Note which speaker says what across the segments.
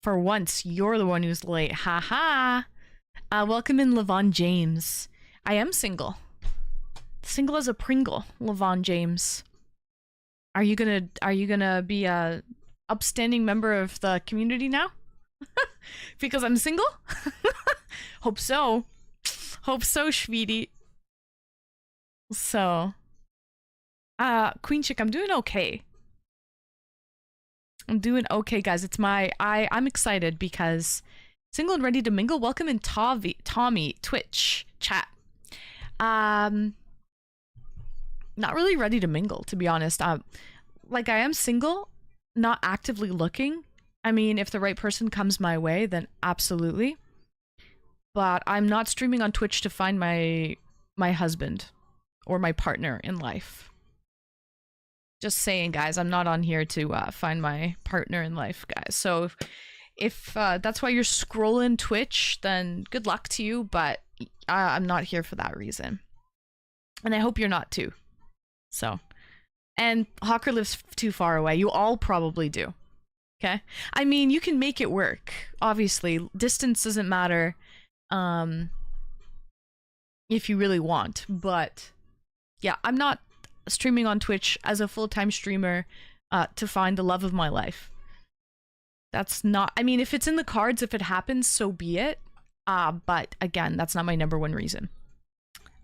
Speaker 1: For once, you're the one who's late. Haha. Welcome in, Levon James. I am single. Single as a Pringle, Levon James. Are you gonna be a upstanding member of the community now? Because I'm single? Hope so. Hope so, Schweetie. So, Queen Chick, I'm doing okay. I'm doing okay, guys. It's I'm excited because single and ready to mingle. Welcome in Tommy, Twitch, chat. Not really ready to mingle, to be honest. Like, I am single, not actively looking. I mean, if the right person comes my way, then absolutely. But I'm not streaming on Twitch to find my husband or my partner in life. Just saying, guys, I'm not on here to find my partner in life, guys. So if that's why you're scrolling Twitch, then good luck to you, but I'm not here for that reason. And I hope you're not too. So, and Hawker lives too far away. You all probably do. Okay? I mean, you can make it work. Obviously, distance doesn't matter if you really want, but yeah, I'm not streaming on Twitch as a full-time streamer to find the love of my life. That's not, I mean, if it's in the cards, if it happens, so be it. But again, that's not my number one reason.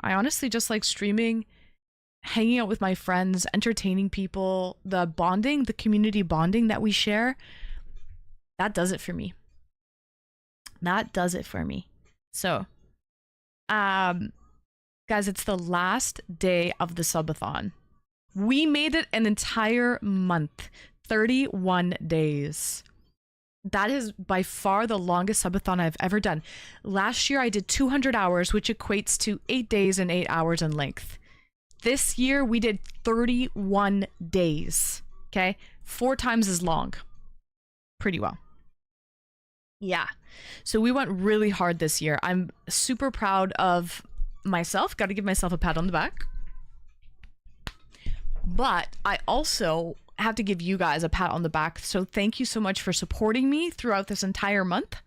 Speaker 1: I honestly just like streaming, hanging out with my friends, entertaining people, the bonding, the community bonding that we share. That does it for me. That does it for me. So, guys, it's the last day of the subathon. We made it an entire month, 31 days. That is by far the longest subathon I've ever done. Last year I did 200 hours, which equates to 8 days and 8 hours in length. This year we did 31 days, okay? 4 times as long. Pretty well. Yeah. So we went really hard this year. I'm super proud of myself. Got to give myself a pat on the back. But I also have to give you guys a pat on the back. So thank you so much for supporting me throughout this entire month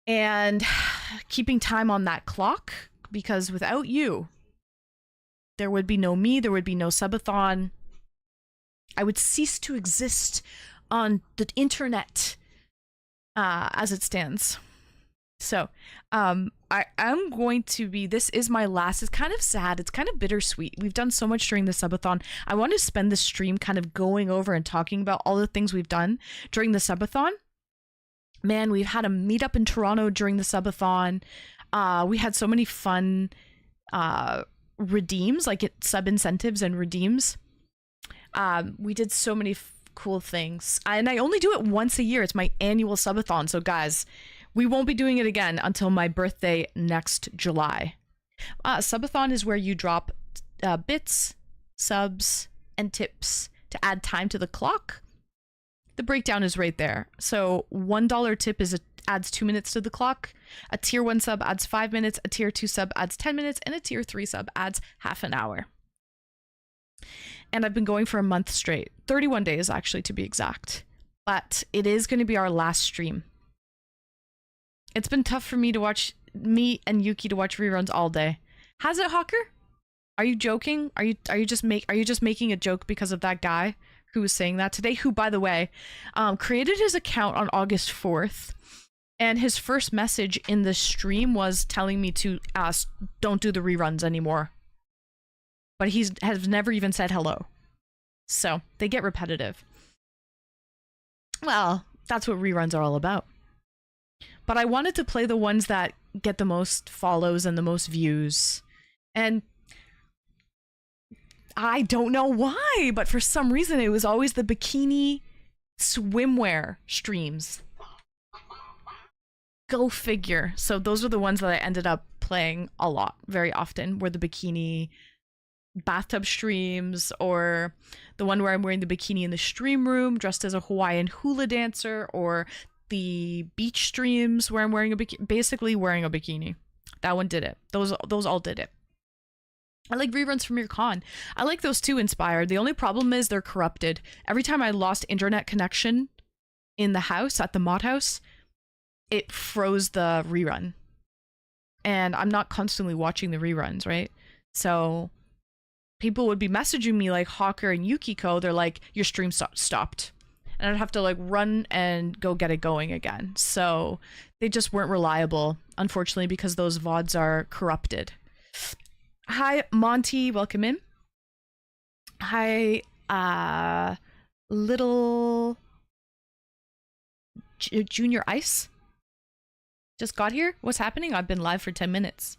Speaker 1: and keeping time on that clock, because without you, there would be no me, there would be no subathon. I would cease to exist on the internet as it stands. So, I am going to be, this is my last, it's kind of sad, it's kind of bittersweet. We've done so much during the subathon. I want to spend the stream kind of going over and talking about all the things we've done during the subathon. Man, we've had a meetup in Toronto during the subathon. We had so many fun redeems, like sub incentives and redeems. We did so many cool things. And I only do it once a year. It's my annual subathon. So guys, we won't be doing it again until my birthday next July. Subathon is where you drop bits, subs, and tips to add time to the clock. The breakdown is right there. So $1 tip adds 2 minutes to the clock. A tier 1 sub adds 5 minutes. A tier 2 sub adds 10 minutes. And a tier 3 sub adds half an hour. And I've been going for a month straight. 31 days, actually, to be exact. But it is going to be our last stream. It's been tough for me and Yuki to watch reruns all day. Has it, Hawker? Are you joking? Are you just making a joke because of that guy who was saying that today? Who, by the way, created his account on August 4th, and his first message in the stream was telling me to don't do the reruns anymore. But he has never even said hello. So they get repetitive. Well, that's what reruns are all about. But I wanted to play the ones that get the most follows and the most views. And I don't know why, but for some reason it was always the bikini swimwear streams. Go figure. So those are the ones that I ended up playing a lot, very often, were the bikini bathtub streams, or the one where I'm wearing the bikini in the stream room dressed as a Hawaiian hula dancer, or the beach streams where I'm wearing a bikini, basically wearing a bikini. That one did it. Those all did it. I like reruns from your con. I like those too, Inspired. The only problem is they're corrupted. Every time I lost internet connection in the house at the mod house, it froze the rerun. And I'm not constantly watching the reruns, right? So people would be messaging me like Hawker and Yukiko. They're like, your stream stopped. And I'd have to like run and go get it going again. So they just weren't reliable, unfortunately, because those VODs are corrupted. Hi, Monty. Welcome in. Hi, little Junior Ice. Just got here. What's happening? I've been live for 10 minutes.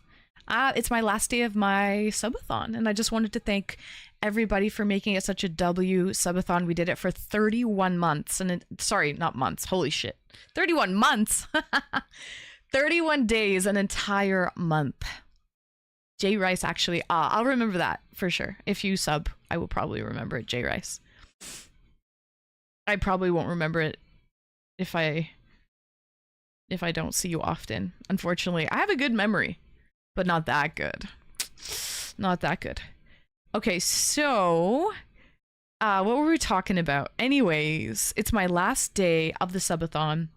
Speaker 1: It's my last day of my subathon, and I just wanted to thank everybody for making it such a W subathon. We did it for 31 months, and sorry, not months. Holy shit. 31 months. 31 days, an entire month. J Rice, actually, I'll remember that for sure. If you sub, I will probably remember it, J Rice. I probably won't remember it if I don't see you often. Unfortunately, I have a good memory, but not that good. Not that good. Okay, so what were we talking about? Anyways, it's my last day of the subathon.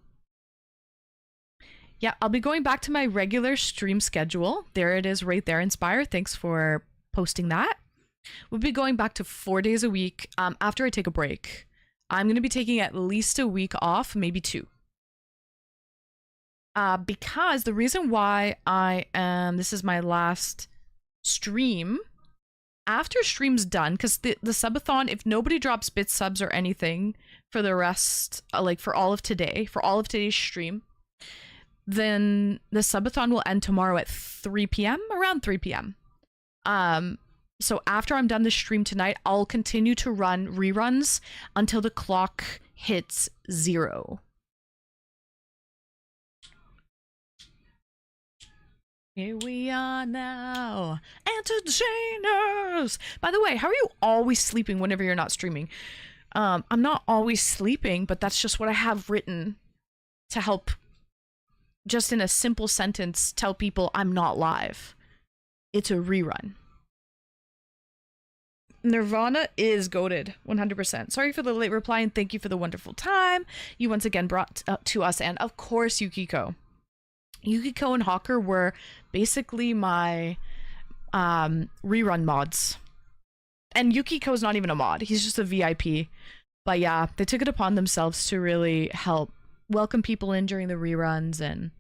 Speaker 1: Yeah, I'll be going back to my regular stream schedule. There it is right there, Inspire. Thanks for posting that. We'll be going back to 4 days a week after I take a break. I'm going to be taking at least a week off, maybe 2. Because the reason why this is my last stream, after stream's done, because the subathon, if nobody drops bit subs or anything for the rest, like for all of today, for all of today's stream, then the subathon will end tomorrow at 3 p.m., around 3 p.m. So after I'm done the stream tonight, I'll continue to run reruns until the clock hits 0. Here we are now, entertainers. By the way, how are you always sleeping whenever you're not streaming? I'm not always sleeping, but that's just what I have written to help, just in a simple sentence, tell people I'm not live. It's a rerun. Nirvana is goated, 100%. Sorry for the late reply, and thank you for the wonderful time you once again brought to us, and of course, Yukiko. Yukiko and Hawker were basically my rerun mods. And Yukiko's not even a mod, he's just a VIP. But yeah, they took it upon themselves to really help welcome people in during the reruns, and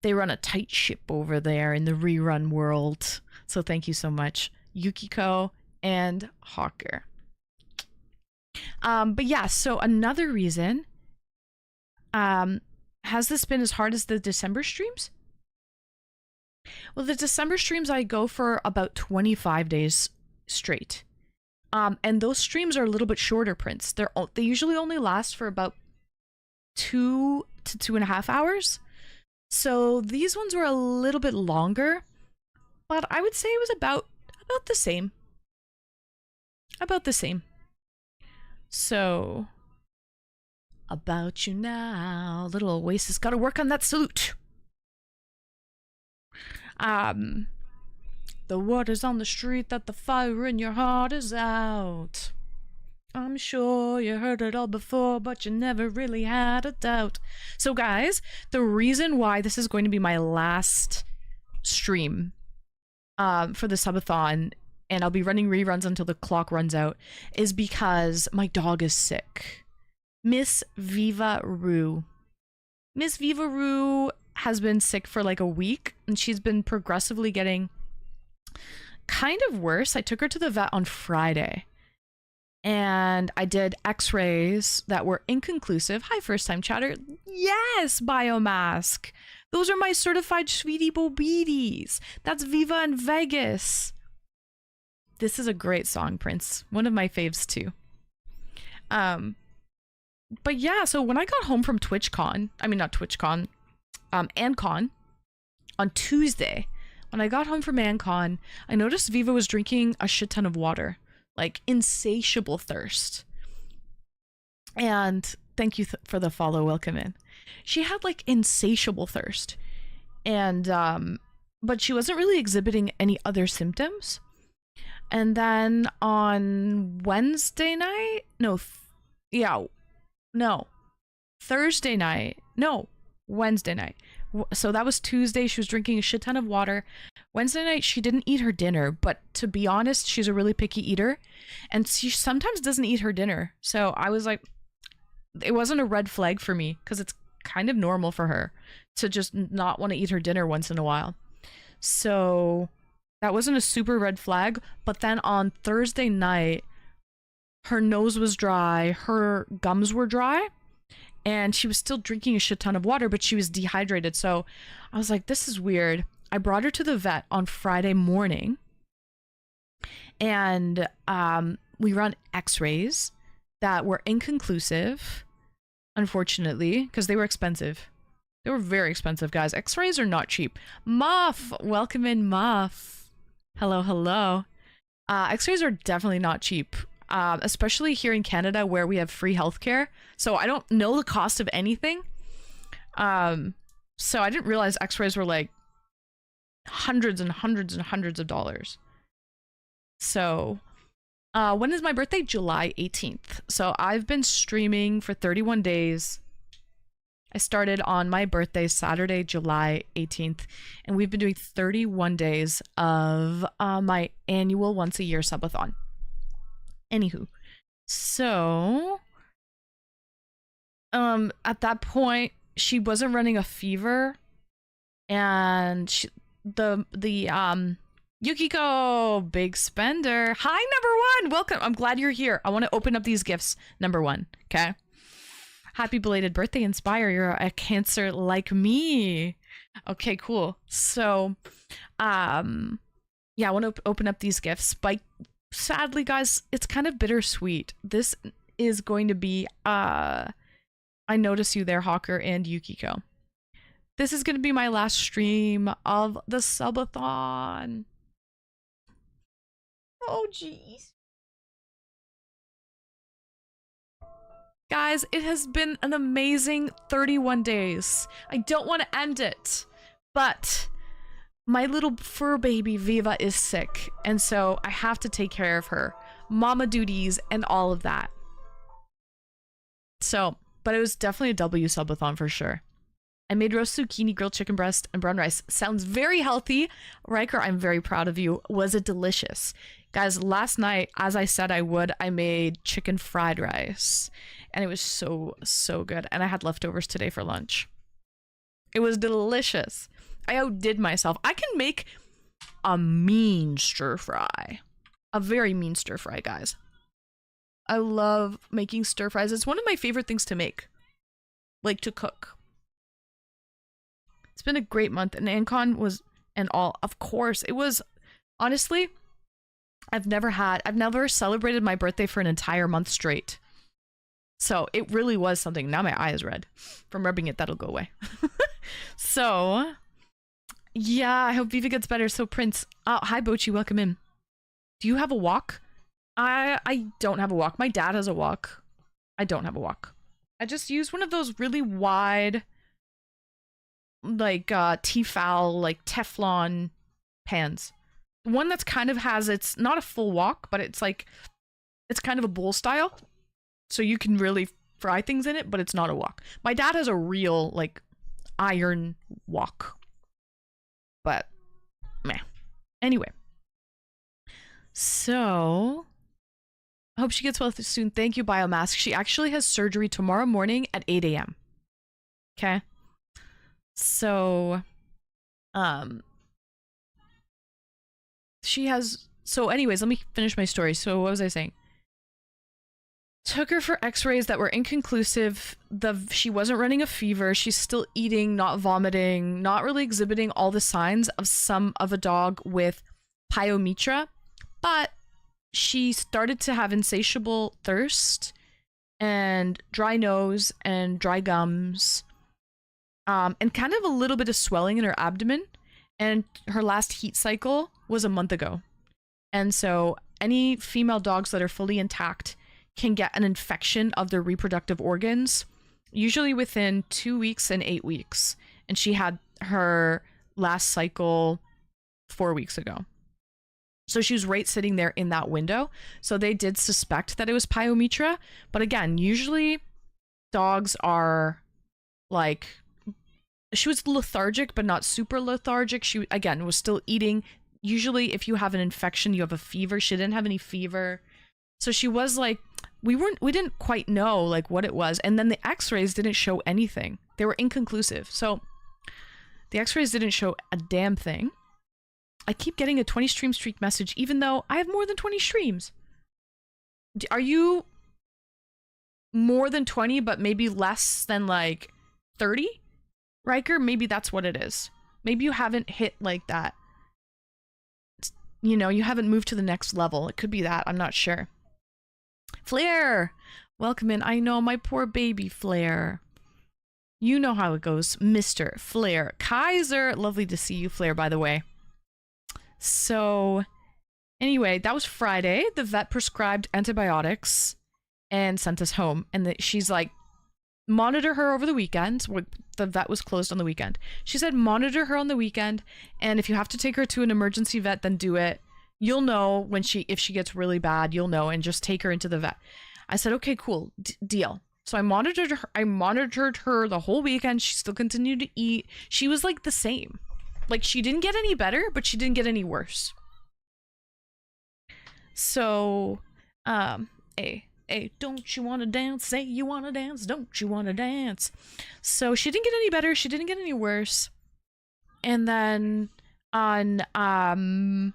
Speaker 1: they run a tight ship over there in the rerun world. So thank you so much, Yukiko and Hawker. But yeah, so another reason, has this been as hard as the December streams? Well, the December streams I go for about 25 days straight. And those streams are a little bit shorter, Prince. They usually only last for about 2 to 2.5 hours. So these ones were a little bit longer, but I would say it was about the same. About the same. So, about you now, little Oasis. Gotta work on that salute. The word is on the street that the fire in your heart is out. I'm sure you heard it all before, but you never really had a doubt. So guys, the reason why this is going to be my last stream for the subathon, and I'll be running reruns until the clock runs out, is because my dog is sick. Miss Viva Roo. Miss Viva Roo has been sick for like a week, and she's been progressively getting kind of worse. I took her to the vet on Friday, and I did x-rays that were inconclusive. Hi, first time chatter. Yes, Biomask. Those are my certified sweetie bobedes. That's Viva in Vegas. This is a great song, Prince. One of my faves too. But yeah, so when I got home from TwitchCon, I mean not TwitchCon, AnCon on Tuesday, when I got home from AnCon, I noticed Viva was drinking a shit ton of water, like insatiable thirst. And thank you for the follow, welcome in. She had like insatiable thirst, and but she wasn't really exhibiting any other symptoms. And then on Wednesday night, Thursday night, no, Wednesday night. So that was Tuesday. She was drinking a shit ton of water. Wednesday night, she didn't eat her dinner, but to be honest, she's a really picky eater and she sometimes doesn't eat her dinner. So I was like, it wasn't a red flag for me because it's kind of normal for her to just not want to eat her dinner once in a while. So that wasn't a super red flag. But then on Thursday night, her nose was dry, her gums were dry, and she was still drinking a shit ton of water, but she was dehydrated. So I was like, this is weird. I brought her to the vet on Friday morning, and we run x-rays that were inconclusive, unfortunately, because they were expensive. They were very expensive, guys. X-rays are not cheap. Muff, welcome in, Muff. Hello, hello. X-rays are definitely not cheap, especially here in Canada where we have free healthcare. So I don't know the cost of anything. So I didn't realize X-rays were like hundreds and hundreds and hundreds of dollars. So when is my birthday? July 18th. So I've been streaming for 31 days. I started on my birthday, Saturday, July 18th, and we've been doing 31 days of my annual once a year subathon. Anywho, so at that point, she wasn't running a fever, and Yukiko, big spender. Hi, number one. Welcome. I'm glad you're here. I want to open up these gifts, number one. Okay. Happy belated birthday, Inspire. You're a Cancer like me. Okay, cool. So, yeah, I want to open up these gifts. But sadly, guys, it's kind of bittersweet. This is going to be, I notice you there, Hawker and Yukiko. This is going to be my last stream of the subathon. Oh, jeez. Guys, it has been an amazing 31 days. I don't want to end it, but my little fur baby Viva is sick, and so I have to take care of her. Mama duties and all of that. So, but it was definitely a W subathon for sure. I made roast zucchini, grilled chicken breast, and brown rice. Sounds very healthy. Riker, I'm very proud of you. Was it delicious? Guys, last night, as I said I would, I made chicken fried rice. And it was so, so good. And I had leftovers today for lunch. It was delicious. I outdid myself. I can make a mean stir fry. A very mean stir fry, guys. I love making stir fries. It's one of my favorite things to make. Like, to cook. It's been a great month. And Ancon was, and all, of course. It was, honestly, I've never celebrated my birthday for an entire month straight. So it really was something. Now my eye is red from rubbing it. That'll go away. So yeah, I hope Viva gets better. So Prince, hi Bochi, welcome in. Do you have a walk? I don't have a walk. My dad has a walk. I don't have a walk. I just use one of those really wide, like Tefal, like Teflon pans. One that's kind of has, it's not a full wok, but it's like, it's kind of a bowl style. So you can really fry things in it, but it's not a wok. My dad has a real, like, iron wok. But, meh. Anyway. So, I hope she gets well soon. Thank you, Biomask. She actually has surgery tomorrow morning at 8 a.m. Okay? So, she has, so anyways, let me finish my story. So what was I saying? Took her for x-rays that were inconclusive. She wasn't running a fever. She's still eating, not vomiting, not really exhibiting all the signs of a dog with pyometra, but she started to have insatiable thirst and dry nose and dry gums, and kind of a little bit of swelling in her abdomen. And her last heat cycle was a month ago. And so any female dogs that are fully intact can get an infection of their reproductive organs, usually within 2 weeks and 8 weeks. And she had her last cycle 4 weeks ago. So she was right sitting there in that window. So they did suspect that it was pyometra. But again, usually dogs are like, she was lethargic, but not super lethargic. She, again, was still eating. Usually if you have an infection, you have a fever. She didn't have any fever. So she was like, we didn't quite know like what it was. And then the x-rays didn't show anything. They were inconclusive. So the x-rays didn't show a damn thing. I keep getting a 20 stream streak message, even though I have more than 20 streams. Are you more than 20, but maybe less than like 30? Riker, maybe that's what it is. Maybe you haven't hit like that. You know, you haven't moved to the next level. It could be that. I'm not sure. Flair, welcome in. I know, my poor baby Flair. You know how it goes, Mr. Flair. Kaiser, lovely to see you, Flair, by the way. So, anyway, that was Friday. The vet prescribed antibiotics and sent us home. And she's like, monitor her over the weekend. The vet was closed on the weekend. She said monitor her on the weekend, and if you have to take her to an emergency vet, then do it. You'll know when if she gets really bad, you'll know, and just take her into the vet. I said, okay, cool, deal. So I monitored her the whole weekend. She still continued to eat. She was like the same. Like, she didn't get any better, but she didn't get any worse. So, hey, don't you want to dance? Say you want to dance. Don't you want to dance? So she didn't get any better. She didn't get any worse. And then on, I'm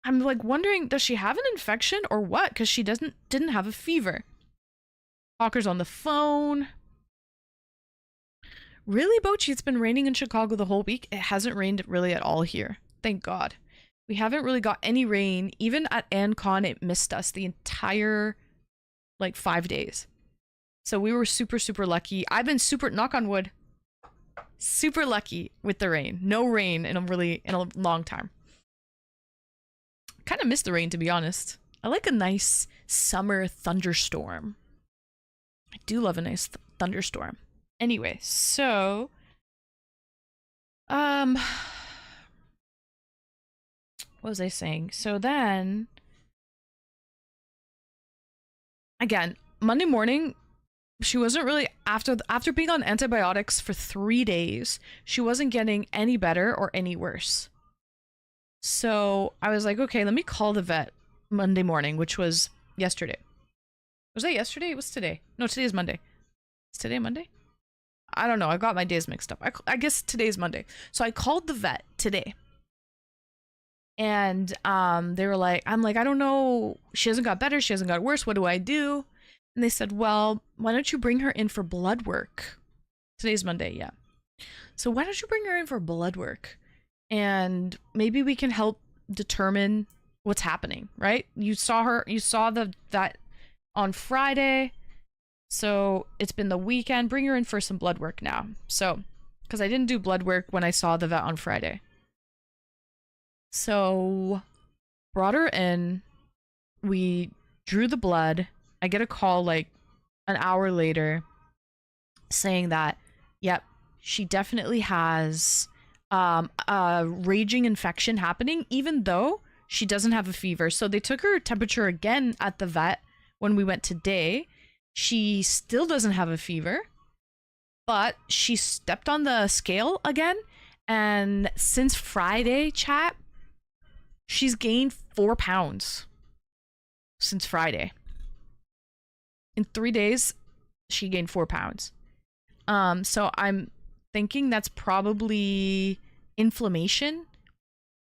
Speaker 1: like wondering, does she have an infection or what? Because she didn't have a fever. Hawker's on the phone. Really, Bochi? It's been raining in Chicago the whole week. It hasn't rained really at all here. Thank God. We haven't really got any rain. Even at AnCon, it missed us the entire, like, 5 days. So we were super, super lucky. I've been super, knock on wood, super lucky with the rain. No rain in a long time. Kind of miss the rain, to be honest. I like a nice summer thunderstorm. I do love a nice thunderstorm. Anyway, so... what was I saying? So then, again, Monday morning, she wasn't really, after being on antibiotics for 3 days, she wasn't getting any better or any worse. So I was like, okay, let me call the vet Monday morning, which was yesterday. Was that yesterday? It was today. No, today is Monday. Is today Monday? I don't know. I got my days mixed up. I guess today's Monday. So I called the vet today. And they were like, I'm like, I don't know. She hasn't got better. She hasn't got worse. What do I do? And they said, well, why don't you bring her in for blood work? Today's Monday, yeah. So why don't you bring her in for blood work? And maybe we can help determine what's happening, right? You saw that on Friday. So it's been the weekend. Bring her in for some blood work now. So, because I didn't do blood work when I saw the vet on Friday. So, brought her in. We drew the blood. I get a call like an hour later saying that, yep, she definitely has a raging infection happening, even though she doesn't have a fever. So they took her temperature again at the vet when we went today. She still doesn't have a fever, but she stepped on the scale again. And since Friday, chat, she's gained 4 pounds since Friday. In 3 days, she gained 4 pounds. So I'm thinking that's probably inflammation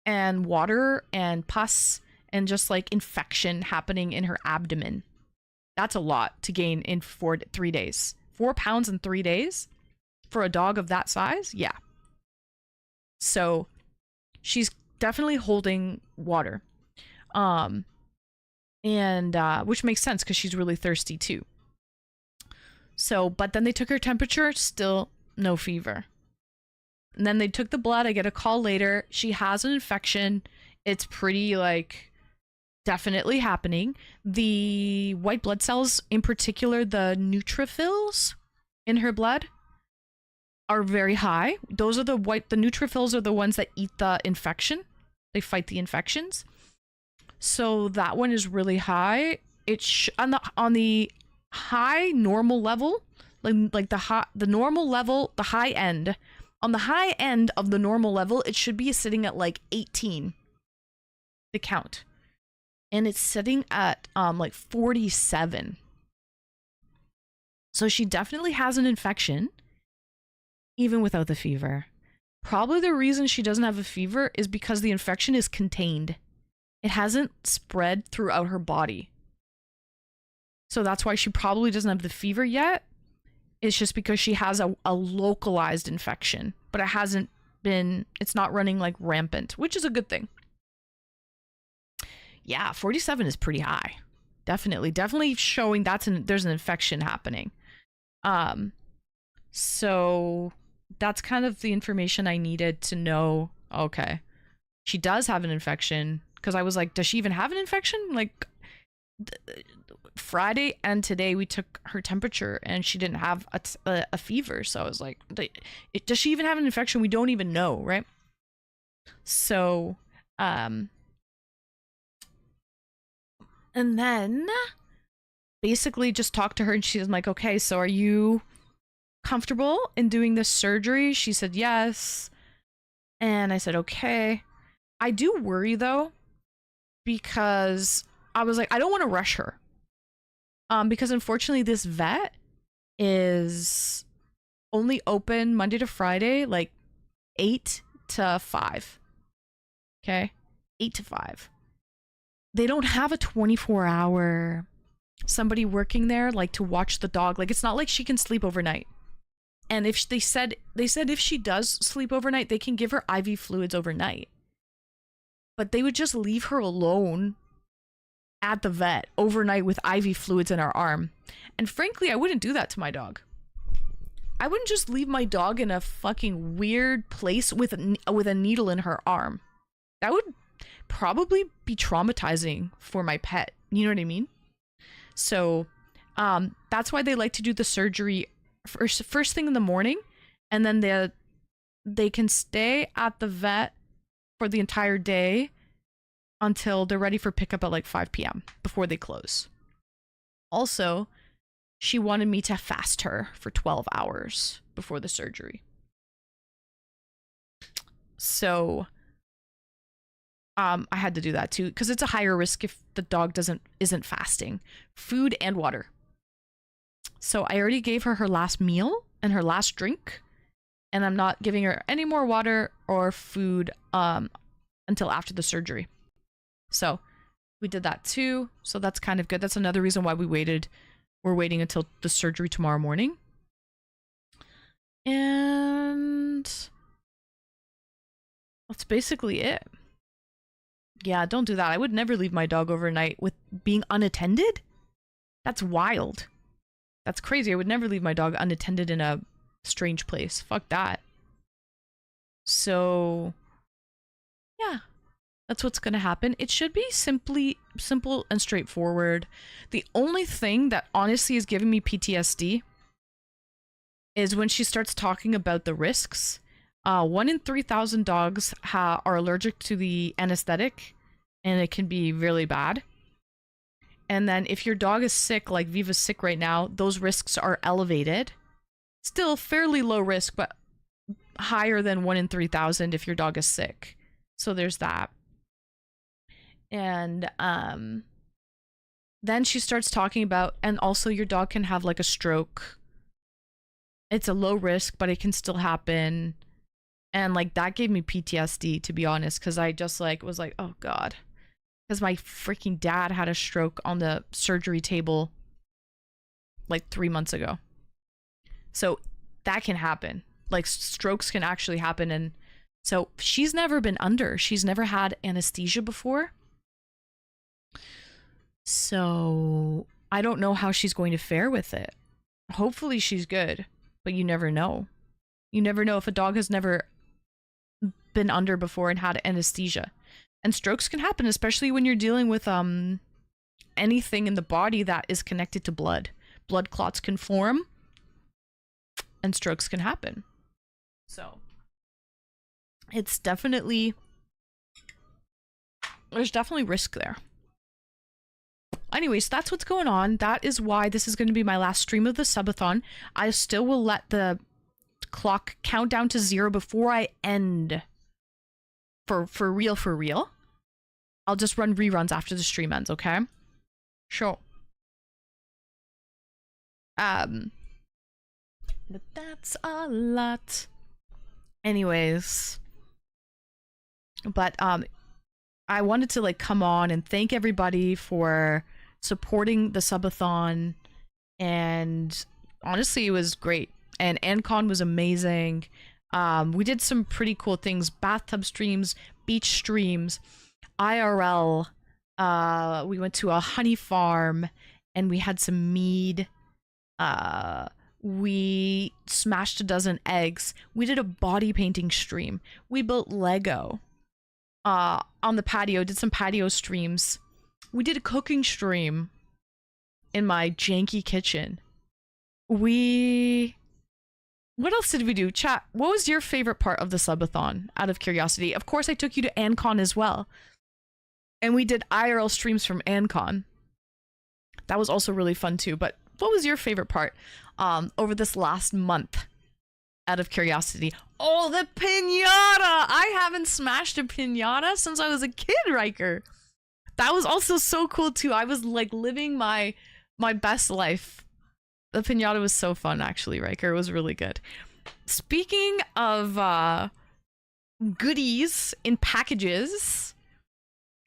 Speaker 1: and water and pus and just like infection happening in her abdomen. That's a lot to gain in 3 days. 4 pounds in 3 days for a dog of that size? Yeah. So she's definitely holding water. Which makes sense because she's really thirsty too. So, but then they took her temperature, still no fever. And then they took the blood. I get a call later. She has an infection. It's pretty like definitely happening. The white blood cells, in particular, the neutrophils in her blood are very high. Those are the neutrophils are the ones that eat the infection. They fight the infections. So that one is really high. It's on the high normal level, like the normal level, the high end. On the high end of the normal level, it should be sitting at like 18, the count. And it's sitting at like 47. So she definitely has an infection, even without the fever. Probably the reason she doesn't have a fever is because the infection is contained. It hasn't spread throughout her body. So that's why she probably doesn't have the fever yet. It's just because she has a localized infection, but it's not running like rampant, which is a good thing. Yeah, 47 is pretty high. Definitely showing there's an infection happening. So that's kind of the information I needed to know. Okay, she does have an infection, because I was like, does she even have an infection? Like, Friday and today we took her temperature and she didn't have a fever. So I was like, does she even have an infection? We don't even know, right? So, and then basically just talked to her and she was like, okay, so are you comfortable in doing this surgery? She said yes. And I said, okay. I do worry though, because I was like, I don't want to rush her. Because unfortunately this vet is only open Monday to Friday, like 8 to 5. Okay? 8 to 5. They don't have a 24-hour somebody working there, like, to watch the dog. Like, it's not like she can sleep overnight. And if they said if she does sleep overnight, they can give her IV fluids overnight. But they would just leave her alone at the vet overnight with IV fluids in her arm. And frankly, I wouldn't do that to my dog. I wouldn't just leave my dog in a fucking weird place with a needle in her arm. That would probably be traumatizing for my pet. You know what I mean? So, that's why they like to do the surgery first thing in the morning, and then they can stay at the vet for the entire day until they're ready for pickup at like 5 p.m. before they close. Also, she wanted me to fast her for 12 hours before the surgery. So, I had to do that too, because it's a higher risk if the dog isn't fasting. Food and water. So I already gave her last meal and her last drink, and I'm not giving her any more water or food until after the surgery. So we did that too. So that's kind of good. That's another reason why we're waiting until the surgery tomorrow morning. And that's basically it. Yeah, don't do that. I would never leave my dog overnight with being unattended. That's wild. That's crazy. I would never leave my dog unattended in a strange place. Fuck that. So, yeah. That's what's going to happen. It should be simple and straightforward. The only thing that honestly is giving me PTSD is when she starts talking about the risks. 1 in 3,000 dogs are allergic to the anesthetic, and it can be really bad. And then if your dog is sick, like Viva's sick right now, those risks are elevated. Still fairly low risk, but higher than 1 in 3,000 if your dog is sick. So there's that. And then she starts talking about, and also your dog can have like a stroke. It's a low risk, but it can still happen. And like that gave me PTSD, to be honest, because I just like was like, oh God. Because my freaking dad had a stroke on the surgery table like 3 months ago. So that can happen. Like strokes can actually happen. And so she's never been under. She's never had anesthesia before. So I don't know how she's going to fare with it. Hopefully she's good, but you never know. You never know if a dog has never been under before and had anesthesia. And strokes can happen, especially when you're dealing with anything in the body that is connected to blood. Blood clots can form and strokes can happen. So it's definitely, there's definitely risk there. anyways, that's what's going on. That is why this is going to be my last stream of the subathon. I still will let the clock count down to 0 before I end. For real. I'll just run reruns after the stream ends, okay? Sure. But that's a lot. Anyways. But I wanted to like come on and thank everybody for supporting the subathon, and honestly it was great, and Ancon was amazing. We did some pretty cool things: bathtub streams, beach streams, IRL. We went to a honey farm and we had some mead. We smashed a dozen eggs. We did a body painting stream. We built Lego on the patio, did some patio streams. We did a cooking stream in my janky kitchen. What else did we do? Chat, what was your favorite part of the subathon, out of curiosity? Of course, I took you to Ancon as well. And we did IRL streams from Ancon. That was also really fun too. But what was your favorite part over this last month, out of curiosity? Oh, the piñata! I haven't smashed a piñata since I was a kid, Riker. That was also so cool too. I was like living my best life. The piñata was so fun, actually, Riker. It was really good. Speaking of goodies in packages,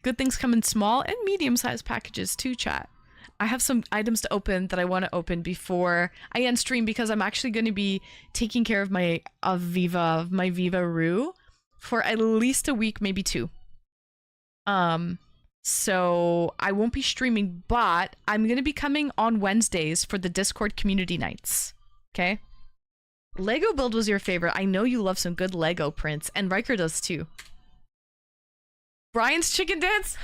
Speaker 1: good things come in small and medium-sized packages too, chat. I have some items to open that I want to open before I end stream, because I'm actually going to be taking care of my Viva Roo for at least a week, maybe 2. So I won't be streaming, but I'm going to be coming on Wednesdays for the Discord community nights. Okay? Lego build was your favorite. I know you love some good Lego prints, and Riker does too. Brian's chicken dance?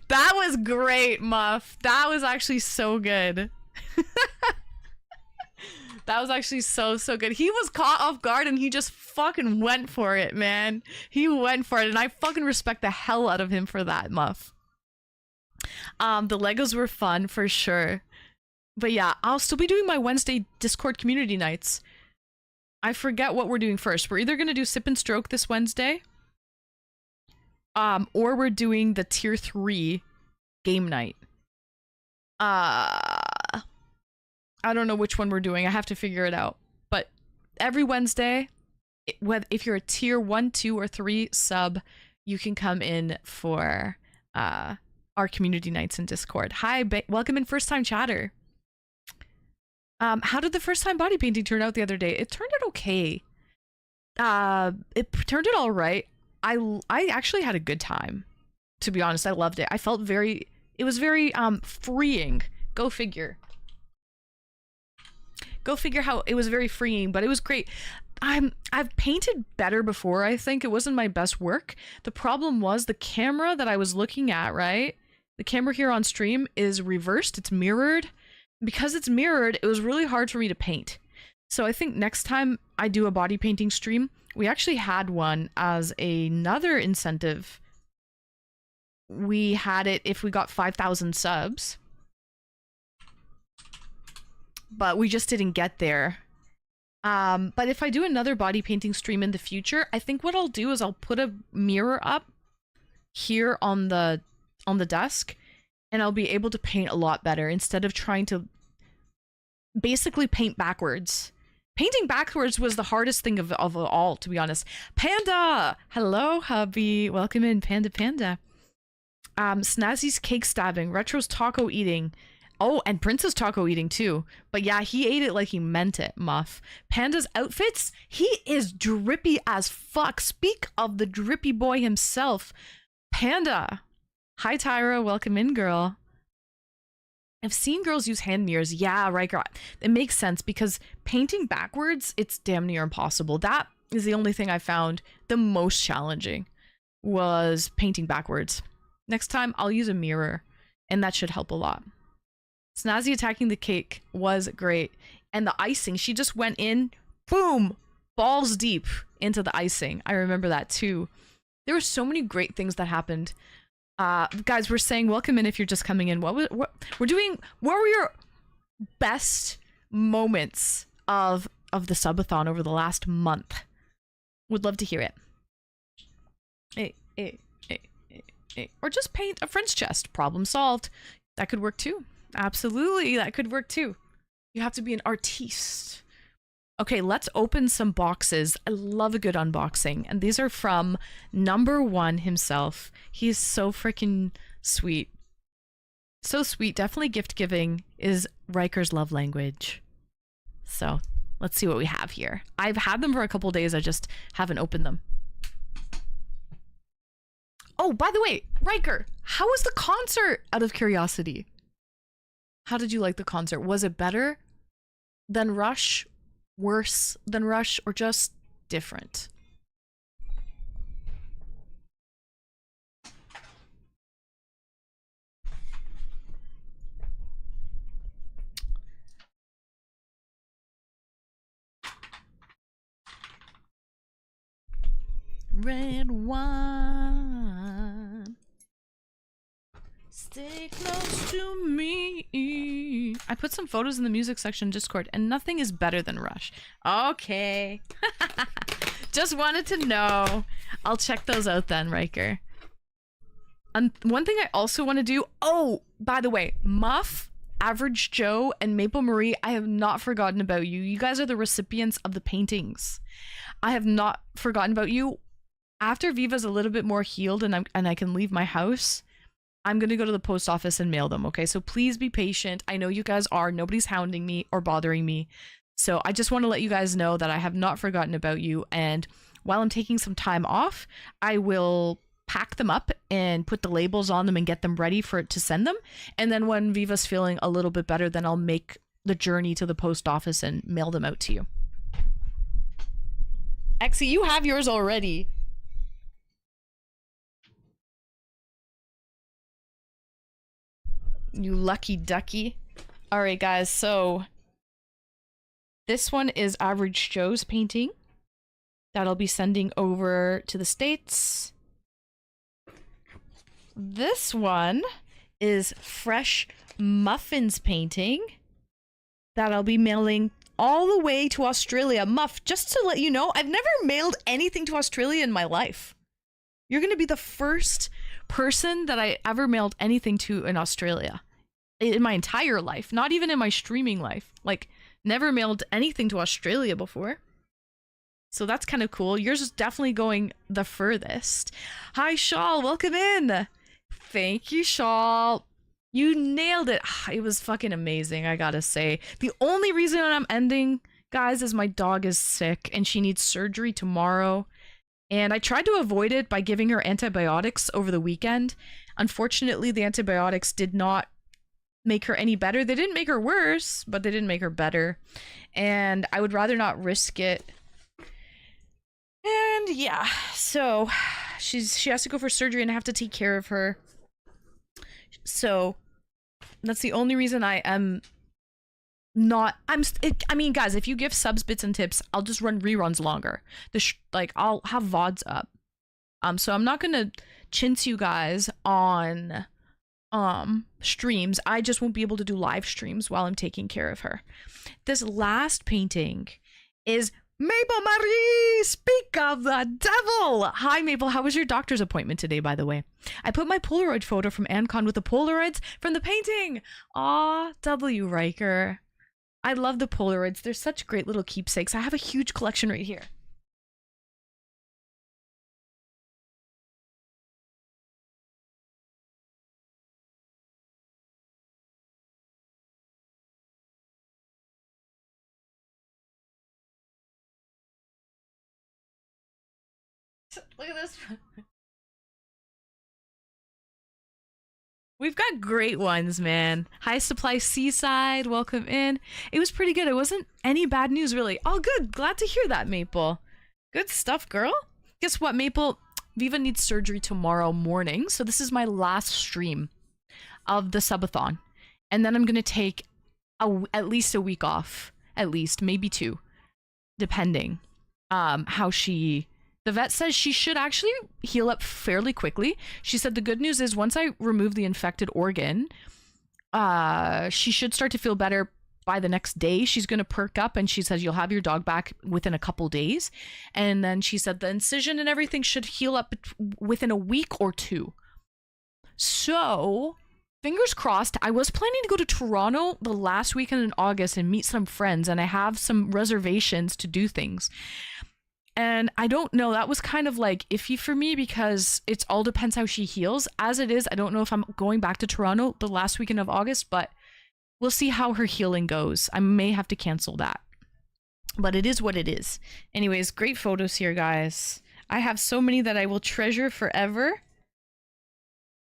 Speaker 1: That was great, Muff. That was actually so good. That was actually so good. He was caught off guard and he just fucking went for it, man. He went for it, and I fucking respect the hell out of him for that, Muff. The Legos were fun for sure. But yeah, I'll still be doing my Wednesday Discord community nights. I forget what we're doing first. We're either gonna do Sip and Stroke this Wednesday, or we're doing the tier 3 game night. I don't know which one we're doing. I have to figure it out. But every Wednesday, if you're a tier 1, 2, or 3 sub, you can come in for our community nights in Discord. Hi, welcome in, first time chatter. How did the first time body painting turn out the other day? It turned out okay. It turned out all right. I actually had a good time, to be honest. I loved it. I felt it was very freeing. Go figure how it was very freeing, but it was great. I've painted better before. I think it wasn't my best work. The problem was the camera that I was looking at, right? The camera here on stream is reversed. It's mirrored. Because it's mirrored, it was really hard for me to paint. So I think next time I do a body painting stream, we actually had one as another incentive. We had it if we got 5,000 subs. But we just didn't get there. But if I do another body painting stream in the future, I think what I'll do is I'll put a mirror up here on the desk, and I'll be able to paint a lot better instead of trying to basically paint backwards. Painting backwards was the hardest thing of all, to be honest. Panda! Hello, hubby. Welcome in, Panda. Snazzy's cake stabbing. Retro's taco eating. Oh, and Prince's taco eating too. But yeah, he ate it like he meant it, Muff. Panda's outfits? He is drippy as fuck. Speak of the drippy boy himself. Panda. Hi, Tyra. Welcome in, girl. I've seen girls use hand mirrors. Yeah, right, girl. It makes sense because painting backwards, it's damn near impossible. That is the only thing I found the most challenging, was painting backwards. Next time, I'll use a mirror, and that should help a lot. Snazzy attacking the cake was great. And the icing, she just went in, boom, balls deep into the icing. I remember that too. There were so many great things that happened Guys, we're saying welcome in if you're just coming in. What we're doing? What were your best moments of the subathon over the last month? Would love to hear it. Or just paint a French chest. Problem solved. That could work too. Absolutely, that could work too. You have to be an artiste. Okay, let's open some boxes. I love a good unboxing. And these are from number one himself. He's so freaking sweet. So sweet. Definitely gift giving is Riker's love language. So let's see what we have here. I've had them for a couple days. I just haven't opened them. Oh, by the way, Riker, how was the concert, out of curiosity? How did you like the concert? Was it better than Rush? Worse than Rush, or just different? Red wine, stay close to me. I put some photos in the music section Discord, and nothing is better than Rush. Okay. Just wanted to know. I'll check those out then, Riker. And one thing I also want to do, oh, by the way, Muff, Average Joe, and Maple Marie, I have not forgotten about you. You guys are the recipients of the paintings. I have not forgotten about you. After Viva's a little bit more healed and I can leave my house, I'm gonna go to the post office and mail them, okay? So please be patient. I know you guys are. Nobody's hounding me or bothering me. So I just want to let you guys know that I have not forgotten about you. And while I'm taking some time off, I will pack them up and put the labels on them and get them ready for it to send them. And then when Viva's feeling a little bit better, then I'll make the journey to the post office and mail them out to you. Exie, you have yours already. You lucky ducky. All right, guys, so this one is Average Joe's painting that I'll be sending over to the States. This one is Fresh Muffin's painting that I'll be mailing all the way to Australia. Muff, just to let you know, I've never mailed anything to Australia in my life. You're going to be the first person that I ever mailed anything to in Australia in my entire life, not even in my streaming life. Like, never mailed anything to Australia before. So that's kind of cool. Yours is definitely going the furthest. Hi, Shawl. Welcome in. Thank you, Shawl. You nailed it. It was fucking amazing, I gotta say. The only reason I'm ending, guys, is my dog is sick and she needs surgery tomorrow. And I tried to avoid it by giving her antibiotics over the weekend. Unfortunately, the antibiotics did not make her any better. They didn't make her worse, but they didn't make her better. And I would rather not risk it. And yeah, so she has to go for surgery and I have to take care of her. So that's the only reason I am not. I mean, guys, if you give subs, bits, and tips, I'll just run reruns longer. Like I'll have VODs up. So I'm not gonna chintz you guys on streams. I just won't be able to do live streams while I'm taking care of her. This last painting is Maple Marie, speak of the devil. Hi, Maple. How was your doctor's appointment today, by the way? I put my Polaroid photo from Ancon with the Polaroids from the painting. Aw, W. Riker. I love the Polaroids. They're such great little keepsakes. I have a huge collection right here. Look at this. We've got great ones, man. High Supply Seaside, welcome in. It was pretty good. It wasn't any bad news, really. Oh, good. Glad to hear that, Maple. Good stuff, girl. Guess what, Maple? Viva needs surgery tomorrow morning, so this is my last stream of the subathon. And then I'm going to take at least a week off. At least, maybe 2. Depending. The The vet says she should actually heal up fairly quickly. She said the good news is once I remove the infected organ, she should start to feel better by the next day. She's going to perk up, and she says you'll have your dog back within a couple days. And then she said the incision and everything should heal up within a week or two. So fingers crossed. I was planning to go to Toronto the last weekend in August and meet some friends, and I have some reservations to do things. And I don't know, that was kind of like iffy for me because it all depends how she heals. As it is, I don't know if I'm going back to Toronto the last weekend of August, but we'll see how her healing goes. I may have to cancel that. But it is what it is. Anyways, great photos here, guys. I have so many that I will treasure forever.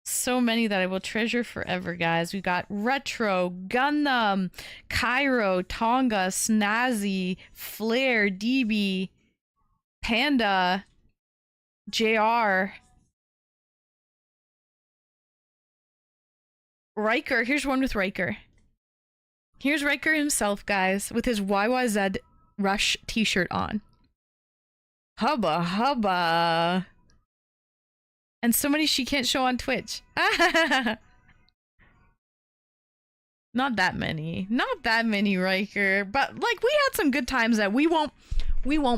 Speaker 1: So many that I will treasure forever, guys. We got Retro, Gundam, Cairo, Tonga, Snazzy, Flare, DB, Panda, JR, Riker. Here's one with Riker. Here's Riker himself, guys, with his YYZ Rush t-shirt on. Hubba hubba. And so many she can't show on Twitch. Not that many. Not that many, Riker. But like we had some good times that we won't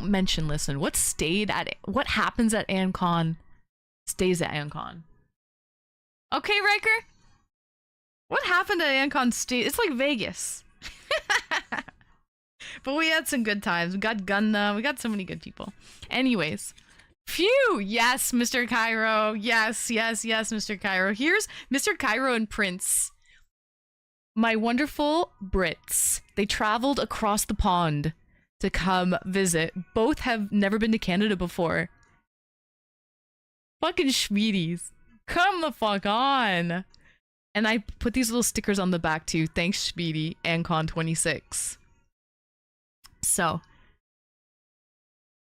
Speaker 1: mention. Listen, what happens at AnCon stays at AnCon. Okay, Riker? What happened at AnCon stays? It's like Vegas. But we had some good times. We got Gundam. We got so many good people. Anyways. Phew! Yes, Mr. Cairo. Yes, yes, yes, Mr. Cairo. Here's Mr. Cairo and Prince. My wonderful Brits. They traveled across the pond to come visit. Both have never been to Canada before. Fucking Schmeedies. Come the fuck on. And I put these little stickers on the back too. Thanks, Schmeedy. AnCon 26. So.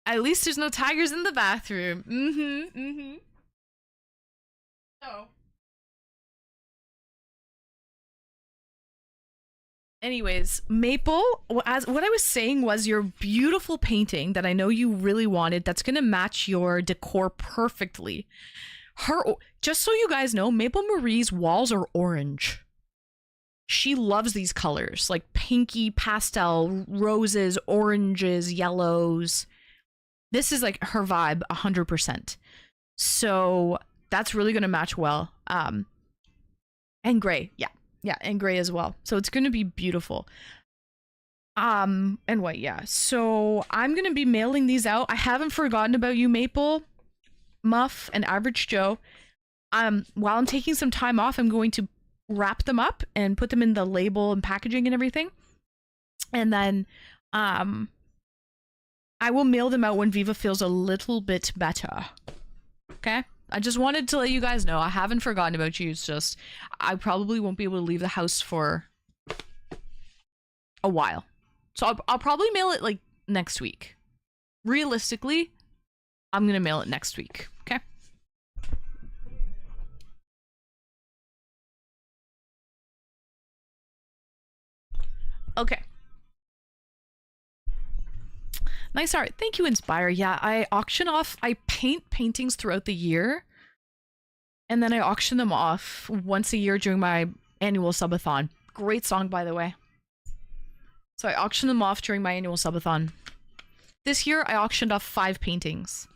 Speaker 1: At least there's no tigers in the bathroom. So. Anyways, Maple, what I was saying was your beautiful painting that I know you really wanted, that's going to match your decor perfectly. Just so you guys know, Maple Marie's walls are orange. She loves these colors, like pinky, pastel, roses, oranges, yellows. This is like her vibe 100%. So that's really going to match well. And gray. Yeah, and gray as well. So it's going to be beautiful. And white, yeah. So I'm going to be mailing these out. I haven't forgotten about you, Maple, Muff, and Average Joe. While I'm taking some time off, I'm going to wrap them up and put them in the label and packaging and everything. And then I will mail them out when Viva feels a little bit better. Okay? I just wanted to let you guys know. I haven't forgotten about you. It's just, I probably won't be able to leave the house for a while. So I'll probably mail it like next week. Realistically, I'm going to mail it next week. Okay? Okay. Nice art. Thank you, Inspire. Yeah, I paint paintings throughout the year. And then I auction them off once a year during my annual subathon. Great song, by the way. So I auction them off during my annual subathon. This year, I auctioned off 5 paintings.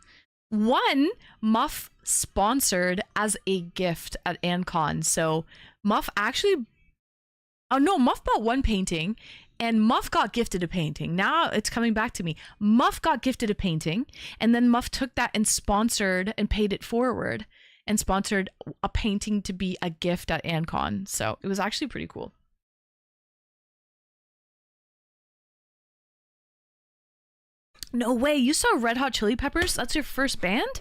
Speaker 1: One, Muff sponsored as a gift at AnCon. So Muff actually... Oh no, Muff bought 1 painting. And Muff got gifted a painting. Now it's coming back to me. Muff got gifted a painting, and then Muff took that and sponsored and paid it forward and sponsored a painting to be a gift at AnCon. So it was actually pretty cool. No way, you saw Red Hot Chili Peppers? That's your first band?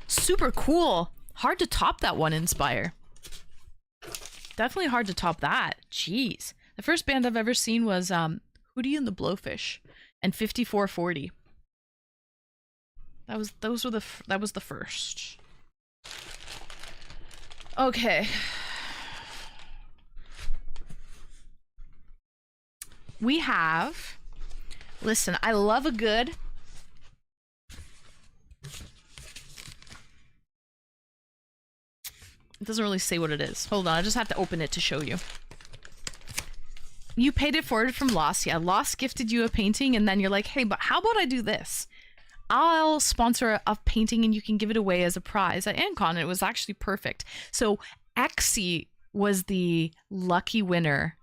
Speaker 1: Super cool. Hard to top that one, Inspire. Definitely hard to top that. Jeez. The first band I've ever seen was Hootie and the Blowfish and 5440. That was the first. Okay. We have, listen, I love a good It doesn't really say what it is. Hold on, I just have to open it to show you. You paid it forward from Lost. Yeah, Lost gifted you a painting, and then you're like, hey, but how about I do this? I'll sponsor a painting and you can give it away as a prize at Ancon. It was actually perfect. So Exy was the lucky winner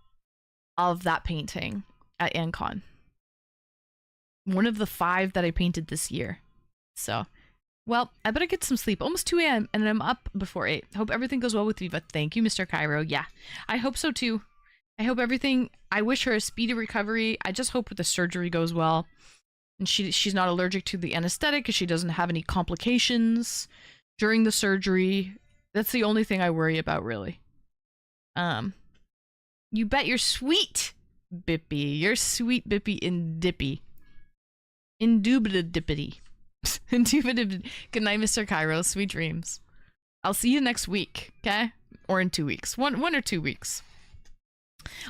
Speaker 1: of that painting at Ancon. One of the 5 that I painted this year. So, well, I better get some sleep. Almost 2 a.m. and I'm up before 8. Hope everything goes well with Viva. Thank you, Mr. Cairo. Yeah, I hope so too. I hope everything, I wish her a speedy recovery. I just hope the surgery goes well. And she's not allergic to the anesthetic because she doesn't have any complications during the surgery. That's the only thing I worry about, really. You bet you're sweet, Bippy. You're sweet, Bippy, in Dippy. Indubitably. Indubitably. Good night, Mr. Cairo. Sweet dreams. I'll see you next week, okay? Or in 2 weeks. One or 2 weeks.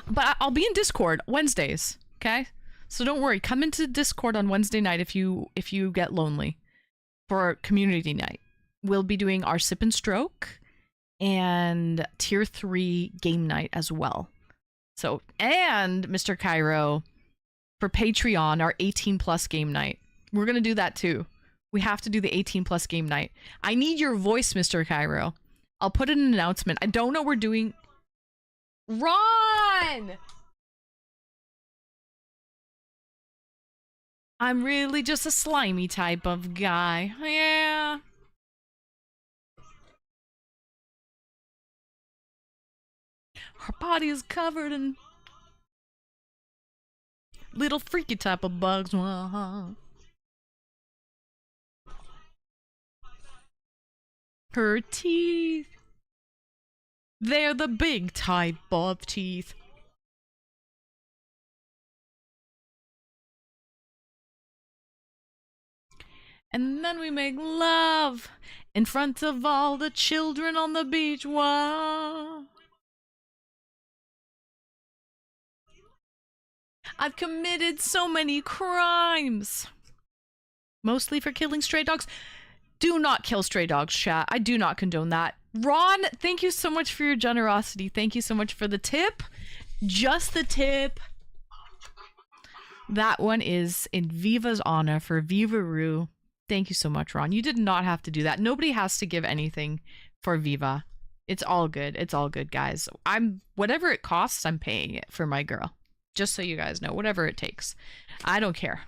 Speaker 1: But I'll be in Discord Wednesdays, okay? So don't worry. Come into Discord on Wednesday night if you get lonely for community night. We'll be doing our sip and stroke and tier 3 game night as well. So, and Mr. Cairo, for Patreon, our 18+ game night. We're going to do that too. We have to do the 18+ game night. I need your voice, Mr. Cairo. I'll put in an announcement. I don't know what we're doing. Ron! I'm really just a slimy type of guy. Yeah. Her body is covered in little freaky type of bugs. Her teeth. They're the big type of teeth. And then we make love in front of all the children on the beach. Whoa. I've committed so many crimes. Mostly for killing stray dogs. Do not kill stray dogs, chat. I do not condone that. Ron, thank you so much for your generosity. Thank you so much for the tip. Just the tip. That one is in Viva's honor for Viva-Roo. Thank you so much, Ron. You did not have to do that. Nobody has to give anything for Viva. It's all good. It's all good, guys. Whatever it costs, I'm paying it for my girl. Just so you guys know, whatever it takes. I don't care.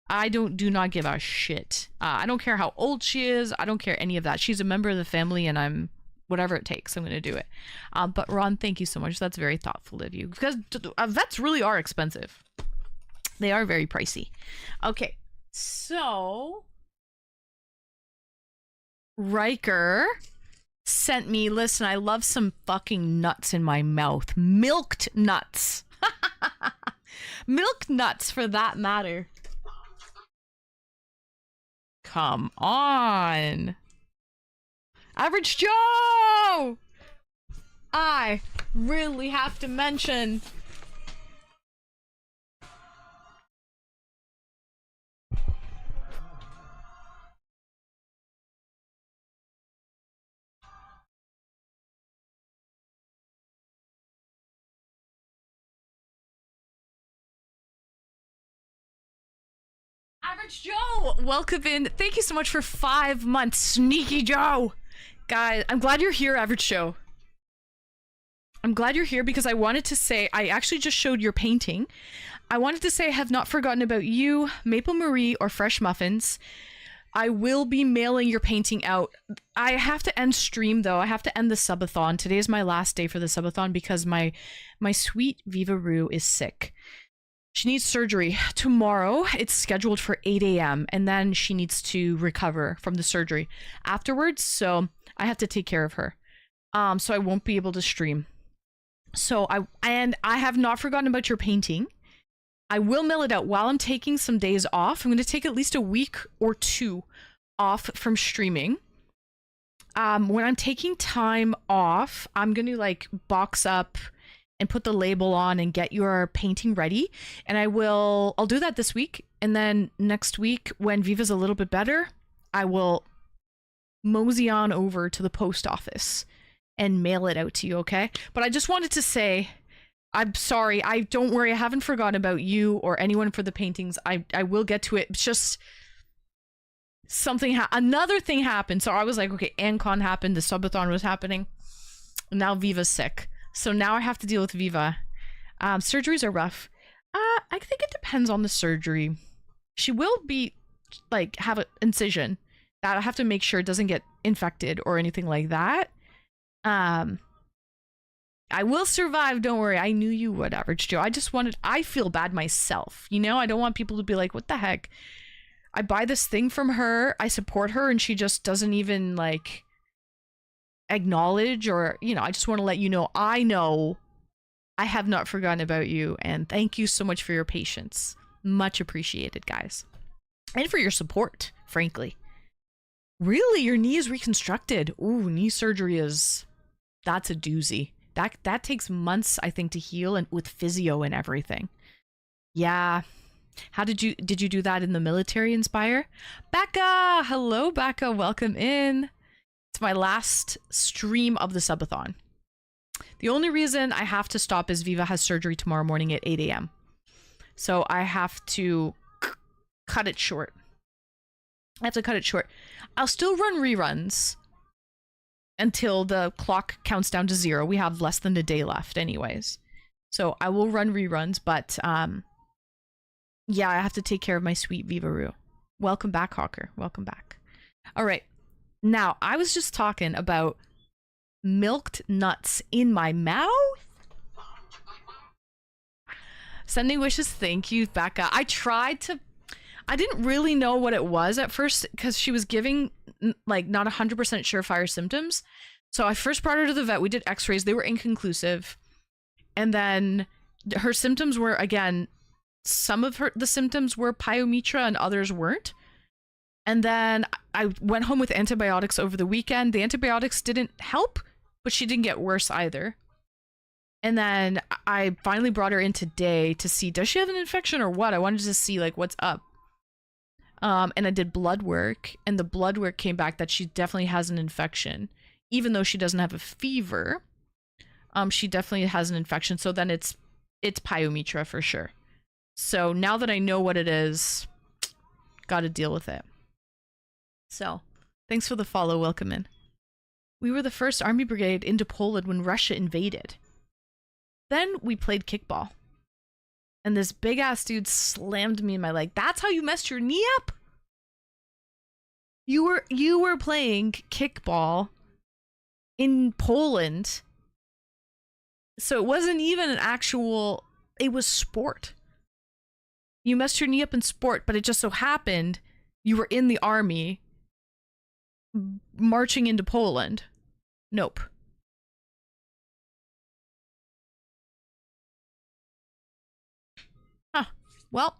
Speaker 1: I do not give a shit. I don't care how old she is. I don't care any of that. She's a member of the family and whatever it takes, I'm going to do it. But Ron, thank you so much. That's very thoughtful of you because vets really are expensive. They are very pricey. Okay, so Riker sent me, listen, I love some fucking nuts in my mouth. Milked nuts. Milk nuts for that matter. Come on. Average Joe! I really have to mention Average Joe! Welcome in. Thank you so much for 5 months, Sneaky Joe! Guys, I'm glad you're here, Average Joe. I'm glad you're here because I wanted to say, I actually just showed your painting. I wanted to say I have not forgotten about you, Maple Marie, or Fresh Muffins. I will be mailing your painting out. I have to end stream though. I have to end the subathon. Today is my last day for the subathon because my sweet Viva-Roo is sick. She needs surgery tomorrow. It's scheduled for 8 a.m. and then she needs to recover from the surgery afterwards. So I have to take care of her. So I won't be able to stream. So I have not forgotten about your painting. I will mail it out while I'm taking some days off. I'm going to take at least a week or 2 off from streaming. When I'm taking time off, I'm going to like box up and put the label on and get your painting ready. And I'll do that this week. And then next week when Viva's a little bit better, I will mosey on over to the post office and mail it out to you, okay? But I just wanted to say, I'm sorry. Don't worry. I haven't forgotten about you or anyone for the paintings. I will get to it. It's just another thing happened. So I was like, okay, AnCon happened. The subathon was happening. Now Viva's sick. So now I have to deal with Viva. Surgeries are rough. I think it depends on the surgery. She will be like have an incision that I have to make sure it doesn't get infected or anything like that. I will survive, don't worry. I knew you would, Average Joe. I feel bad myself, you know? I don't want people to be like, what the heck? I buy this thing from her, I support her, and she just doesn't even, like, acknowledge or, you know, I just want to let you know I have not forgotten about you, and thank you so much for your patience. Much appreciated, guys. And for your support, frankly. Really? Your knee is reconstructed? Ooh, knee surgery that's a doozy. That takes months, I think, to heal, and with physio and everything. Yeah. How did you do that in the military, Inspire? Becca! Hello, Becca. Welcome in. It's my last stream of the subathon. The only reason I have to stop is Viva has surgery tomorrow morning at 8 a.m. So I have to cut it short. I'll still run reruns until the clock counts down to 0. We have less than a day left anyways. So I will run reruns, but yeah, I have to take care of my sweet Vivaroo. Welcome back, Hawker. Welcome back. All right. Now, I was just talking about milked nuts in my mouth. Sending wishes. Thank you, Becca. I didn't really know what it was at first because she was giving like not 100% surefire symptoms. So I first brought her to the vet. We did x-rays. They were inconclusive. And then her symptoms were, again, some of the symptoms were pyometra and others weren't. And then I went home with antibiotics over the weekend. The antibiotics didn't help, but she didn't get worse either. And then I finally brought her in today to see, does she have an infection or what? I wanted to see like what's up. And I did blood work, and the blood work came back that she definitely has an infection. Even though she doesn't have a fever, she definitely has an infection. So then it's pyometra for sure. So now that I know what it is, got to deal with it. So thanks for the follow. Welcome in. We were the first army brigade into Poland when Russia invaded. Then we played kickball. And this big ass dude slammed me in my leg. That's how you messed your knee up? You were playing kickball in Poland. So it wasn't even an actual, it was sport. You messed your knee up in sport, but it just so happened you were in the army marching into Poland. Nope. Huh. Well,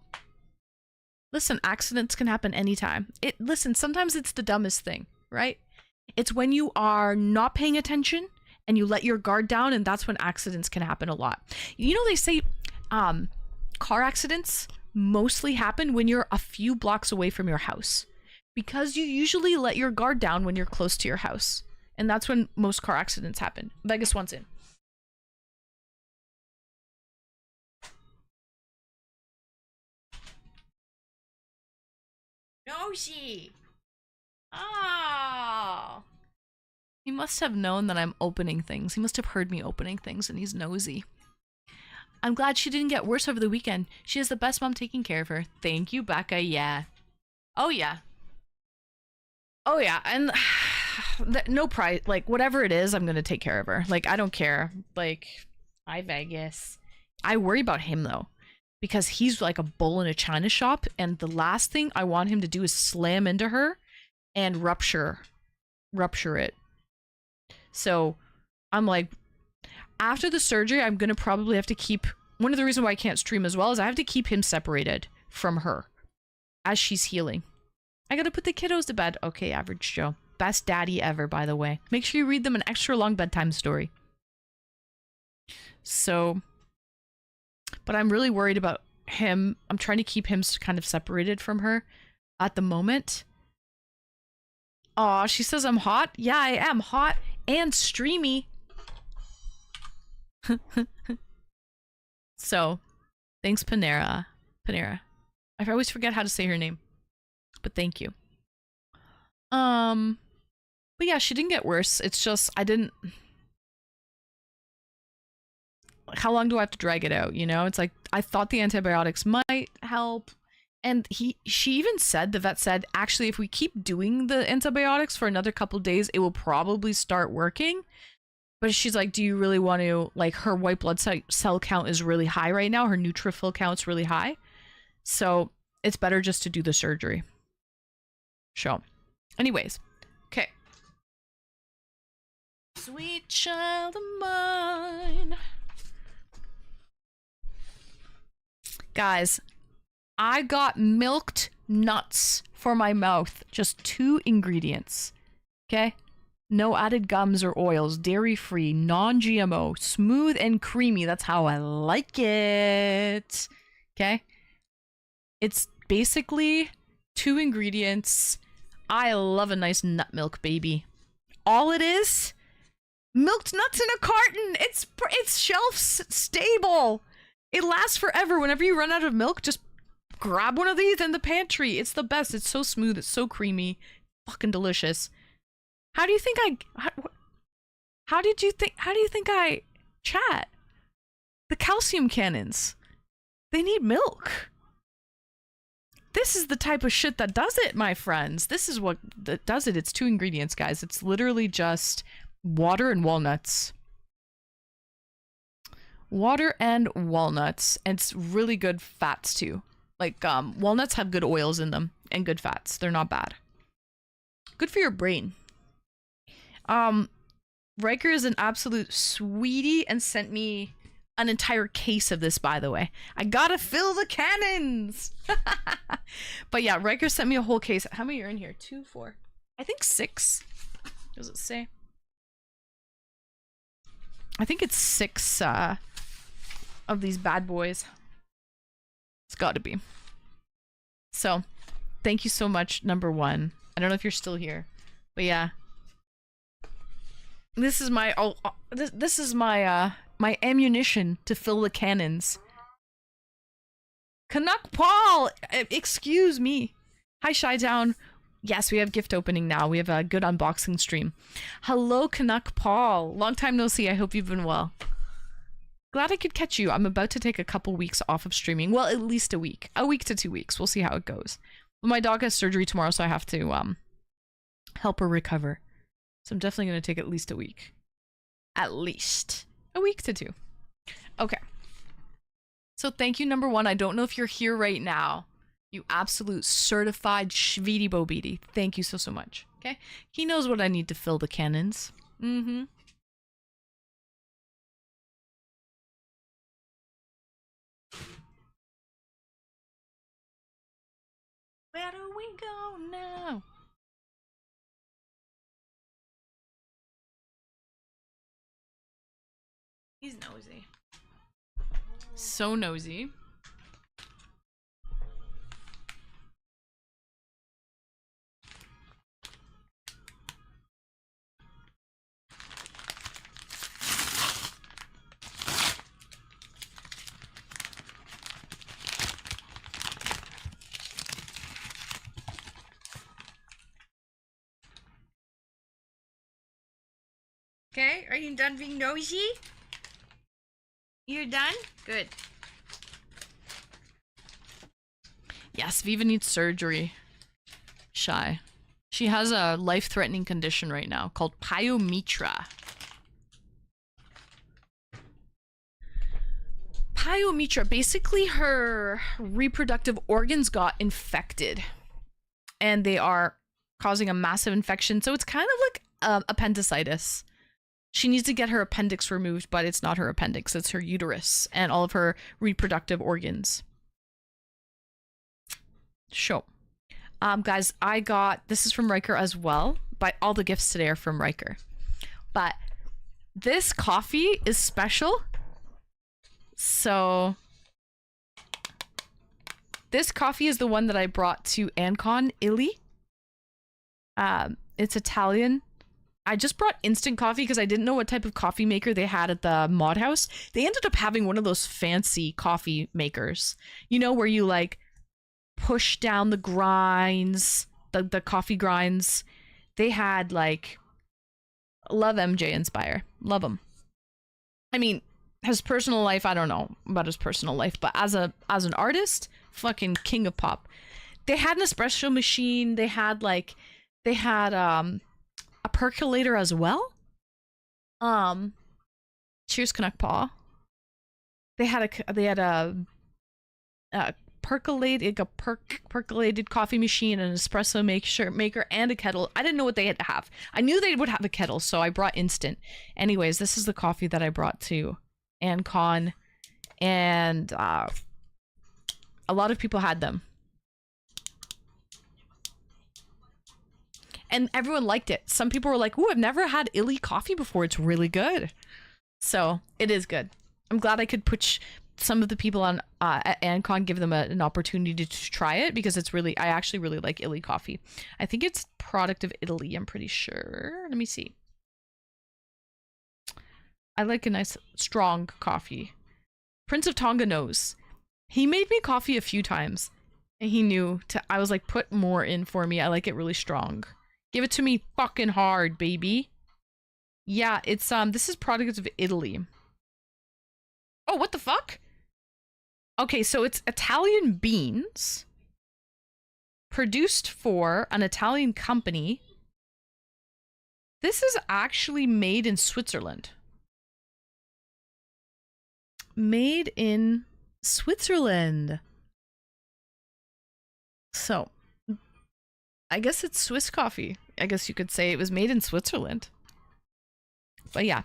Speaker 1: listen, accidents can happen anytime. Listen, sometimes it's the dumbest thing, right? It's when you are not paying attention and you let your guard down, and that's when accidents can happen a lot. You know, they say car accidents mostly happen when you're a few blocks away from your house, because you usually let your guard down when you're close to your house. And that's when most car accidents happen. Vegas wants in. Yoshi! Oh! He must have known that I'm opening things. He must have heard me opening things, and he's nosy. I'm glad she didn't get worse over the weekend. She has the best mom taking care of her. Thank you, Becca. Yeah. Oh, yeah. Oh, yeah. And no price. Like, whatever it is, I'm going to take care of her. Like, I don't care. Like, hi, Vegas. I worry about him, though, because he's like a bull in a china shop. And the last thing I want him to do is slam into her and rupture it. So I'm like, after the surgery, I'm going to probably have to keep, one of the reasons why I can't stream as well is I have to keep him separated from her as she's healing. I got to put the kiddos to bed. Okay, Average Joe. Best daddy ever, by the way. Make sure you read them an extra long bedtime story. So, but I'm really worried about him. I'm trying to keep him kind of separated from her at the moment. Aw, she says I'm hot. Yeah, I am hot and streamy. So, thanks Panera. Panera. I always forget how to say her name. But thank you. But yeah, she didn't get worse. It's just I didn't. How long do I have to drag it out? You know, it's like I thought the antibiotics might help, and she even said, the vet said, actually, if we keep doing the antibiotics for another couple days, it will probably start working. But she's like, do you really want to, like, her white blood cell count is really high right now. Her neutrophil count's really high, so it's better just to do the surgery. So, anyways, okay. Sweet child of mine. Guys, I got milked nuts for my mouth. Just 2 ingredients. Okay? No added gums or oils. Dairy-free, non-GMO, smooth and creamy. That's how I like it. Okay? It's basically 2 ingredients. I love a nice nut milk, baby. All it is, milked nuts in a carton. It's shelf stable. It lasts forever. Whenever you run out of milk, just grab one of these in the pantry. It's the best. It's so smooth. It's so creamy. Fucking delicious. How do you think how do you think I chat? The calcium cannons. They need milk. This is the type of shit that does it, my friends. This is what does it. It's 2 ingredients, guys. It's literally just water and walnuts. Water and walnuts. And it's really good fats, too. Like, walnuts have good oils in them and good fats. They're not bad. Good for your brain. Riker is an absolute sweetie and sent me an entire case of this, by the way. I gotta fill the cannons! But yeah, Riker sent me a whole case. How many are in here? 2, 4. I think 6. Does it say? I think it's 6 of these bad boys. It's gotta be. So, thank you so much, number 1. I don't know if you're still here, but yeah. This is my this is my my ammunition to fill the cannons. Canuck Paul, excuse me. Hi Shytown. Yes, we have gift opening now. We have a good unboxing stream. Hello Canuck Paul. Long time no see. I hope you've been well. Glad I could catch you. I'm about to take a couple weeks off of streaming. Well, at least a week. A week to 2 weeks. We'll see how it goes. Well, my dog has surgery tomorrow, so I have to help her recover. So I'm definitely going to take at least a week. At least. A week to 2. Okay. So thank you, number 1. I don't know if you're here right now. You absolute certified shveety bobeety. Thank you so much. Okay? He knows what I need to fill the cannons. Mm-hmm. Where do we go now? He's nosy. So nosy. Okay, are you done being nosy? You're done? Good. Yes, Viva needs surgery. Shy. She has a life-threatening condition right now called pyometra. Pyometra, basically her reproductive organs got infected. And they are causing a massive infection. So it's kind of like appendicitis. She needs to get her appendix removed, but it's not her appendix, it's her uterus and all of her reproductive organs. Sure. Guys, I got, this is from Riker as well, but all the gifts today are from Riker. But this coffee is special. So this coffee is the one that I brought to Ancon Illy. It's Italian. I just brought instant coffee because I didn't know what type of coffee maker they had at the mod house. They ended up having one of those fancy coffee makers, you know, where you like push down the grinds, the coffee grinds. They had like, love MJ Inspire, love him. I mean, his personal life, I don't know about his personal life, but as an artist, fucking king of pop. They had an espresso machine. They had a percolator as well. Cheers, Canuck Paw. They had a percolated coffee machine, an espresso maker, and a kettle. I didn't know what they had to have. I knew they would have a kettle, so I brought instant. Anyways, this is the coffee that I brought to AnCon, and a lot of people had them. And everyone liked it. Some people were like, ooh, I've never had illy coffee before. It's really good. So it is good. I'm glad I could push some of the people on at AnCon, give them an opportunity to try it, because it's really, I actually really like illy coffee. I think it's product of Italy, I'm pretty sure. Let me see. I like a nice strong coffee. Prince of Tonga knows. He made me coffee a few times, and he knew to, I was like, put more in for me. I like it really strong. Give it to me fucking hard, baby. Yeah, it's this is product of Italy. Oh, what the fuck? Okay, so it's Italian beans produced for an Italian company. This is actually made in Switzerland. Made in Switzerland. So, I guess it's Swiss coffee. I guess you could say it was made in Switzerland. But yeah,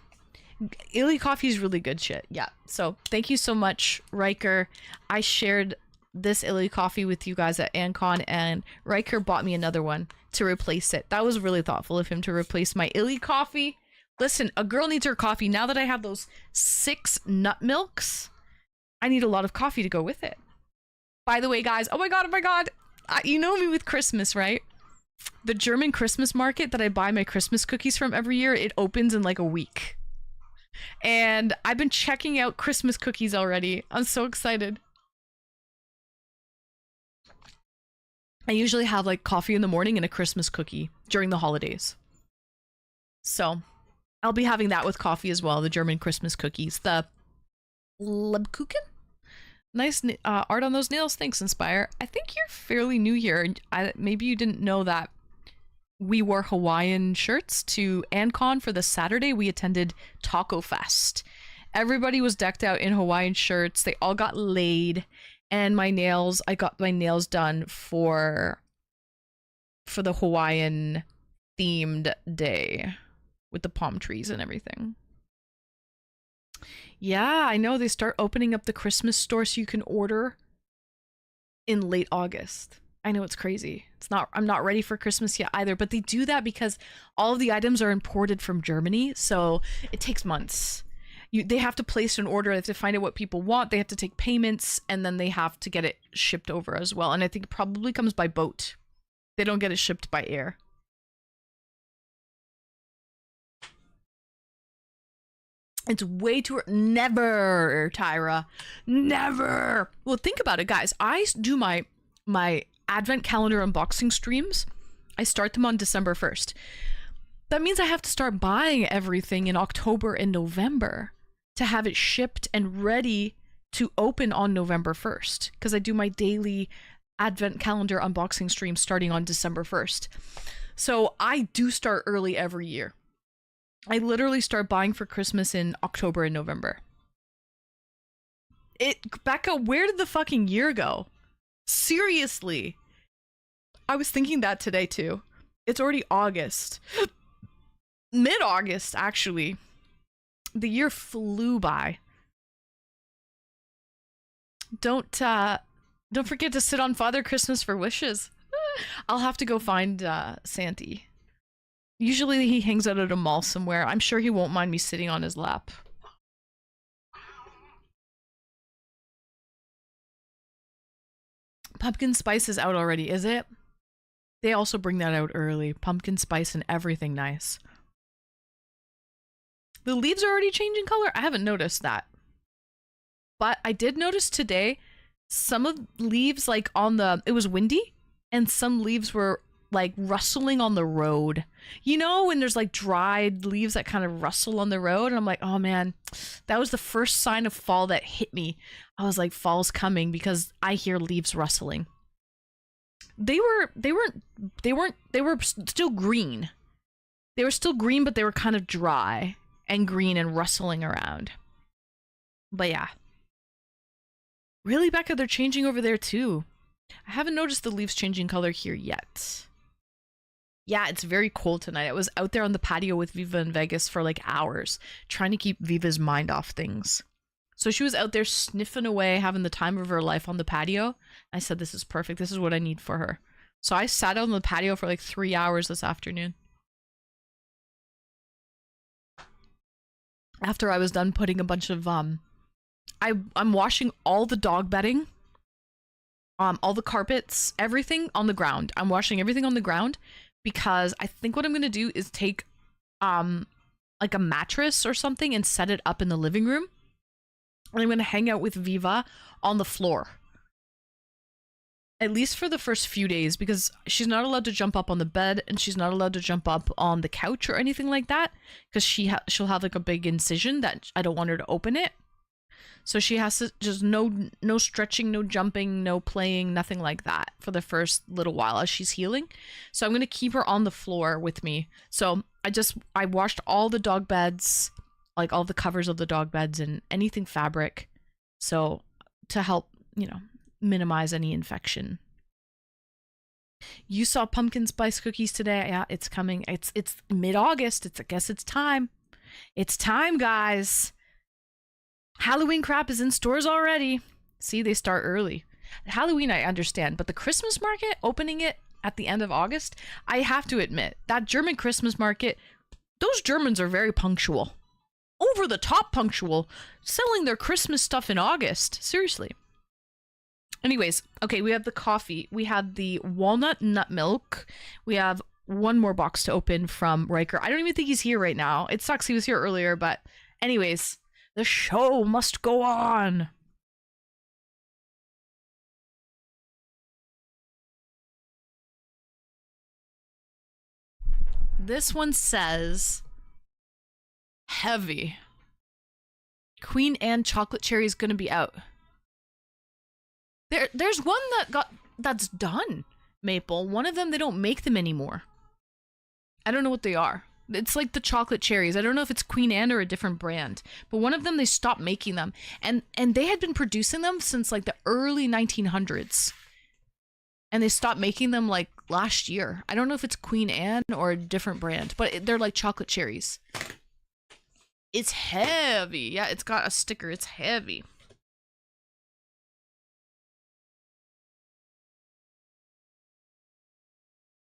Speaker 1: illy coffee is really good shit. Yeah. So thank you so much, Riker. I shared this illy coffee with you guys at AnCon, and Riker bought me another one to replace it. That was really thoughtful of him to replace my illy coffee. Listen, a girl needs her coffee. Now that I have those 6 nut milks, I need a lot of coffee to go with it. By the way, guys, oh my god. You know me with Christmas, right? The German Christmas market that I buy my Christmas cookies from every year, it opens in like a week. And I've been checking out Christmas cookies already. I'm so excited. I usually have like coffee in the morning and a Christmas cookie during the holidays. So I'll be having that with coffee as well, the German Christmas cookies. The Lebkuchen? Nice art on those nails. Thanks, Inspire. I think you're fairly new here. Maybe you didn't know that we wore Hawaiian shirts to AnCon for the Saturday. We attended Taco Fest. Everybody was decked out in Hawaiian shirts. They all got laid. And my nails, I got my nails done for the Hawaiian themed day with the palm trees and everything. Yeah, I know. They start opening up the Christmas store so you can order in late August. I know, it's crazy. I'm not ready for Christmas yet either, but they do that because all of the items are imported from Germany, so it takes months. They have to place an order, they have to find out what people want, they have to take payments, and then they have to get it shipped over as well. And I think it probably comes by boat. They don't get it shipped by air. It's way too... Never, Tyra. Never. Well, think about it, guys. I do my advent calendar unboxing streams. I start them on December 1st. That means I have to start buying everything in October and November to have it shipped and ready to open on November 1st. Because I do my daily advent calendar unboxing stream starting on December 1st. So I do start early every year. I literally start buying for Christmas in October and November. Becca, where did the fucking year go? Seriously. I was thinking that today too. It's already August. Mid-August, actually. The year flew by. Don't forget to sit on Father Christmas for wishes. I'll have to go find Santy. Usually he hangs out at a mall somewhere. I'm sure he won't mind me sitting on his lap. Pumpkin spice is out already, is it? They also bring that out early. Pumpkin spice and everything nice. The leaves are already changing color? I haven't noticed that. But I did notice today some of leaves like on the, it was windy and some leaves were like rustling on the road. You know, when there's like dried leaves that kind of rustle on the road, and I'm like, oh man, that was the first sign of fall that hit me. I was like, fall's coming because I hear leaves rustling. They were still green. They were still green, but they were kind of dry and green and rustling around. But yeah. Really, Becca, they're changing over there too. I haven't noticed the leaves changing color here yet. Yeah, it's very cold tonight. I was out there on the patio with Viva in Vegas for like hours, trying to keep Viva's mind off things. So she was out there sniffing away, having the time of her life on the patio. I said, this is perfect. This is what I need for her. So I sat on the patio for like 3 hours this afternoon. After I was done putting a bunch of, I'm washing all the dog bedding, all the carpets, everything on the ground. I'm washing everything on the ground because I think what I'm going to do is take, like a mattress or something and set it up in the living room. And I'm going to hang out with Viva on the floor. At least for the first few days, because she's not allowed to jump up on the bed and she's not allowed to jump up on the couch or anything like that, because she'll have like a big incision that I don't want her to open it. So she has to just no stretching, no jumping, no playing, nothing like that for the first little while as she's healing. So I'm going to keep her on the floor with me. So I washed all the dog beds, like all the covers of the dog beds and anything fabric. So to help, you know, minimize any infection. You saw pumpkin spice cookies today. Yeah, it's coming. It's mid-August. I guess it's time. It's time, guys. Halloween crap is in stores already. See, they start early. Halloween, I understand, but the Christmas market, opening it at the end of August, I have to admit, that German Christmas market, those Germans are very punctual. Over the top punctual, selling their Christmas stuff in August. Seriously. Anyways, okay, we have the coffee. We have the walnut nut milk. We have one more box to open from Riker. I don't even think he's here right now. It sucks he was here earlier, but anyways, the show must go on. This one says heavy. Queen Anne chocolate cherry is going to be out. There's one that's done, Maple. One of them, they don't make them anymore. I don't know what they are. It's like the chocolate cherries. I don't know if it's Queen Anne or a different brand, but one of them, they stopped making them, and they had been producing them since like the early 1900s, and they stopped making them like last year. I don't know if it's Queen Anne or a different brand, but they're like chocolate cherries. It's heavy. Yeah, it's got a sticker. It's heavy.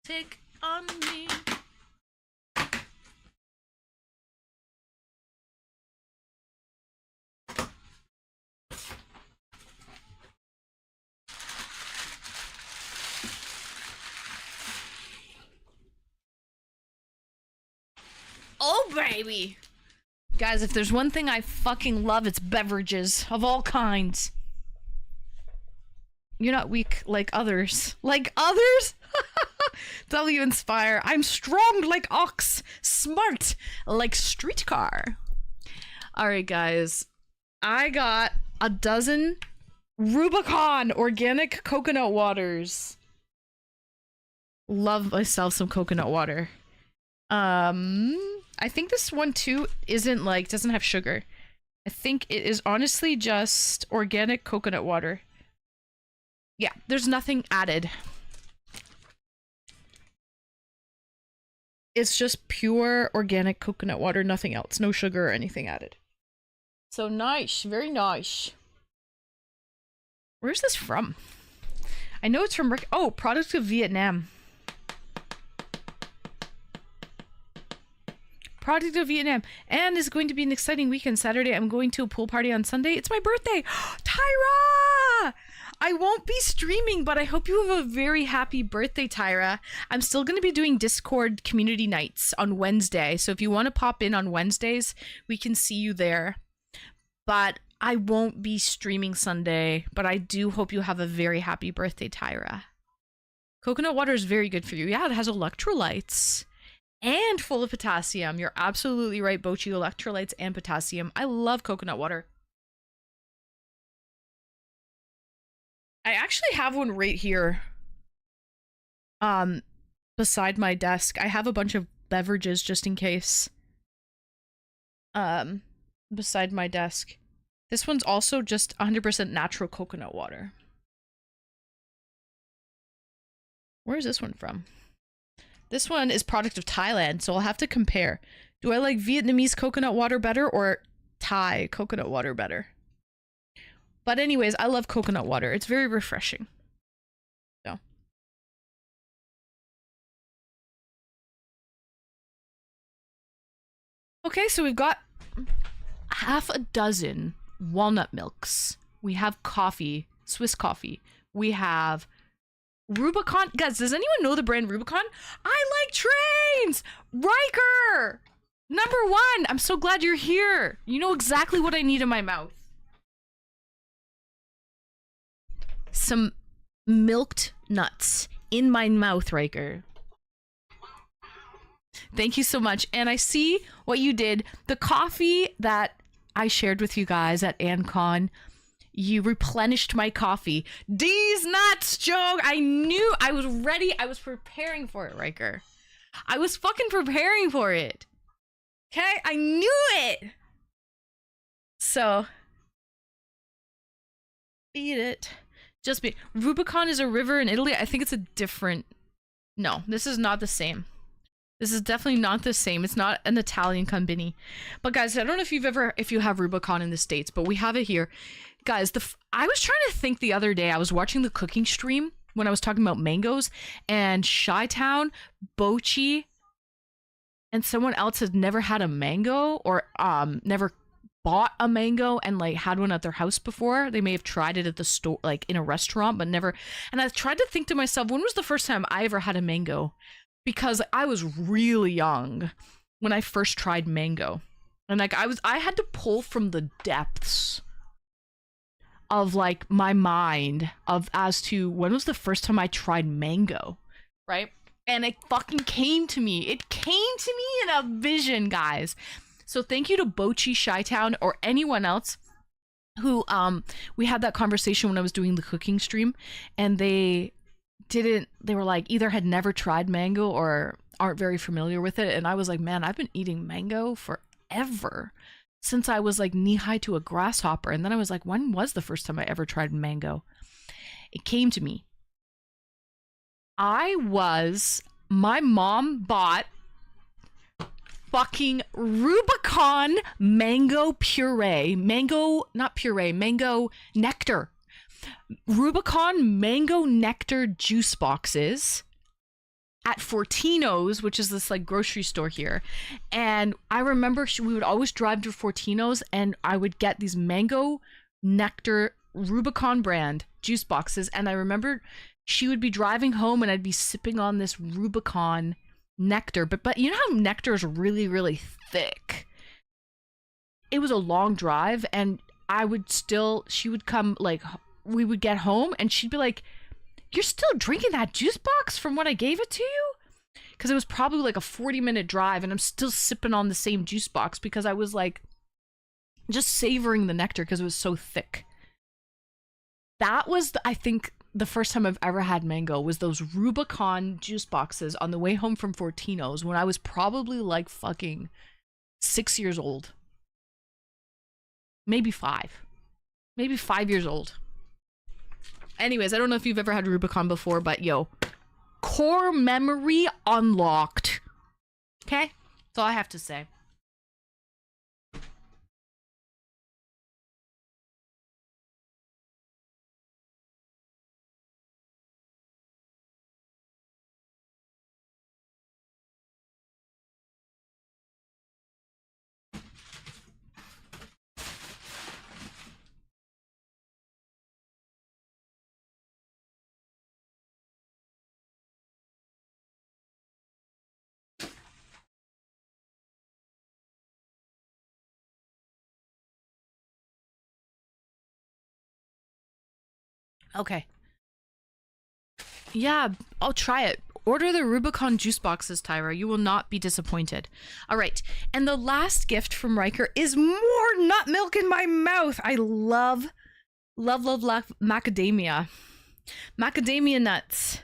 Speaker 1: Take on me. Oh, baby. Guys, if there's one thing I fucking love, it's beverages of all kinds. You're not weak like others. Like others? W Inspire. I'm strong like ox. Smart like streetcar. Alright, guys. I got a dozen Rubicon organic coconut waters. Love myself some coconut water. I think this one too isn't like, doesn't have sugar. I think it is honestly just organic coconut water. Yeah, there's nothing added. It's just pure organic coconut water, nothing else. No sugar or anything added. So nice, very nice. Where's this from? I know it's from oh, product of Vietnam. Product of Vietnam. And it's going to be an exciting weekend. Saturday, I'm going to a pool party on Sunday. It's my birthday. Tyra! I won't be streaming, but I hope you have a very happy birthday, Tyra. I'm still going to be doing Discord community nights on Wednesday. So if you want to pop in on Wednesdays, we can see you there. But I won't be streaming Sunday, but I do hope you have a very happy birthday, Tyra. Coconut water is very good for you. Yeah, it has electrolytes and full of potassium. You're absolutely right, Bochi. Electrolytes and potassium. I love coconut water. I actually have one right here. Beside my desk. I have a bunch of beverages just in case. Beside my desk. This one's also just 100% natural coconut water. Where is this one from? This one is product of Thailand, so I'll have to compare. Do I like Vietnamese coconut water better or Thai coconut water better? But anyways, I love coconut water. It's very refreshing. So. Okay, so we've got half a dozen walnut milks. We have coffee, Swiss coffee. We have Rubicon. Guys, does anyone know the brand Rubicon? I like trains! Riker! Number one! I'm so glad you're here. You know exactly what I need in my mouth. Some milked nuts in my mouth, Riker. Thank you so much. And I see what you did. The coffee that I shared with you guys at AnCon, you replenished my coffee. These nuts, Joe. I knew. I was ready. I was preparing for it, Riker. I was fucking preparing for it. Okay? I knew it. So, eat it. Just be. Rubicon is a river in Italy. I think it's a different. No, this is not the same. This is definitely not the same. It's not an Italian company. But guys, I don't know if you have Rubicon in the States, but we have it here. Guys, I was trying to think the other day. I was watching the cooking stream when I was talking about mangoes, and Chi-Town, Bochi, and someone else has never had a mango or never bought a mango and like had one at their house before. They may have tried it at the store, like in a restaurant, but never. And I tried to think to myself, when was the first time I ever had a mango? Because I was really young when I first tried mango. And like I had to pull from the depths of like my mind of as to when was the first time I tried mango, right? And it fucking came to me. It came to me in a vision, guys. So thank you to Bochi, Chi-Town, or anyone else who we had that conversation when I was doing the cooking stream, and they were like either had never tried mango or aren't very familiar with it. And I was like, man, I've been eating mango forever, since I was like knee-high to a grasshopper. And then I was like, when was the first time I ever tried mango? It came to me. My mom bought fucking Rubicon mango puree. Mango nectar. Rubicon mango nectar juice boxes at Fortino's, which is this like grocery store here. And I remember we would always drive to Fortino's and I would get these mango nectar Rubicon brand juice boxes. And I remember she would be driving home and I'd be sipping on this Rubicon nectar. But you know how nectar is really, really thick? It was a long drive, and she would come, like, we would get home and she'd be like, you're still drinking that juice box from when I gave it to you? Because it was probably like a 40-minute drive and I'm still sipping on the same juice box because I was like just savoring the nectar because it was so thick. That was, I think, the first time I've ever had mango was those Rubicon juice boxes on the way home from Fortino's when I was probably like fucking 6 years old. Maybe 5. Maybe 5 years old. Anyways, I don't know if you've ever had Rubicon before, but yo, core memory unlocked. Okay? That's all I have to say. Okay. Yeah, I'll try it. Order the Rubicon juice boxes, Tyra. You will not be disappointed. All right. And the last gift from Riker is more nut milk in my mouth. I love macadamia. Macadamia nuts.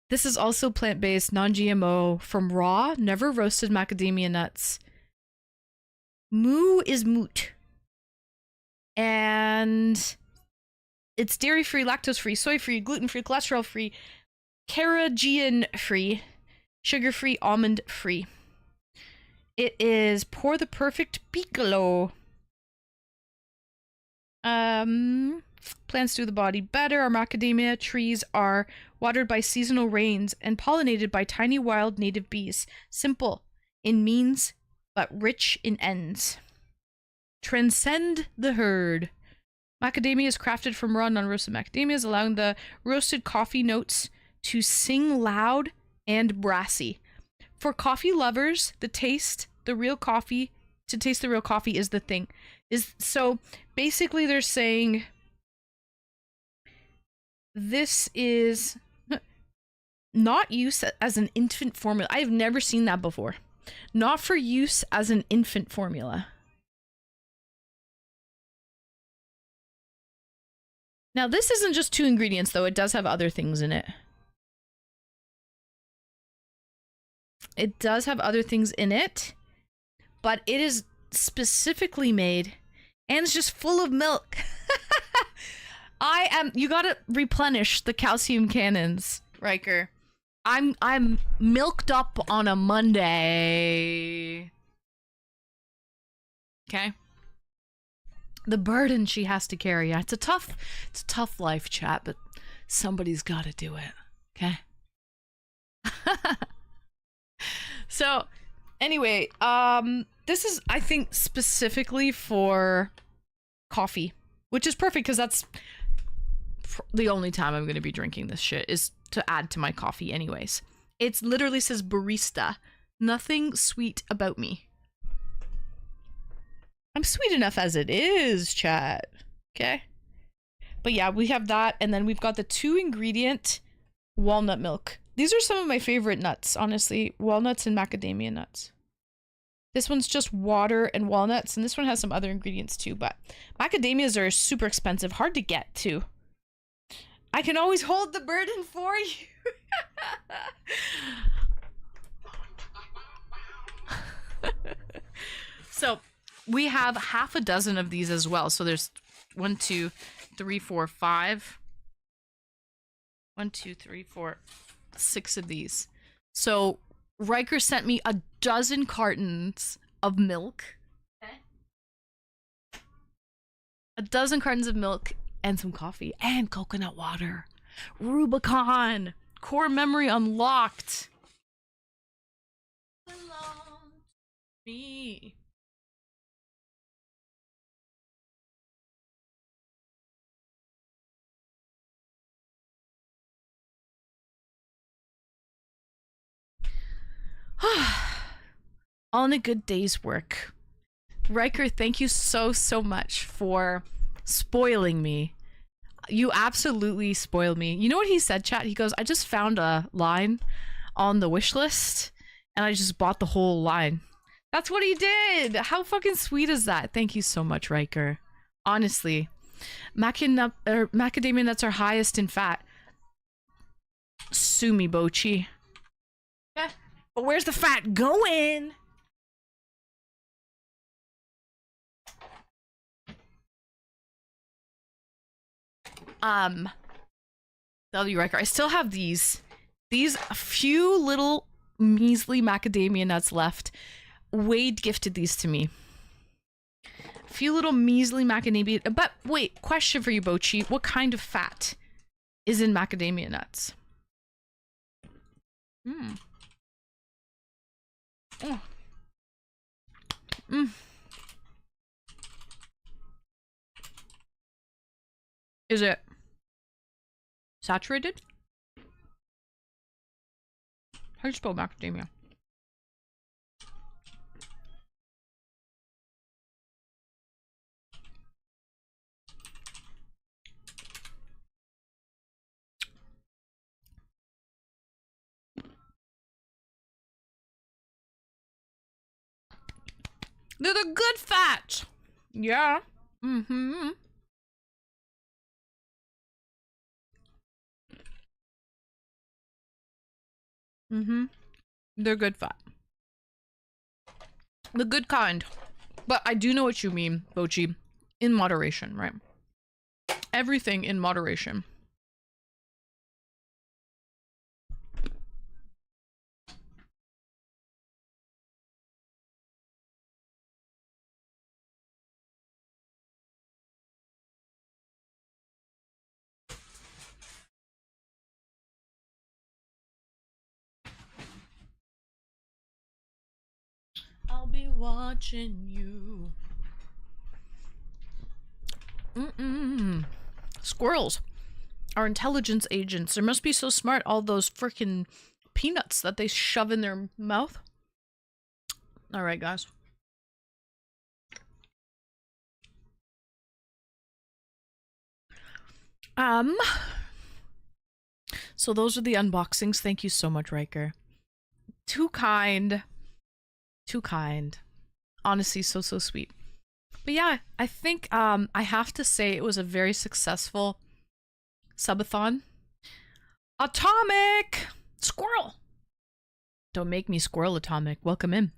Speaker 1: This is also plant-based, non-GMO, from raw, never roasted macadamia nuts. Moo is moot. And it's dairy-free, lactose-free, soy-free, gluten-free, cholesterol-free, carrageenan-free, sugar-free, almond-free. It is pour the perfect piccolo. Plants do the body better. Our macadamia trees are watered by seasonal rains and pollinated by tiny wild native bees. Simple in means, but rich in ends. Transcend the herd. Macadamia is crafted from raw, non-roasted macadamias, allowing the roasted coffee notes to sing loud and brassy. For coffee lovers, to taste the real coffee is the thing. So basically they're saying this is not use as an infant formula. I've never seen that before. Not for use as an infant formula. Now, this isn't just 2 ingredients, though. It does have other things in it. It does have other things in it, but it is specifically made, and it's just full of milk. You gotta replenish the calcium cannons, Riker. I'm milked up on a Monday. Okay? The burden she has to carry. It's a tough life, chat, but somebody's got to do it. Okay. So, anyway, this is, I think, specifically for coffee, which is perfect because that's the only time I'm going to be drinking this shit is to add to my coffee anyways. It literally says barista. Nothing sweet about me. I'm sweet enough as it is, chat. Okay? But yeah, we have that, and then we've got the 2-ingredient walnut milk. These are some of my favorite nuts, honestly. Walnuts and macadamia nuts. This one's just water and walnuts, and this one has some other ingredients too, but macadamias are super expensive, hard to get too. I can always hold the burden for you. So, we have half a dozen of these as well. So there's 1, 2, 3, 4, 5. 1, 2, 3, 4, 6 of these. So Riker sent me a dozen cartons of milk. Okay. A dozen cartons of milk and some coffee and coconut water. Rubicon. Core memory unlocked. Belong to me. All in a good day's work. Riker, thank you so much for spoiling me. You absolutely spoiled me. You know what he said, chat? He goes, I just found a line on the wish list and I just bought the whole line. That's what he did. How fucking sweet is that? Thank you so much, Riker. Honestly. Macadamia nuts are highest in fat. Sue me, Bochi. Yeah. But where's the fat going? W Riker, I still have these few little measly macadamia nuts left. Wade gifted these to me. A few little measly macadamia, but wait, question for you, Bochi. What kind of fat is in macadamia nuts? Oh. Is it saturated? How do you spell macadamia? They're the good fats. Yeah. Mm-hmm. Mm-hmm. They're good fat. The good kind. But I do know what you mean, Bochi. In moderation, right? Everything in moderation. I'll be watching you. Mm-mm. Squirrels are intelligence agents. They must be so smart, all those freaking peanuts that they shove in their mouth. Alright, guys. So those are the unboxings. Thank you so much, Riker. Too kind. Too kind. Honestly, so sweet. But yeah, I think I have to say it was a very successful subathon. Atomic! Squirrel! Don't make me squirrel, Atomic. Welcome in.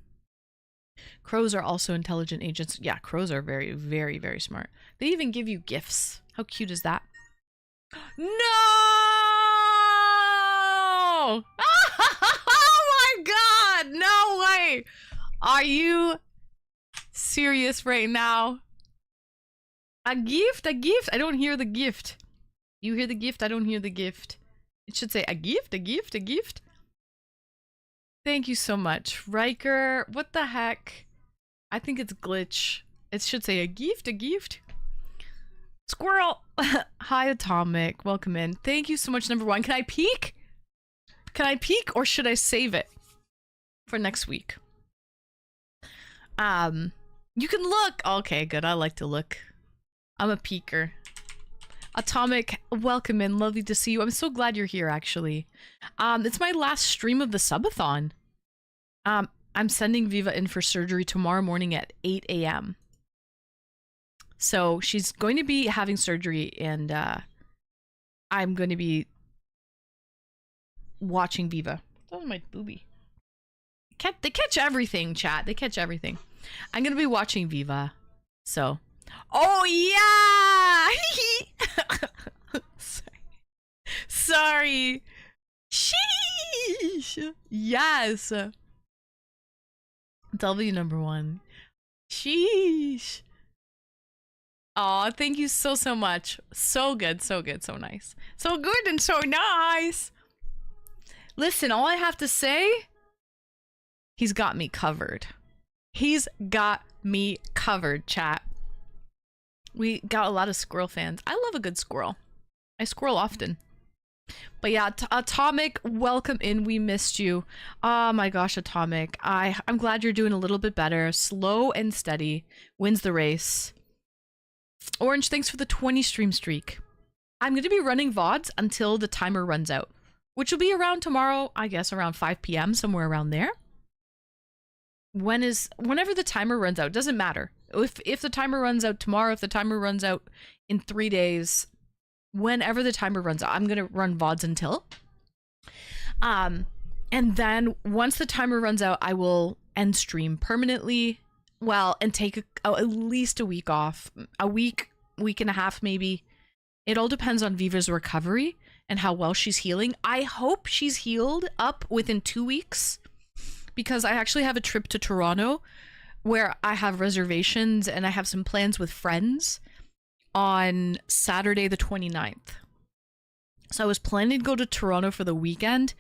Speaker 1: Crows are also intelligent agents. Yeah, crows are very, very, very smart. They even give you gifts. How cute is that? No! Oh my god! No way! Are you serious right now? A gift? A gift? I don't hear the gift. You hear the gift? I don't hear the gift. It should say a gift, a gift, a gift. Thank you so much. Riker, what the heck? I think it's glitch. It should say a gift, a gift. Squirrel! Hi, Atomic. Welcome in. Thank you so much, number one. Can I peek? Can I peek or should I save it for next week? You can look. Okay, good. I like to look. I'm a peeker. Atomic, welcome in. Lovely to see you. I'm so glad you're here, actually. It's my last stream of the subathon. I'm sending Viva in for surgery tomorrow morning at 8 a.m. So she's going to be having surgery, and I'm going to be watching Viva. Oh, my boobie. They catch everything, chat. They catch everything. I'm going to be watching Viva. So. Oh, yeah! Sorry. Sheesh. Yes. W number one. Sheesh. Aw, thank you so much. So good, so good, so nice. So good and so nice. Listen, all I have to say, he's got me covered. He's got me covered, chat. We got a lot of squirrel fans. I love a good squirrel. I squirrel often. But yeah, Atomic, welcome in. We missed you. Oh my gosh, Atomic. I'm glad you're doing a little bit better. Slow and steady wins the race. Orange, thanks for the 20 stream streak. I'm going to be running VODs until the timer runs out, which will be around tomorrow, I guess around 5 p.m., somewhere around there. Whenever the timer runs out, doesn't matter. If the timer runs out tomorrow, if the timer runs out in 3 days, whenever the timer runs out, I'm going to run VODs until. And then once the timer runs out, I will end stream permanently. Well, and take at least a week off. A week and a half maybe. It all depends on Viva's recovery and how well she's healing. I hope she's healed up within 2 weeks, because I actually have a trip to Toronto where I have reservations and I have some plans with friends on Saturday the 29th. So I was planning to go to Toronto for the weekend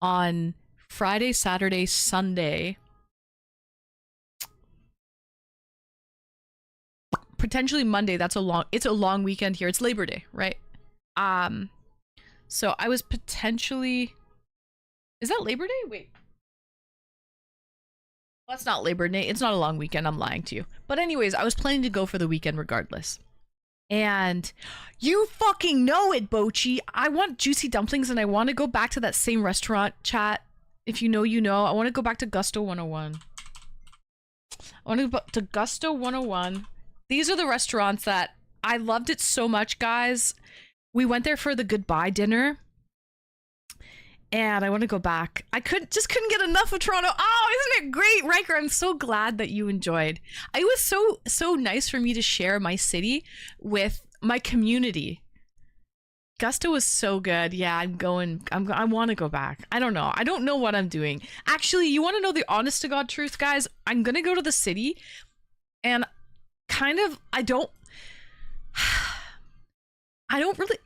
Speaker 1: on Friday, Saturday, Sunday. Potentially Monday. It's a long weekend here. It's Labor Day, right? So I was potentially, is that Labor Day? Wait. Well, that's not Labor Day. It's not a long weekend. I'm lying to you. But anyways, I was planning to go for the weekend regardless. And you fucking know it, Bochi. I want juicy dumplings and I want to go back to that same restaurant, chat. If you know, you know. I want to go back to Gusto 101. I want to go to Gusto 101. These are the restaurants that I loved it so much, guys. We went there for the goodbye dinner. And I want to go back. I just couldn't get enough of Toronto. Oh, isn't it great, Riker? I'm so glad that you enjoyed. It was so nice for me to share my city with my community. Gusto was so good. Yeah, I want to go back. I don't know. I don't know what I'm doing. Actually, you want to know the honest to God truth, guys? I'm going to go to the city and kind of, I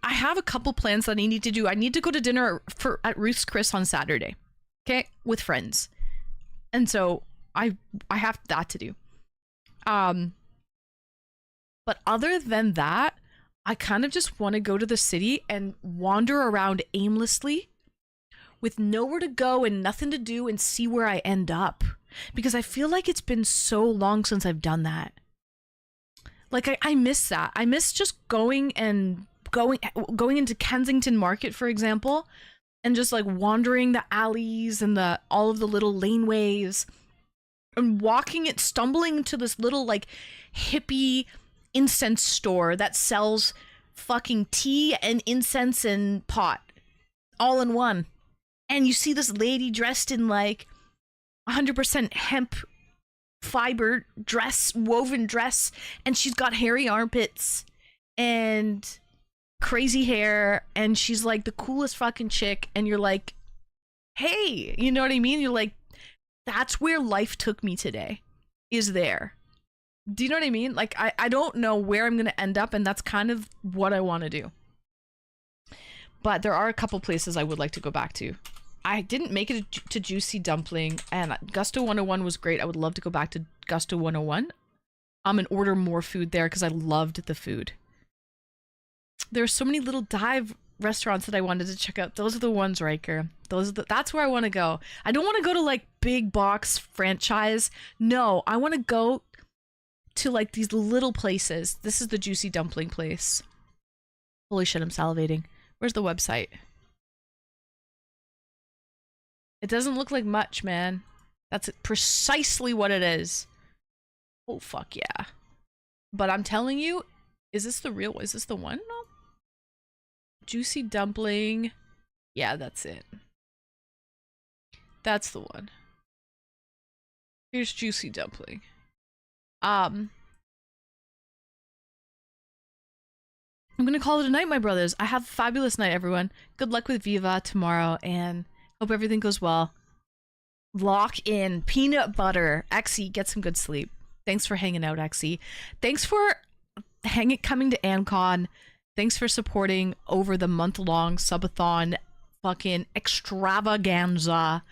Speaker 1: have a couple plans that I need to do. I need to go to dinner at Ruth's Chris on Saturday, okay, with friends, and so I have that to do. But other than that, I kind of just want to go to the city and wander around aimlessly, with nowhere to go and nothing to do, and see where I end up, because I feel like it's been so long since I've done that. Like I miss that. I miss just going into Kensington Market, for example, and just like wandering the alleys and all of the little laneways and stumbling into this little like hippie incense store that sells fucking tea and incense and pot all in one. And you see this lady dressed in like 100% hemp fiber woven dress, and she's got hairy armpits and crazy hair, and she's like the coolest fucking chick, and you're like, hey, you know what I mean? You're like, that's where life took me today, is there. Do you know what I mean? Like, I don't know where I'm gonna end up, and that's kind of what I want to do. But there are a couple places I would like to go back to. I didn't make it to Juicy Dumpling, and Gusto 101 was great. I would love to go back to Gusto 101 and order more food there, because I loved the food. There's so many little dive restaurants that I wanted to check out. Those are the ones, Riker. That's where I want to go. I don't want to go to like big box franchise. No, I want to go to like these little places. This is the Juicy Dumpling place. Holy shit, I'm salivating. Where's the website? It doesn't look like much, man. That's precisely what it is. Oh, fuck yeah. But I'm telling you, is this the one? No. Juicy Dumpling. Yeah, that's it. That's the one. Here's Juicy Dumpling. I'm gonna call it a night, my brothers. I have a fabulous night, everyone. Good luck with Viva tomorrow, and hope everything goes well. Lock in. Peanut butter. Exy, get some good sleep. Thanks for hanging out, Exy. Thanks for coming to AnCon. Thanks for supporting over the month-long subathon fucking extravaganza.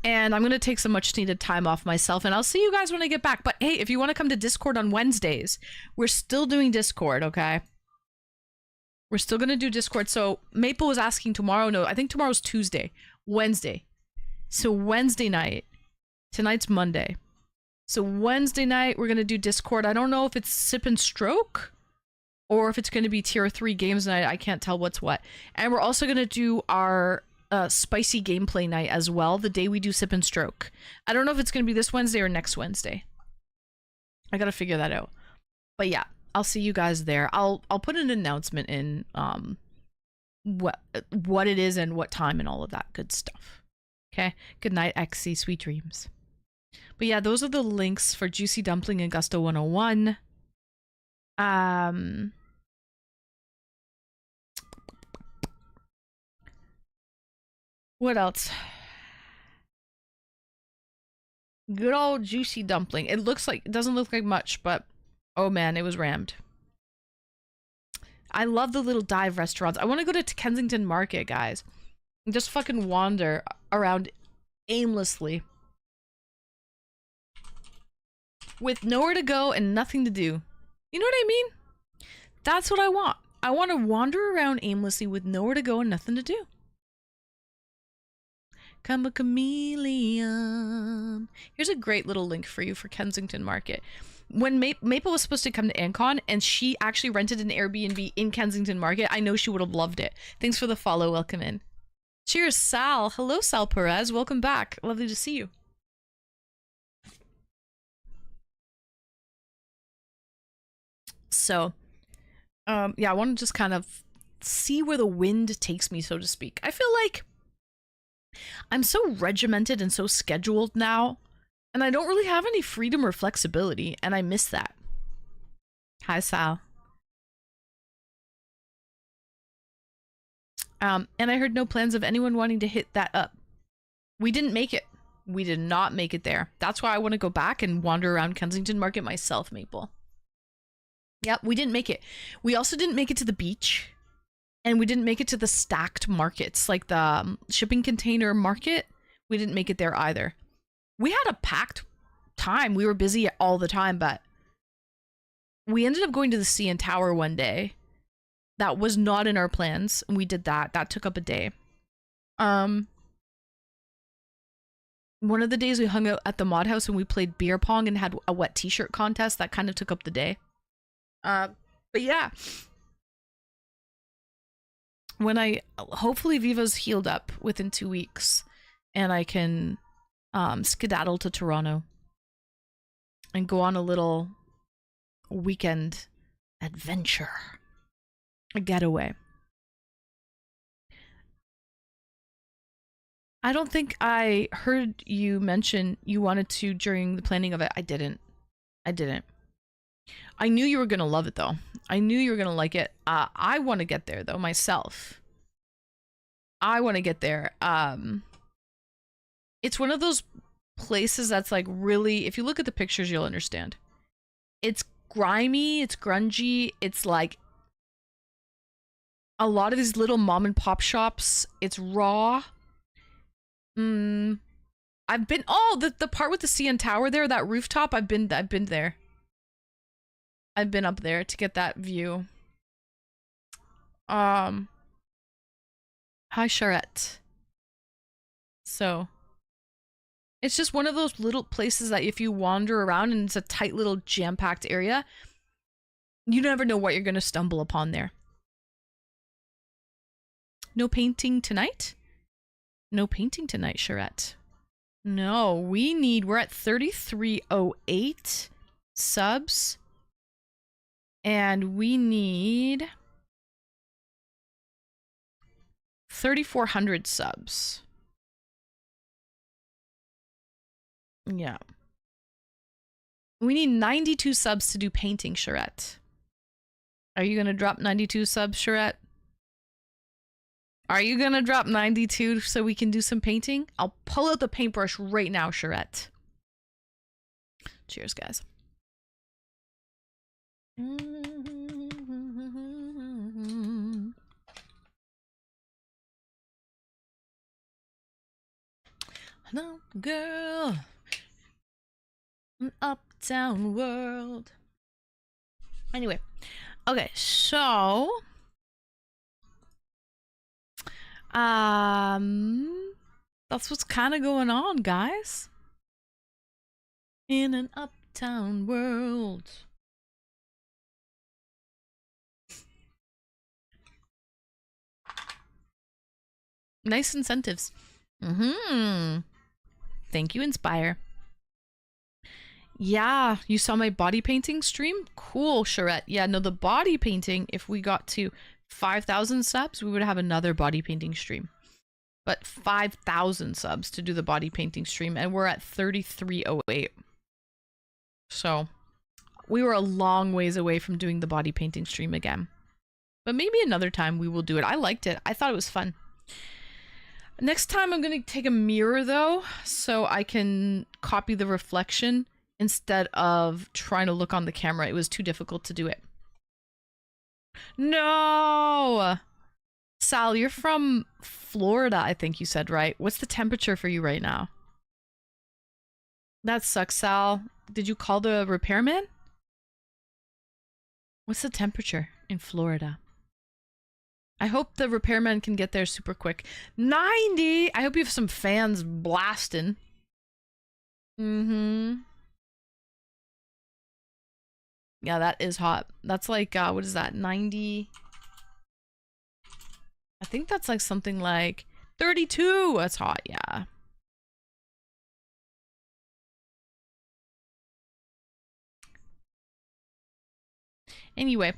Speaker 1: And I'm going to take some much-needed time off myself, and I'll see you guys when I get back. But hey, if you want to come to Discord on Wednesdays, we're still doing Discord, okay? We're still going to do Discord. So Maple was asking tomorrow. No, I think tomorrow's Tuesday. Wednesday. So Wednesday night. Tonight's Monday. So Wednesday night, we're going to do Discord. I don't know if it's Sip and Stroke or if it's going to be tier 3 games night. I can't tell what's what. And we're also going to do our spicy gameplay night as well, the day we do Sip and Stroke. I don't know if it's going to be this Wednesday or next Wednesday. I got to figure that out. But yeah, I'll see you guys there. I'll put an announcement in what it is and what time and all of that good stuff. Okay? Good night, XC. Sweet dreams. But yeah, those are the links for Juicy Dumpling and Gusto 101. What else? Good old Juicy Dumpling. It doesn't look like much, but oh man, it was rammed. I love the little dive restaurants. I want to go to Kensington Market, guys. And just fucking wander around aimlessly. With nowhere to go and nothing to do. You know what I mean? That's what I want. I want to wander around aimlessly with nowhere to go and nothing to do. Come a chameleon. Here's a great little link for you for Kensington Market. When Maple was supposed to come to AnCon and she actually rented an Airbnb in Kensington Market, I know she would have loved it. Thanks for the follow. Welcome in. Cheers, Sal. Hello, Sal Perez. Welcome back. Lovely to see you. So, yeah, I want to just kind of see where the wind takes me, so to speak. I feel like I'm so regimented and so scheduled now, and I don't really have any freedom or flexibility, and I miss that. Hi, Sal. And I heard no plans of anyone wanting to hit that up. We didn't make it. We did not make it there. That's why I want to go back and wander around Kensington Market myself, Maple. Yep, we didn't make it. We also didn't make it to the beach. And we didn't make it to the stacked markets, like the shipping container market. We didn't make it there either. We had a packed time. We were busy all the time, but we ended up going to the CN Tower one day. That was not in our plans, and we did that. That took up a day. One of the days we hung out at the mod house and we played beer pong and had a wet t-shirt contest. That kind of took up the day. But yeah. When hopefully Vivo's healed up within 2 weeks and I can skedaddle to Toronto and go on a little weekend adventure, a getaway. I don't think I heard you mention you wanted to during the planning of it. I didn't. I knew you were gonna love it though. I knew you were gonna like it. I want to get there though myself. I want to get there. It's one of those places that's like really, if you look at the pictures, you'll understand. It's grimy, it's grungy, it's like a lot of these little mom and pop shops. It's raw. I've been the part with the CN Tower there, that rooftop, I've been there. I've been up there to get that view. Hi, Charette. So, it's just one of those little places that if you wander around and it's a tight little jam-packed area, you never know what you're going to stumble upon there. No painting tonight? No painting tonight, Charette. No, we're at 3308 subs. And we need 3,400 subs. Yeah. We need 92 subs to do painting, Charette. Are you gonna drop 92 subs, Charette? Are you gonna drop 92 so we can do some painting? I'll pull out the paintbrush right now, Charette. Cheers, guys. Hello, girl. An uptown world. Anyway, okay, so that's what's kind of going on, guys. In an uptown world. Nice incentives. Thank you, Inspire. Yeah, you saw my body painting stream? Cool, Charette. Yeah, no, the body painting, if we got to 5,000 subs, we would have another body painting stream. But 5,000 subs to do the body painting stream, and we're at 3308. So, we were a long ways away from doing the body painting stream again. But maybe another time we will do it. I liked it. I thought it was fun. Next time I'm going to take a mirror, though, so I can copy the reflection instead of trying to look on the camera. It was too difficult to do it. No! Sal, you're from Florida, I think you said, right? What's the temperature for you right now? That sucks, Sal. Did you call the repairman? What's the temperature in Florida? I hope the repairman can get there super quick. 90! I hope you have some fans blasting. Yeah, that is hot. That's like, what is that, 90? I think that's like something like 32! That's hot, yeah. Anyway,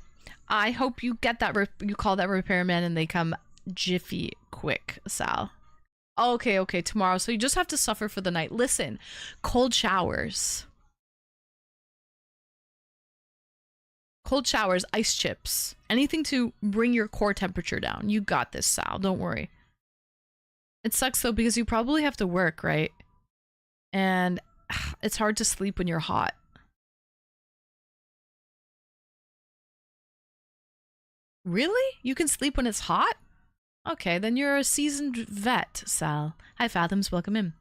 Speaker 1: I hope you get that. You call that repairman and they come jiffy quick, Sal. Okay, okay, tomorrow. So you just have to suffer for the night. Listen, cold showers. Cold showers, ice chips, anything to bring your core temperature down. You got this, Sal. Don't worry. It sucks though because you probably have to work, right? And it's hard to sleep when you're hot. Really? You can sleep when it's hot? Okay, then you're a seasoned vet, Sal. Hi, Fathoms. Welcome in.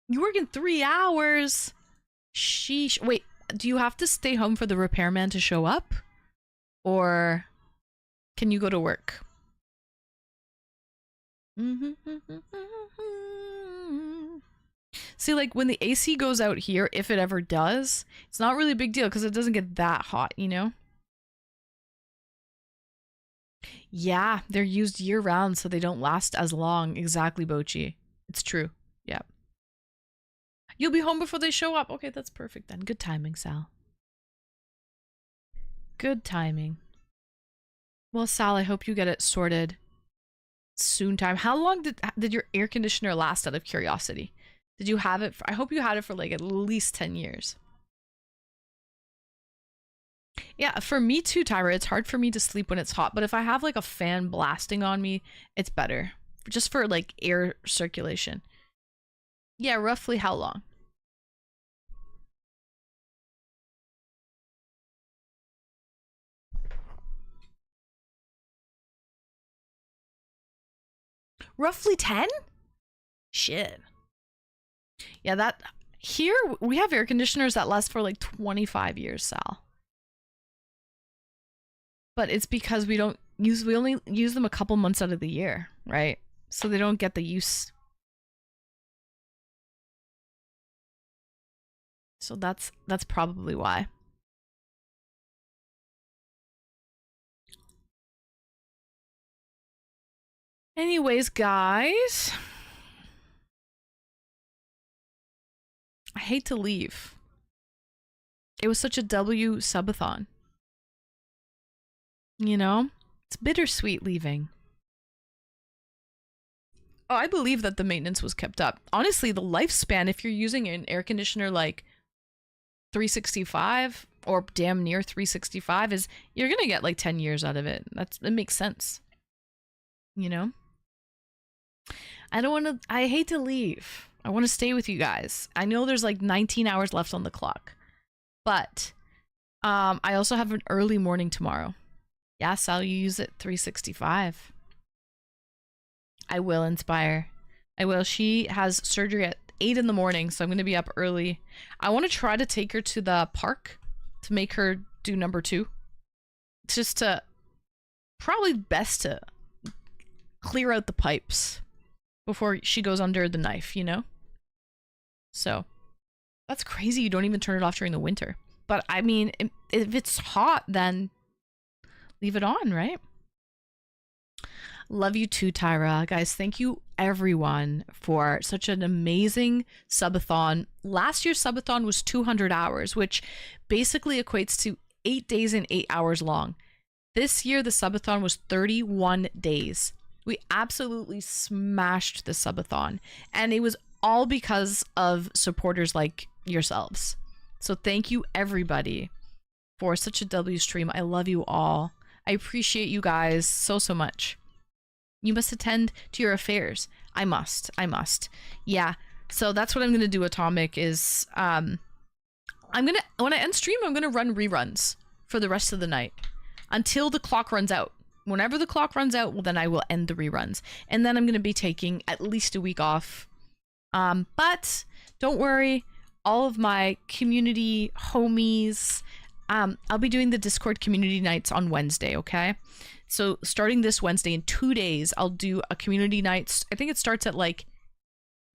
Speaker 1: You work in 3 hours? Sheesh. Wait, do you have to stay home for the repairman to show up? Or can you go to work? See, like when the AC goes out here, if it ever does, it's not really a big deal because it doesn't get that hot, you know? Yeah, they're used year round so they don't last as long. Exactly, Bochi. It's true. Yeah. You'll be home before they show up. Okay, that's perfect then. Good timing, Sal. Good timing. Well, Sal, I hope you get it sorted soon time. How long did your air conditioner last, out of curiosity? Did you have it I hope you had it for like at least 10 years. Yeah, for me too, Tyra. It's hard for me to sleep when it's hot, but if I have like a fan blasting on me, it's better. Just for like air circulation. Yeah, roughly how long? Roughly 10? Shit. Yeah, that here we have air conditioners that last for like 25 years, Sal. But it's because we only use them a couple months out of the year, right? So they don't get the use. So that's probably why. Anyways, guys, I hate to leave. It was such a W subathon. You know? It's bittersweet leaving. Oh, I believe that the maintenance was kept up. Honestly, the lifespan, if you're using an air conditioner like 365 or damn near 365, is you're gonna get like 10 years out of it. It makes sense. You know? I hate to leave. I want to stay with you guys. I know there's like 19 hours left on the clock. But I also have an early morning tomorrow. Yeah, Sal, you use it 365. I will, Inspire. I will. She has surgery at 8 in the morning, so I'm going to be up early. I want to try to take her to the park to make her do number 2. Just to, probably best to clear out the pipes before she goes under the knife, you know? So, that's crazy you don't even turn it off during the winter. But I mean, if it's hot, then leave it on, right? Love you too, Tyra. Guys, thank you everyone for such an amazing subathon. Last year's subathon was 200 hours, which basically equates to 8 days and 8 hours long. This year, the subathon was 31 days. We absolutely smashed the subathon, and it was all because of supporters like yourselves. So thank you everybody for such a W stream. I love you all. I appreciate you guys so much. You must attend to your affairs. I must. Yeah. So that's what I'm gonna do, Atomic, is when I end stream, I'm gonna run reruns for the rest of the night until the clock runs out. Whenever the clock runs out, well, then I will end the reruns. And then I'm gonna be taking at least a week off. But don't worry, all of my community homies, I'll be doing the Discord community nights on Wednesday, okay? So starting this Wednesday, in 2 days, I'll do a community night. I think it starts at like,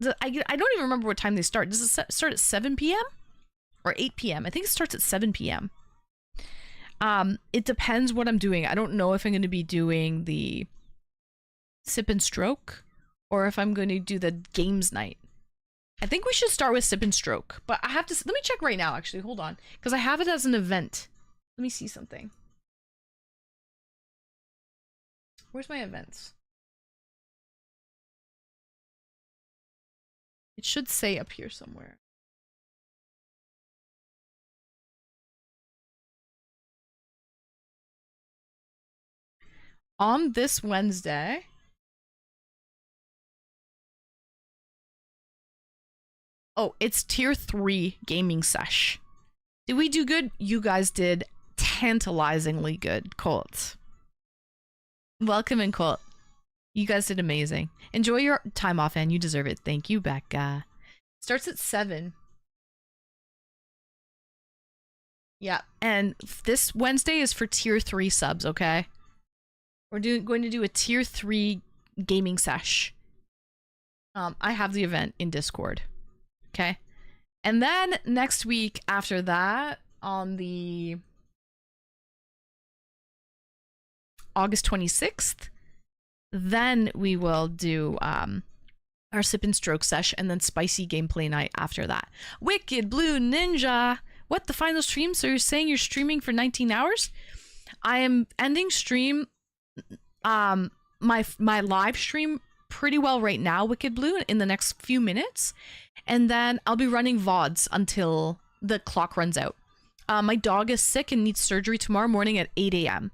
Speaker 1: I don't even remember what time they start. Does it start at 7 p.m. or 8 p.m.? I think it starts at 7 p.m. It depends what I'm doing. I don't know if I'm going to be doing the sip and stroke or if I'm going to do the games night. I think we should start with Sip and Stroke, but I have to, let me check right now, actually, hold on, because I have it as an event. Let me see something. Where's my events? It should say up here somewhere. On this Wednesday, oh, it's tier 3 gaming sesh. Did we do good? You guys did tantalizingly good, Colt. Welcome in, Colt. You guys did amazing. Enjoy your time off, and you deserve it. Thank you, Becca. Starts at 7. Yeah, and this Wednesday is for tier 3 subs, okay? We're going to do a tier 3 gaming sesh. I have the event in Discord. Okay? And then next week after that, on the August 26th, then we will do our Sip and Stroke sesh and then spicy gameplay night after that. Wicked Blue Ninja! What, the final stream? So you're saying you're streaming for 19 hours? I am ending stream my live stream pretty well right now, Wicked Blue, in the next few minutes, and then I'll be running VODs until the clock runs out. My dog is sick and needs surgery tomorrow morning at 8 a.m.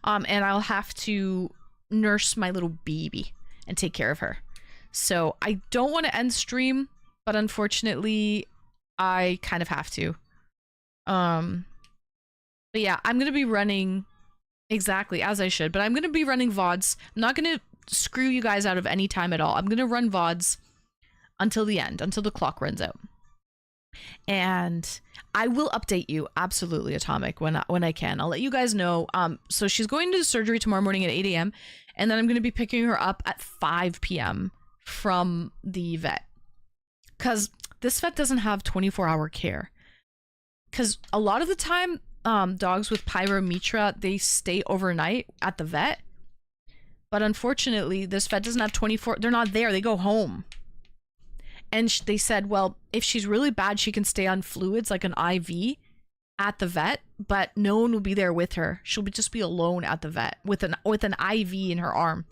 Speaker 1: And I'll have to nurse my little baby and take care of her. So I don't want to end stream, but unfortunately I kind of have to. But yeah, I'm gonna be running exactly as I should, but I'm gonna be running VODs. I'm not gonna screw you guys out of any time at all. I'm gonna run VODs until the end, until the clock runs out. And I will update you, absolutely, Atomic, when I can. I'll let you guys know. So she's going to surgery tomorrow morning at 8 a.m. and then I'm going to be picking her up at 5 p.m. from the vet. Because this vet doesn't have 24-hour care. Because a lot of the time, dogs with pyromitra, they stay overnight at the vet. But unfortunately, this vet doesn't have 24... They're not there. They go home. And they said, well, if she's really bad, she can stay on fluids, like an IV, at the vet, but no one will be there with her. She'll just be alone at the vet with an IV in her arm.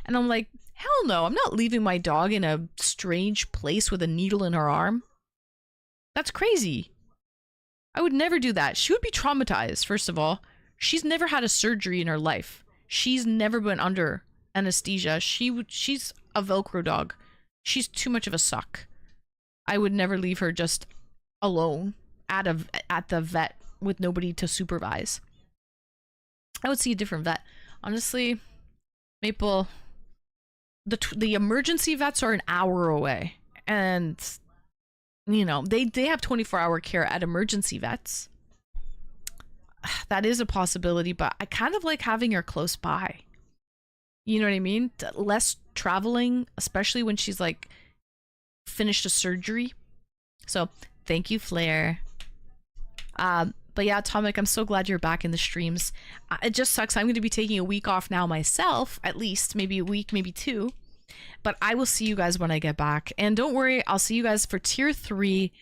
Speaker 1: And I'm like, hell no, I'm not leaving my dog in a strange place with a needle in her arm. That's crazy. I would never do that. She would be traumatized, first of all. She's never had a surgery in her life. She's never been under anesthesia. She's a Velcro dog. She's too much of a suck. I would never leave her just alone at the vet with nobody to supervise. I would see a different vet. Honestly, Maple, the emergency vets are an hour away. And, you know, they have 24-hour care at emergency vets. That is a possibility, but I kind of like having her close by. You know what I mean? Less traveling, especially when she's like finished a surgery. So thank you, Flair. But yeah, Atomic, I'm so glad you're back in the streams. It just sucks. I'm going to be taking a week off now myself, at least maybe a week, maybe 2. But I will see you guys when I get back. And don't worry, I'll see you guys for tier 3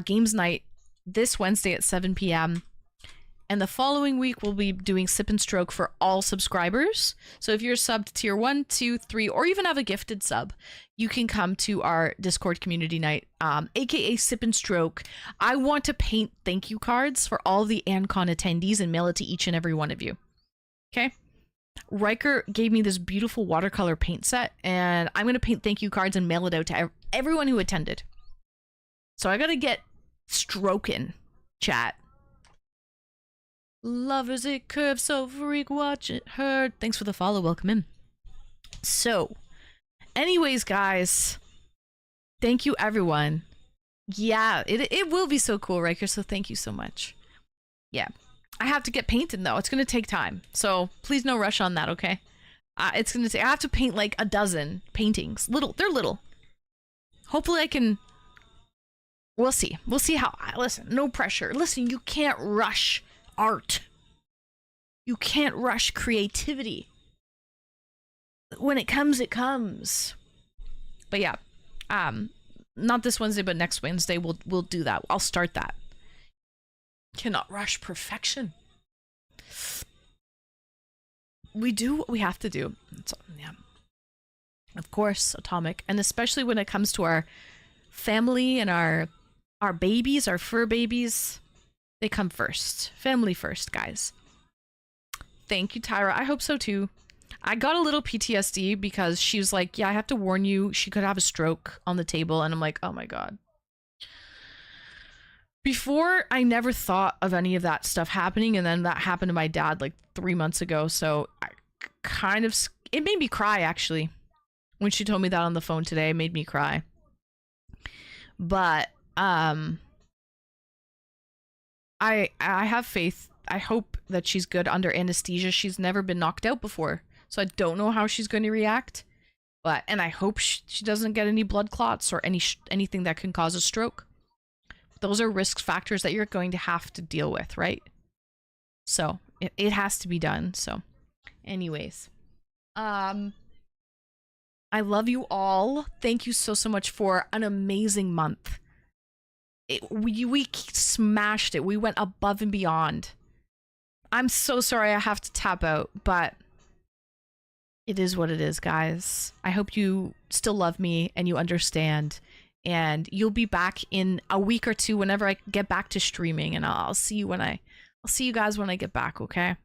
Speaker 1: games night this Wednesday at 7 p.m. And the following week, we'll be doing Sip and Stroke for all subscribers. So if you're subbed tier 1, 2, 3, or even have a gifted sub, you can come to our Discord community night, aka Sip and Stroke. I want to paint thank you cards for all the ANCON attendees and mail it to each and every one of you. Okay? Riker gave me this beautiful watercolor paint set, and I'm going to paint thank you cards and mail it out to everyone who attended. So I got to get stroking, chat. Love as it curves, so freak, watch it hurt. Thanks for the follow, welcome in. So, anyways, guys, thank you, everyone. Yeah, it will be so cool, Riker, so thank you so much. Yeah, I have to get painted, though. It's going to take time, so please no rush on that, okay? It's going to take... I have to paint, like, a dozen paintings. They're little. Hopefully I can... We'll see. We'll see how... Listen, no pressure. Listen, you can't rush art. You can't rush creativity. When it comes, it comes. But yeah, not this Wednesday, but next Wednesday we'll do that. I'll start that. Cannot rush perfection. We do what we have to do. So, yeah. Of course, Atomic, and especially when it comes to our family and our babies, our fur babies, they come first. Family first, guys. Thank you, Tyra. I hope so too. I got a little PTSD because she was like, yeah, I have to warn you, she could have a stroke on the table. And I'm like, oh my God. Before, I never thought of any of that stuff happening. And then that happened to my dad like 3 months ago. So I kind of, it made me cry actually. When she told me that on the phone today, it made me cry. But I have faith. I hope that she's good under anesthesia. She's never been knocked out before, so I don't know how she's going to react. And I hope she doesn't get any blood clots or anything that can cause a stroke. Those are risk factors that you're going to have to deal with, right? So it has to be done. So, anyways, I love you all. Thank you so much for an amazing month. We smashed it. We went above and beyond. I'm so sorry I have to tap out, but it is what it is, guys. I hope you still love me and you understand. And you'll be back in a week or two whenever I get back to streaming, and I'll see you guys when I get back, okay?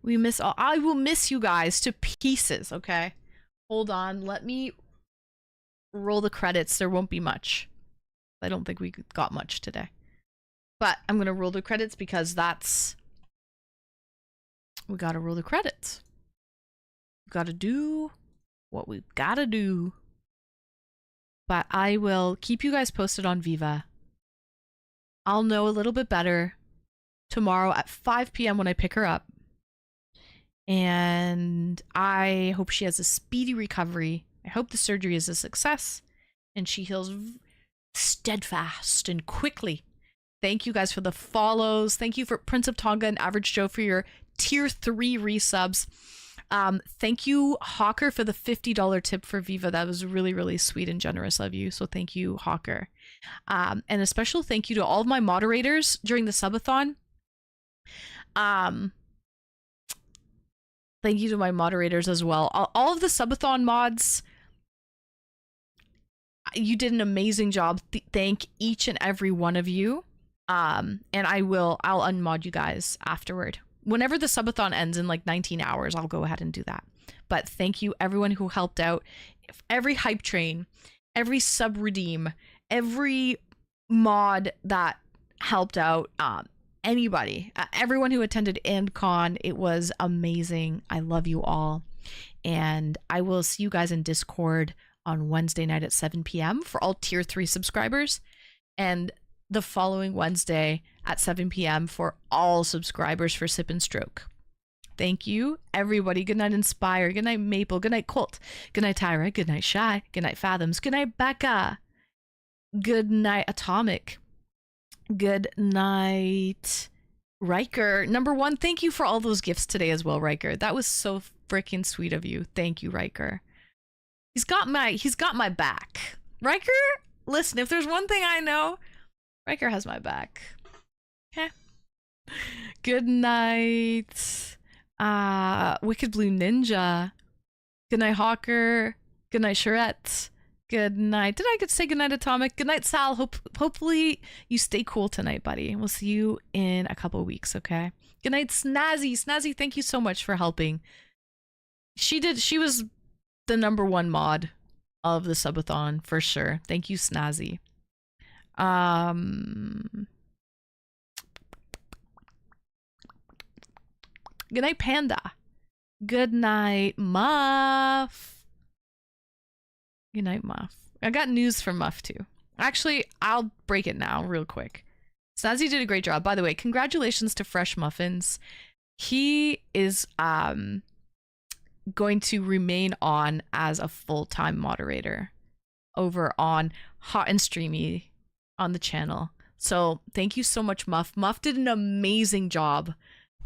Speaker 1: I will miss you guys to pieces, okay? Hold on, let me roll the credits. There won't be much. I don't think we got much today. But I'm gonna roll the credits because we gotta roll the credits. We gotta do what we've gotta do. But I will keep you guys posted on Viva. I'll know a little bit better tomorrow at 5 p.m. when I pick her up. And I hope she has a speedy recovery. I hope the surgery is a success and she heals steadfast and quickly. Thank you guys for the follows. Thank you for Prince of Tonga and Average Joe for your tier 3 resubs. Thank you, Hawker, for the $50 tip for Viva. That was really, really sweet and generous of you. So thank you, Hawker. And a special thank you to all of my moderators during the subathon. Thank you to my moderators as well. All of the subathon mods, you did an amazing job. Thank each and every one of you. And I'll unmod you guys afterward. Whenever the subathon ends in like 19 hours, I'll go ahead and do that. But thank you everyone who helped out. Every hype train, every sub redeem, every mod that helped out, anybody, everyone who attended AndCon, it was amazing. I love you all. And I will see you guys in Discord on Wednesday night at 7 p.m. for all tier 3 subscribers. And the following Wednesday at 7 p.m. for all subscribers for Sip and Stroke. Thank you, everybody. Good night, Inspire. Good night, Maple. Good night, Colt. Good night, Tyra. Good night, Shy. Good night, Fathoms. Good night, Becca. Good night, Atomic. Good night, Riker. Number 1, thank you for all those gifts today as well, Riker. That was so freaking sweet of you. Thank you, Riker. He's got my back. Riker, listen, if there's one thing I know, Riker has my back. Okay. Good night, Wicked Blue Ninja. Good night, Hawker. Good night, Charette. Good night. Did I get to say good night, Atomic? Good night, Sal. Hopefully you stay cool tonight, buddy. We'll see you in a couple weeks, okay? Good night, Snazzy. Snazzy, thank you so much for helping. She was the number 1 mod of the subathon for sure. Thank you, Snazzy. Good night, Panda. Good night, Muff. Good night, Muff. I got news from Muff too. Actually, I'll break it now real quick. Snazzy did a great job. By the way, congratulations to Fresh Muffins. He is going to remain on as a full-time moderator over on Hot and Streamy on the channel. So thank you so much, Muff. Muff did an amazing job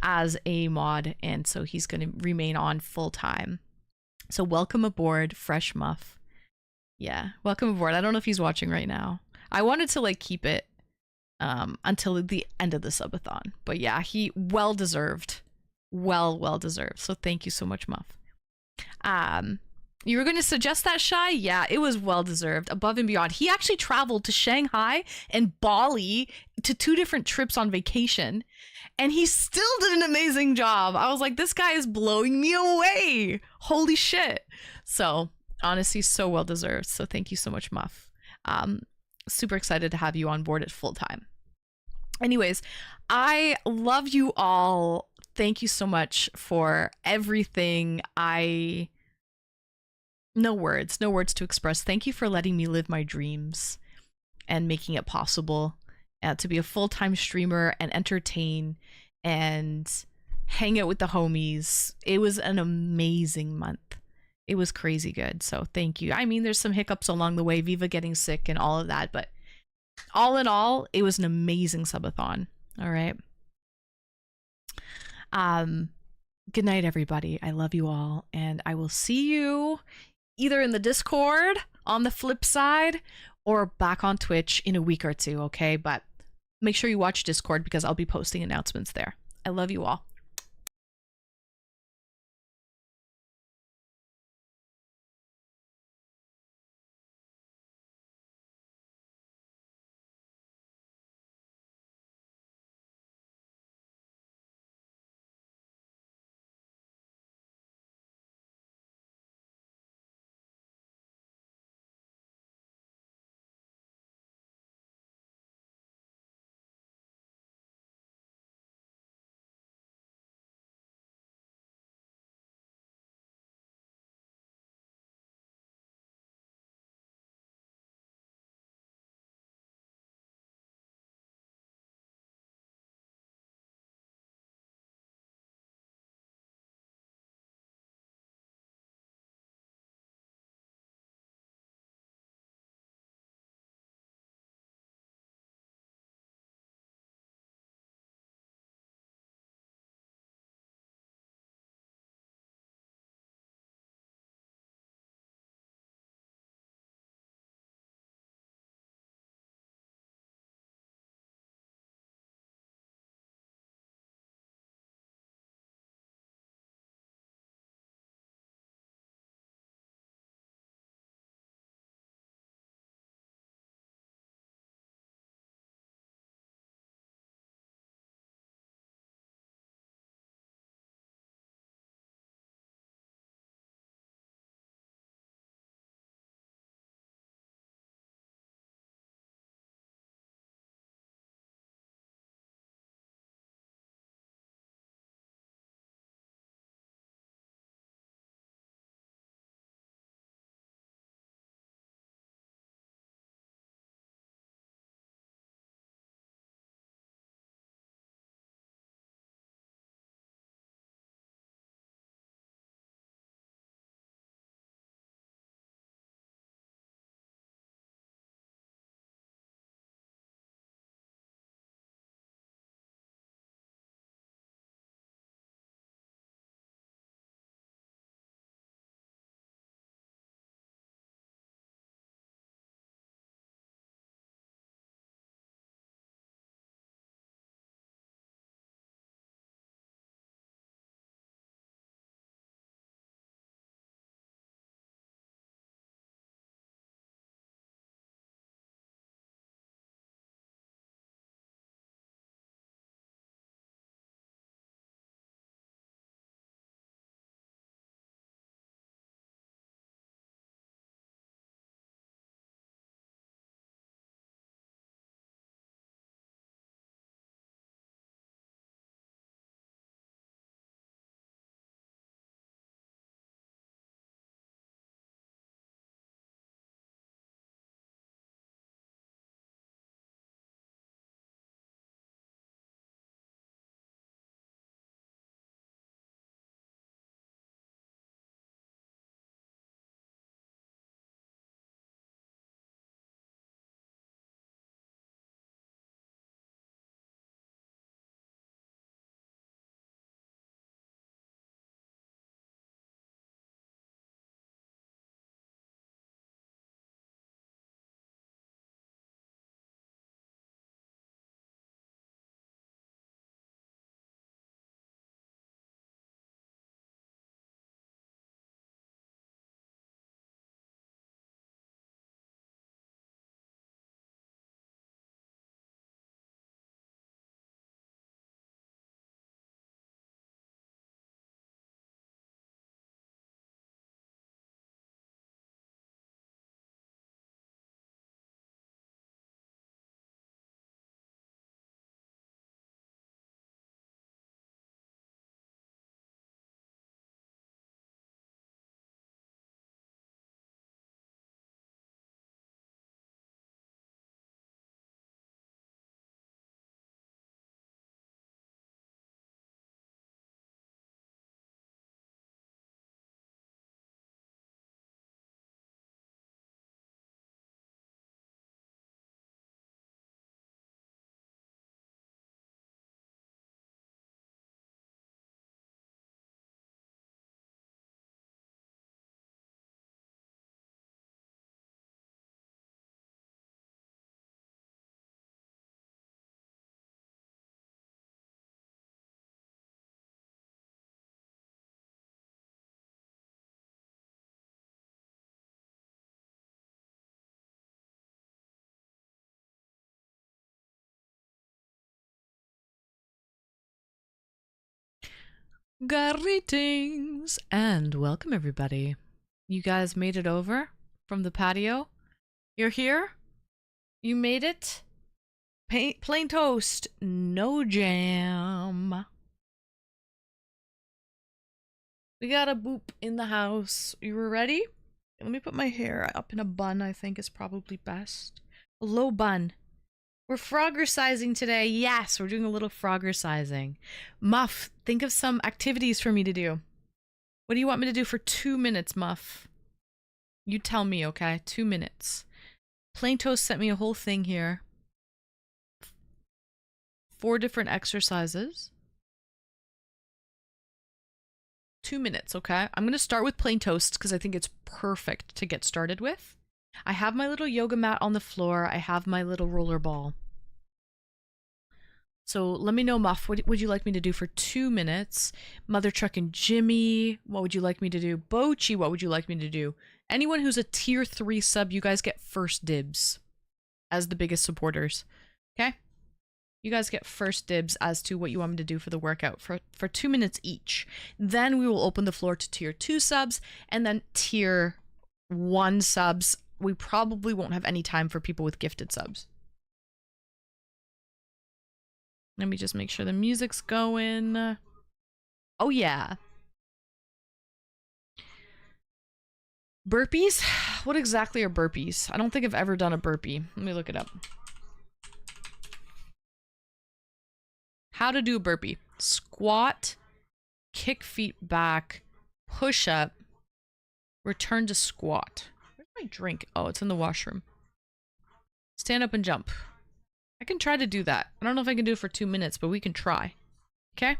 Speaker 1: as a mod, and so he's going to remain on full-time. So welcome aboard, Fresh Muff. Yeah, welcome aboard. I don't know if he's watching right now. I wanted to like keep it until the end of the subathon, but yeah, he well deserved, well deserved. So thank you so much, Muff. Um, you were going to suggest that, Shy? Yeah, it was well deserved, above and beyond. He actually traveled to Shanghai and Bali to 2 different trips on vacation, and he still did an amazing job. I was like, this guy is blowing me away. Holy shit. So, honestly, so well deserved. So, thank you so much, Muff. Super excited to have you on board at full time. Anyways, I love you all. Thank you so much for everything. No words to express. Thank you for letting me live my dreams and making it possible to be a full-time streamer and entertain and hang out with the homies. It was an amazing month. It was crazy good. So thank you. I mean, there's some hiccups along the way, Viva getting sick and all of that, but all in all, it was an amazing subathon. All right. Good night, everybody. I love you all, and I will see you either in the Discord on the flip side or back on Twitch in a week or two, okay? But make sure you watch Discord because I'll be posting announcements there. I love you all. Greetings and welcome everybody. You guys made it over from the patio. You're here. You made it. Plain toast, no jam. We got a boop in the house. You were ready? Let me put my hair up in a bun, I think is probably best. A low bun. We're frogger-sizing today. Yes, we're doing a little frogger-sizing. Muff, think of some activities for me to do. What do you want me to do for 2 minutes, Muff? You tell me, okay? 2 minutes. Plain Toast sent me a whole thing here. 4 different exercises. 2 minutes, okay? I'm going to start with Plain Toast because I think it's perfect to get started with. I have my little yoga mat on the floor. I have my little roller ball. So let me know, Muff, what would you like me to do for 2 minutes? Mother Truck and Jimmy, what would you like me to do? Bochi, what would you like me to do? Anyone who's a tier 3 sub, you guys get first dibs as the biggest supporters. Okay? You guys get first dibs as to what you want me to do for the workout for 2 minutes each. Then we will open the floor to tier 2 subs and then tier 1 subs. We probably won't have any time for people with gifted subs. Let me just make sure the music's going. Oh yeah. Burpees? What exactly are burpees? I don't think I've ever done a burpee. Let me look it up. How to do a burpee. Squat, kick feet back, push up, return to squat. Where's my drink? Oh, it's in the washroom. Stand up and jump. I can try to do that. I don't know if I can do it for 2 minutes, but we can try. Okay?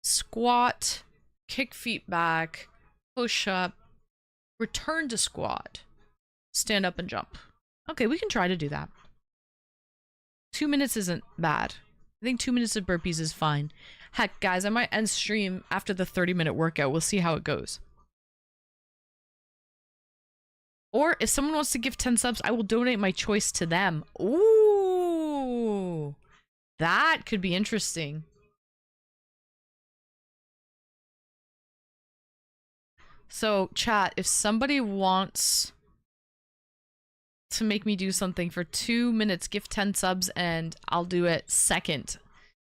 Speaker 1: Squat, kick feet back, push up, return to squat, stand up and jump. Okay, we can try to do that. 2 minutes isn't bad. I think 2 minutes of burpees is fine. Heck, guys, I might end stream after the 30-minute workout. We'll see how it goes. Or if someone wants to give 10 subs, I will donate my choice to them. Ooh, that could be interesting. So, chat, if somebody wants to make me do something for 2 minutes, give 10 subs, and I'll do it second.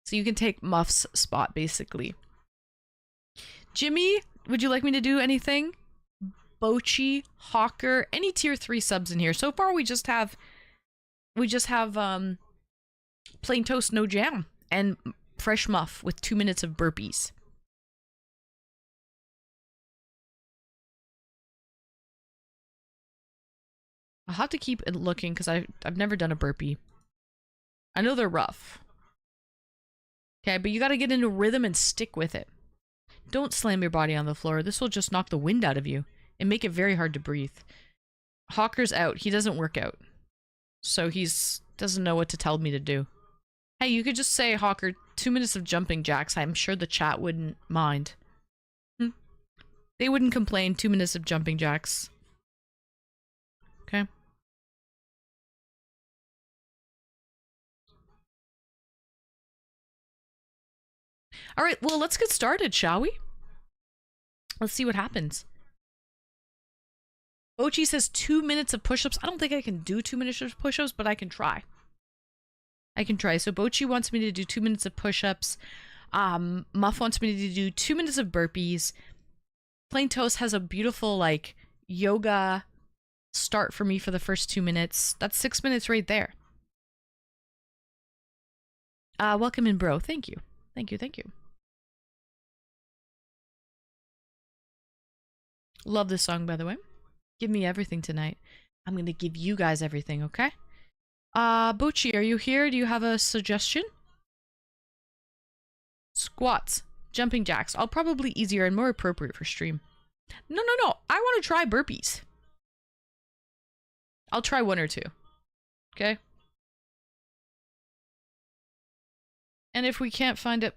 Speaker 1: So you can take Muff's spot, basically. Jimmy, would you like me to do anything? Bochi, Hawker, any tier 3 subs in here. So far, we just have Plain Toast, no jam, and Fresh Muff with 2 minutes of burpees. I'll have to keep it looking because I've never done a burpee. I know they're rough. Okay, but you gotta get into rhythm and stick with it. Don't slam your body on the floor. This will just knock the wind out of you and make it very hard to breathe. Hawker's out. He doesn't work out. So doesn't know what to tell me to do. Hey, you could just say, Hawker, 2 minutes of jumping jacks. I'm sure the chat wouldn't mind. They wouldn't complain. 2 minutes of jumping jacks. Okay. All right, well, let's get started, shall we? Let's see what happens. Bochi says 2 minutes of push-ups. I don't think I can do 2 minutes of push-ups, but I can try. I can try. So Bochi wants me to do 2 minutes of push-ups. Muff wants me to do 2 minutes of burpees. Plain Toast has a beautiful, like, yoga start for me for the first 2 minutes. That's 6 minutes right there. Welcome in, bro. Thank you. Thank you, thank you. Love this song, by the way. Give me everything tonight. I'm gonna give you guys everything, okay? Bochi, are you here? Do you have a suggestion? Squats, jumping jacks. All probably easier and more appropriate for stream. No. I want to try burpees. I'll try 1 or 2. Okay? And if we can't find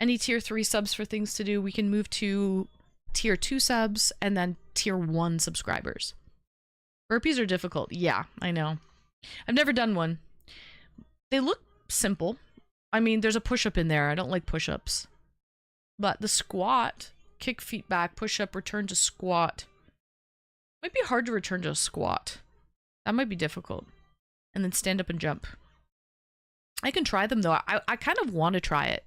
Speaker 1: any tier 3 subs for things to do, we can move to tier 2 subs and then tier 1 subscribers. Burpees are difficult. Yeah, I know. I've never done one. They look simple. I mean, there's a push-up in there. I don't like push-ups. But the squat, kick feet back, push up, return to squat. Might be hard to return to a squat. That might be difficult. And then stand up and jump. I can try them though. I kind of want to try it.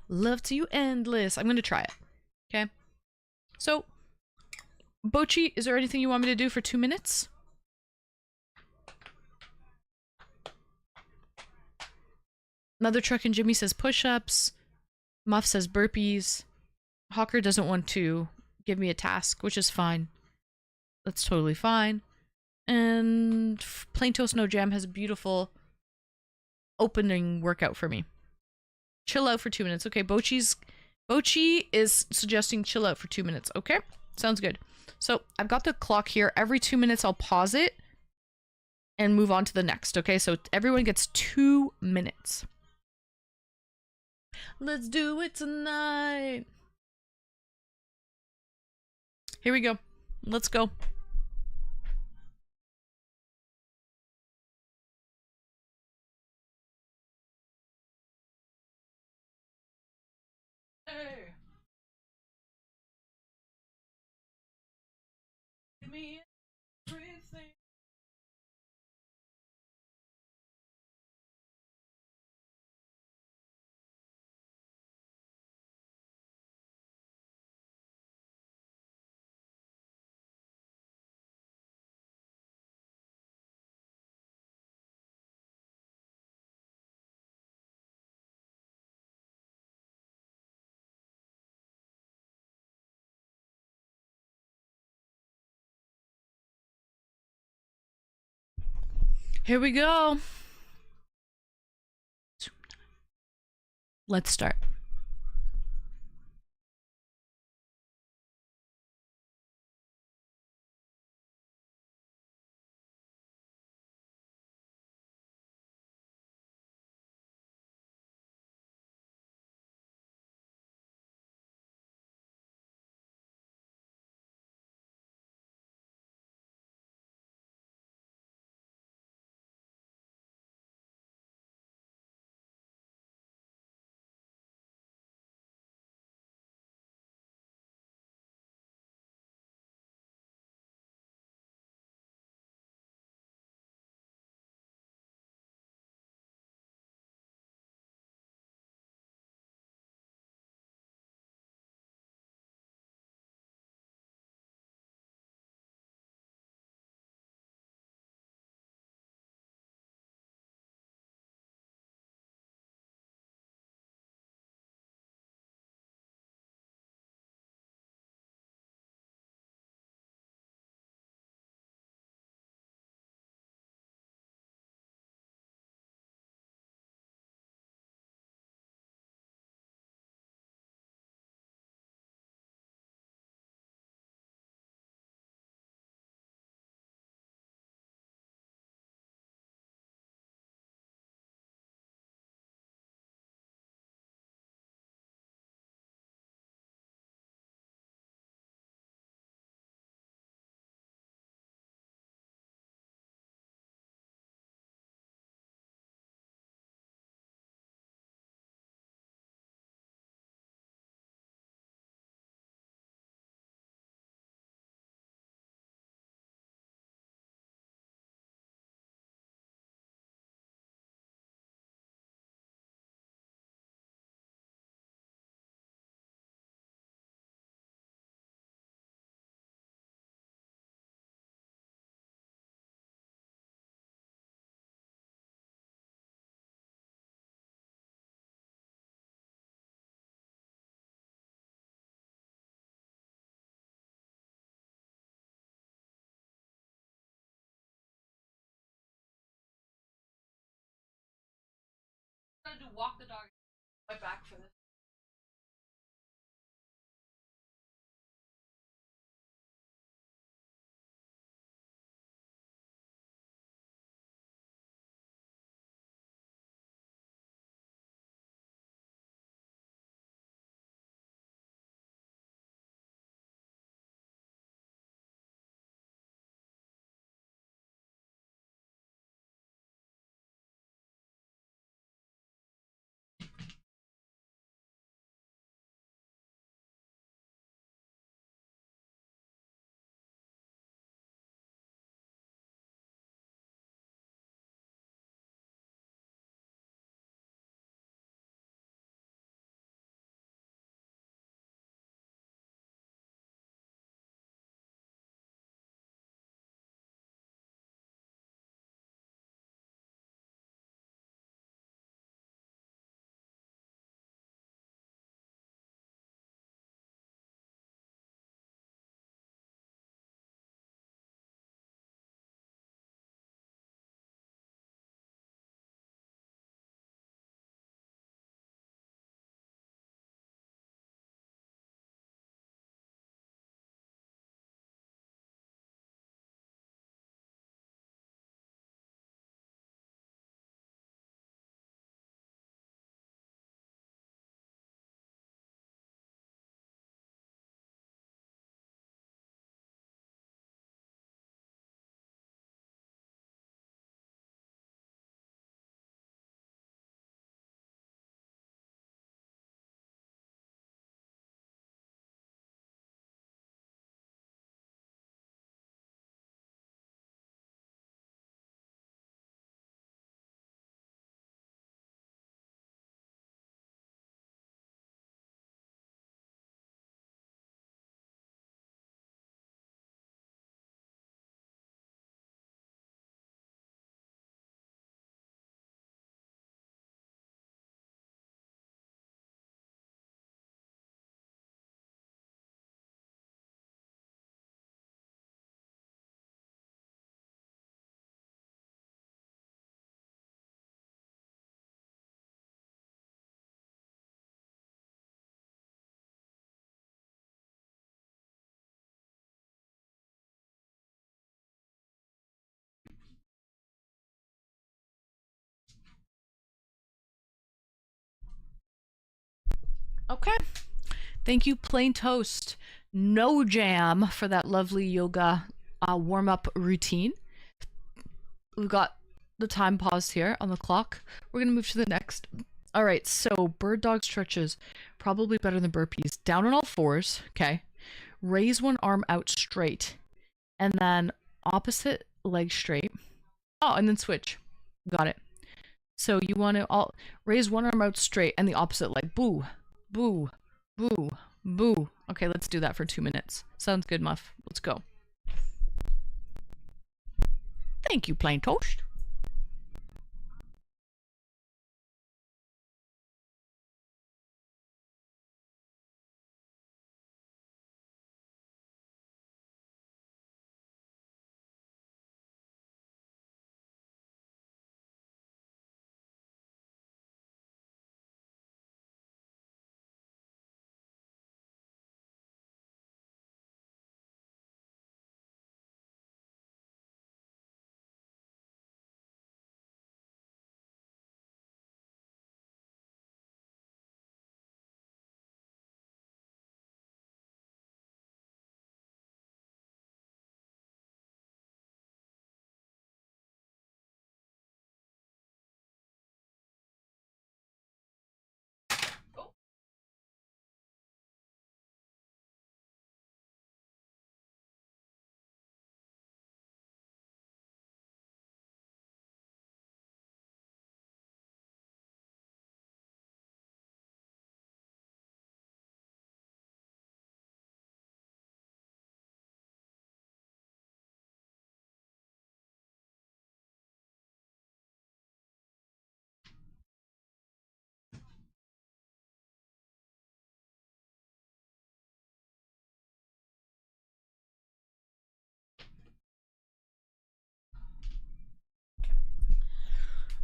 Speaker 1: Love to you endless. I'm going to try it. Okay. So, Bochi, is there anything you want me to do for 2 minutes? Mother Truck and Jimmy says push-ups. Muff says burpees. Hawker doesn't want to give me a task, which is fine. That's totally fine. And Plain Toast No Jam has a beautiful opening workout for me. Chill out for 2 minutes. Okay, Bochi is suggesting chill out for 2 minutes. Okay, sounds good. So I've got the clock here. Every 2 minutes I'll pause it and move on to the next. Okay, so everyone gets 2 minutes. Let's do it tonight. Here we go. Let's go. Hey. Give me everything. Here we go. Let's start. I'm gonna do walk the dog. My back for this. Okay. Thank you, Plain Toast. No Jam, for that lovely yoga warm-up routine. We've got the time paused here on the clock. We're gonna move to the next. All right, so bird dog stretches, probably better than burpees. Down on all fours, okay. Raise one arm out straight, and then opposite leg straight. Oh, and then switch. Got it. So you want to all raise one arm out straight and the opposite leg. Boo, boo, boo, boo. Okay, let's do that for 2 minutes. Sounds good, Muff. Let's go. Thank you, Plain Toast.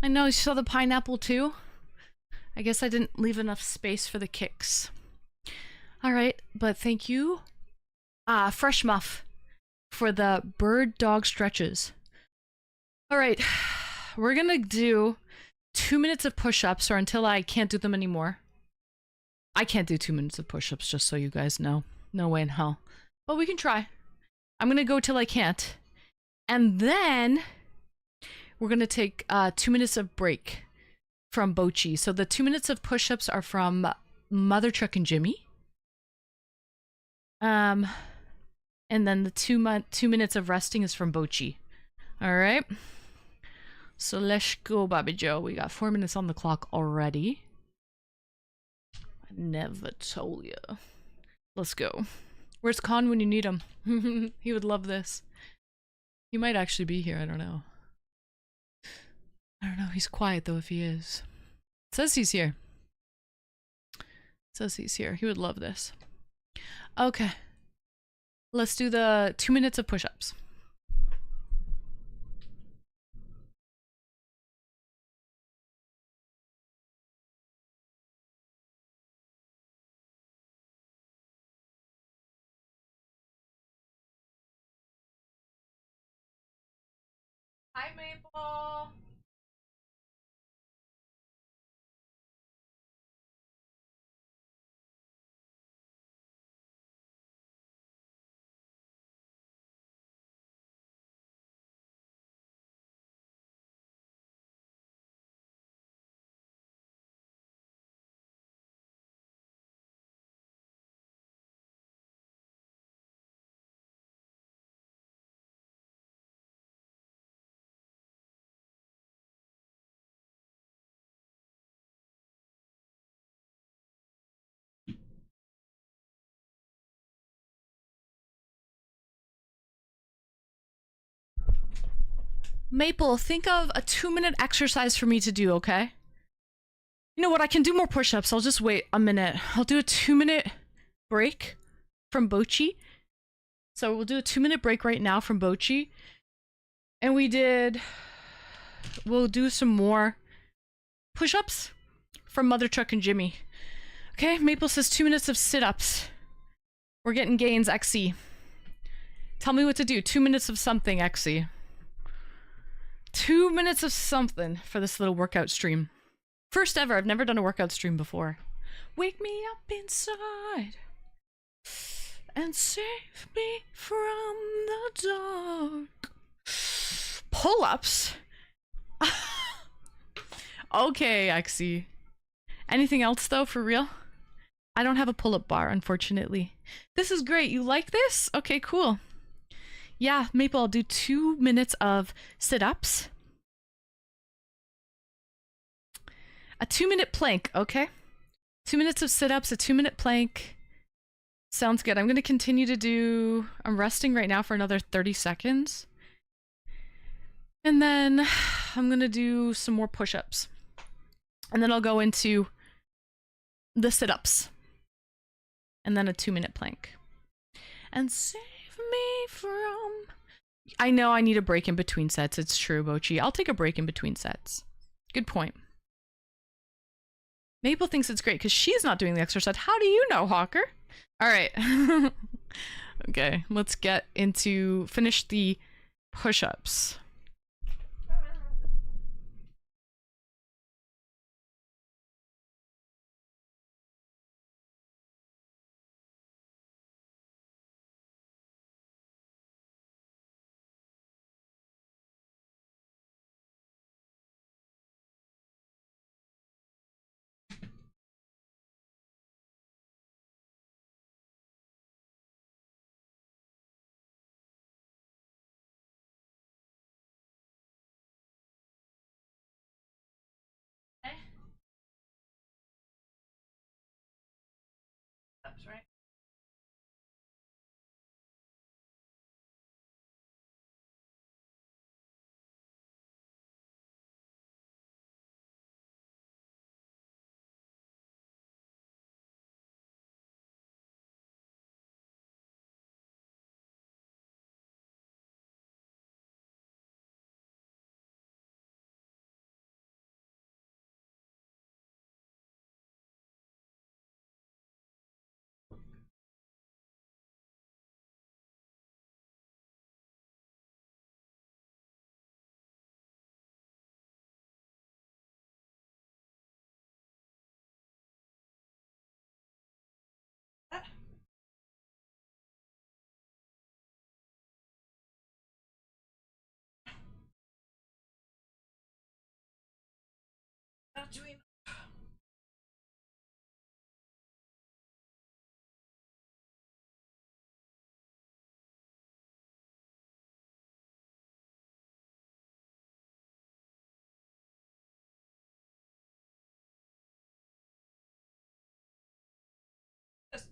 Speaker 1: I know, you saw the pineapple too? I guess I didn't leave enough space for the kicks. Alright, but thank you, Fresh Muff, for the bird dog stretches. Alright, we're gonna do 2 minutes of push-ups, or until I can't do them anymore. I can't do 2 minutes of push-ups, just so you guys know. No way in hell. But we can try. I'm gonna go till I can't. And then we're gonna take 2 minutes of break from Bochi. So the 2 minutes of push-ups are from Mother Truck and Jimmy. And then the 2 minutes of resting is from Bochi. Alright. So let's go, Bobby Joe. We got 4 minutes on the clock already. I never told you. Let's go. Where's Khan when you need him? He would love this. He might actually be here, I don't know. I don't know, he's quiet though if he is. It says he's here. It says he's here. He would love this. Okay. Let's do the 2 minutes of push-ups. Hi, Maple. Maple, think of a 2-minute exercise for me to do, okay? You know what? I can do more push-ups. I'll just wait a minute. I'll do a 2-minute break from Bochi. So we'll do a 2-minute break right now from Bochi. And we'll do some more push-ups from Mother Truck and Jimmy. Okay, Maple says 2 minutes of sit-ups. We're getting gains, XE. Tell me what to do. 2 minutes of something, XE. 2 minutes of something for this little workout stream. First ever. I've never done a workout stream before. Wake me up inside and save me from the dark. Pull-ups? Okay, Exy. Anything else though, for real? I don't have a pull-up bar, unfortunately. This is great. You like this? Okay, cool. Yeah, Maple, I'll do 2 minutes of sit-ups. A 2-minute plank, okay? 2 minutes of sit-ups, a 2-minute plank. Sounds good. I'm gonna continue to do... I'm resting right now for another 30 seconds. And then I'm gonna do some more push-ups. And then I'll go into the sit-ups. And then a 2-minute plank. And save me from... I know I need a break in between sets. It's true, Bochi. I'll take a break in between sets. Good point. Maple thinks it's great because she's not doing the extra set. How do you know, Hawker? All right. Okay, let's get into... finish the push-ups. That's right. Not doing this.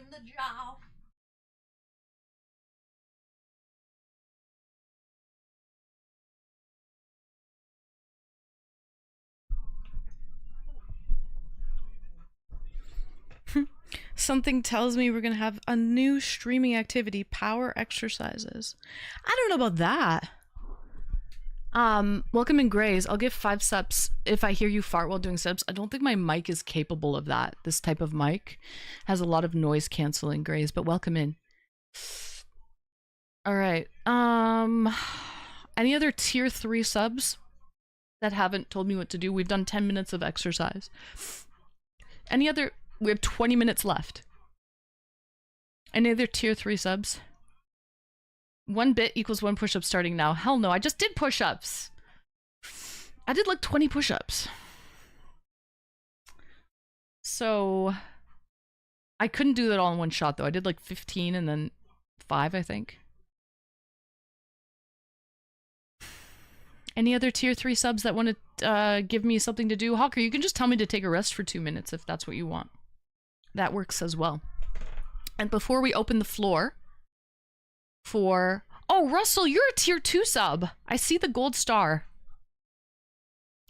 Speaker 2: in the jaw.
Speaker 1: Something tells me we're gonna have a new streaming activity, power exercises. I don't know about that. Welcome in Grays. I'll give 5 subs if I hear you fart while doing subs. I don't think my mic is capable of that. This type of mic has a lot of noise canceling, Grays, but welcome in. All right. Any other tier 3 subs that haven't told me what to do? We've done 10 minutes of exercise. Any other? We have 20 minutes left. Any other tier 3 subs? 1 bit equals 1 push-up starting now. Hell no, I just did push-ups. I did like 20 push-ups. So I couldn't do that all in one shot though. I did like 15 and then 5, I think. Any other tier 3 subs that want to give me something to do? Hawker, you can just tell me to take a rest for 2 minutes if that's what you want. That works as well. And before we open the floor for... Oh, Russell, you're a tier 2 sub. I see the gold star.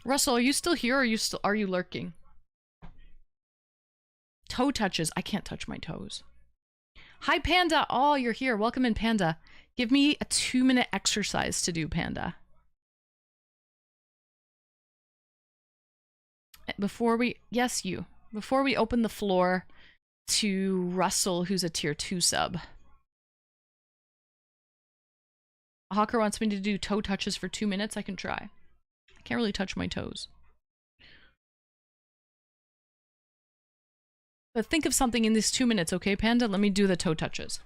Speaker 1: Russell, are you still here or are you lurking? Toe touches. I can't touch my toes. Hi, Panda. Oh, you're here. Welcome in, Panda. Give me a 2-minute exercise to do, Panda. Before we... Yes, you. Before we open the floor to Russell, who's a tier 2 sub. Hawker wants me to do toe touches for 2 minutes. I can try. I can't really touch my toes. But think of something in these 2 minutes, okay, Panda? Let me do the toe touches.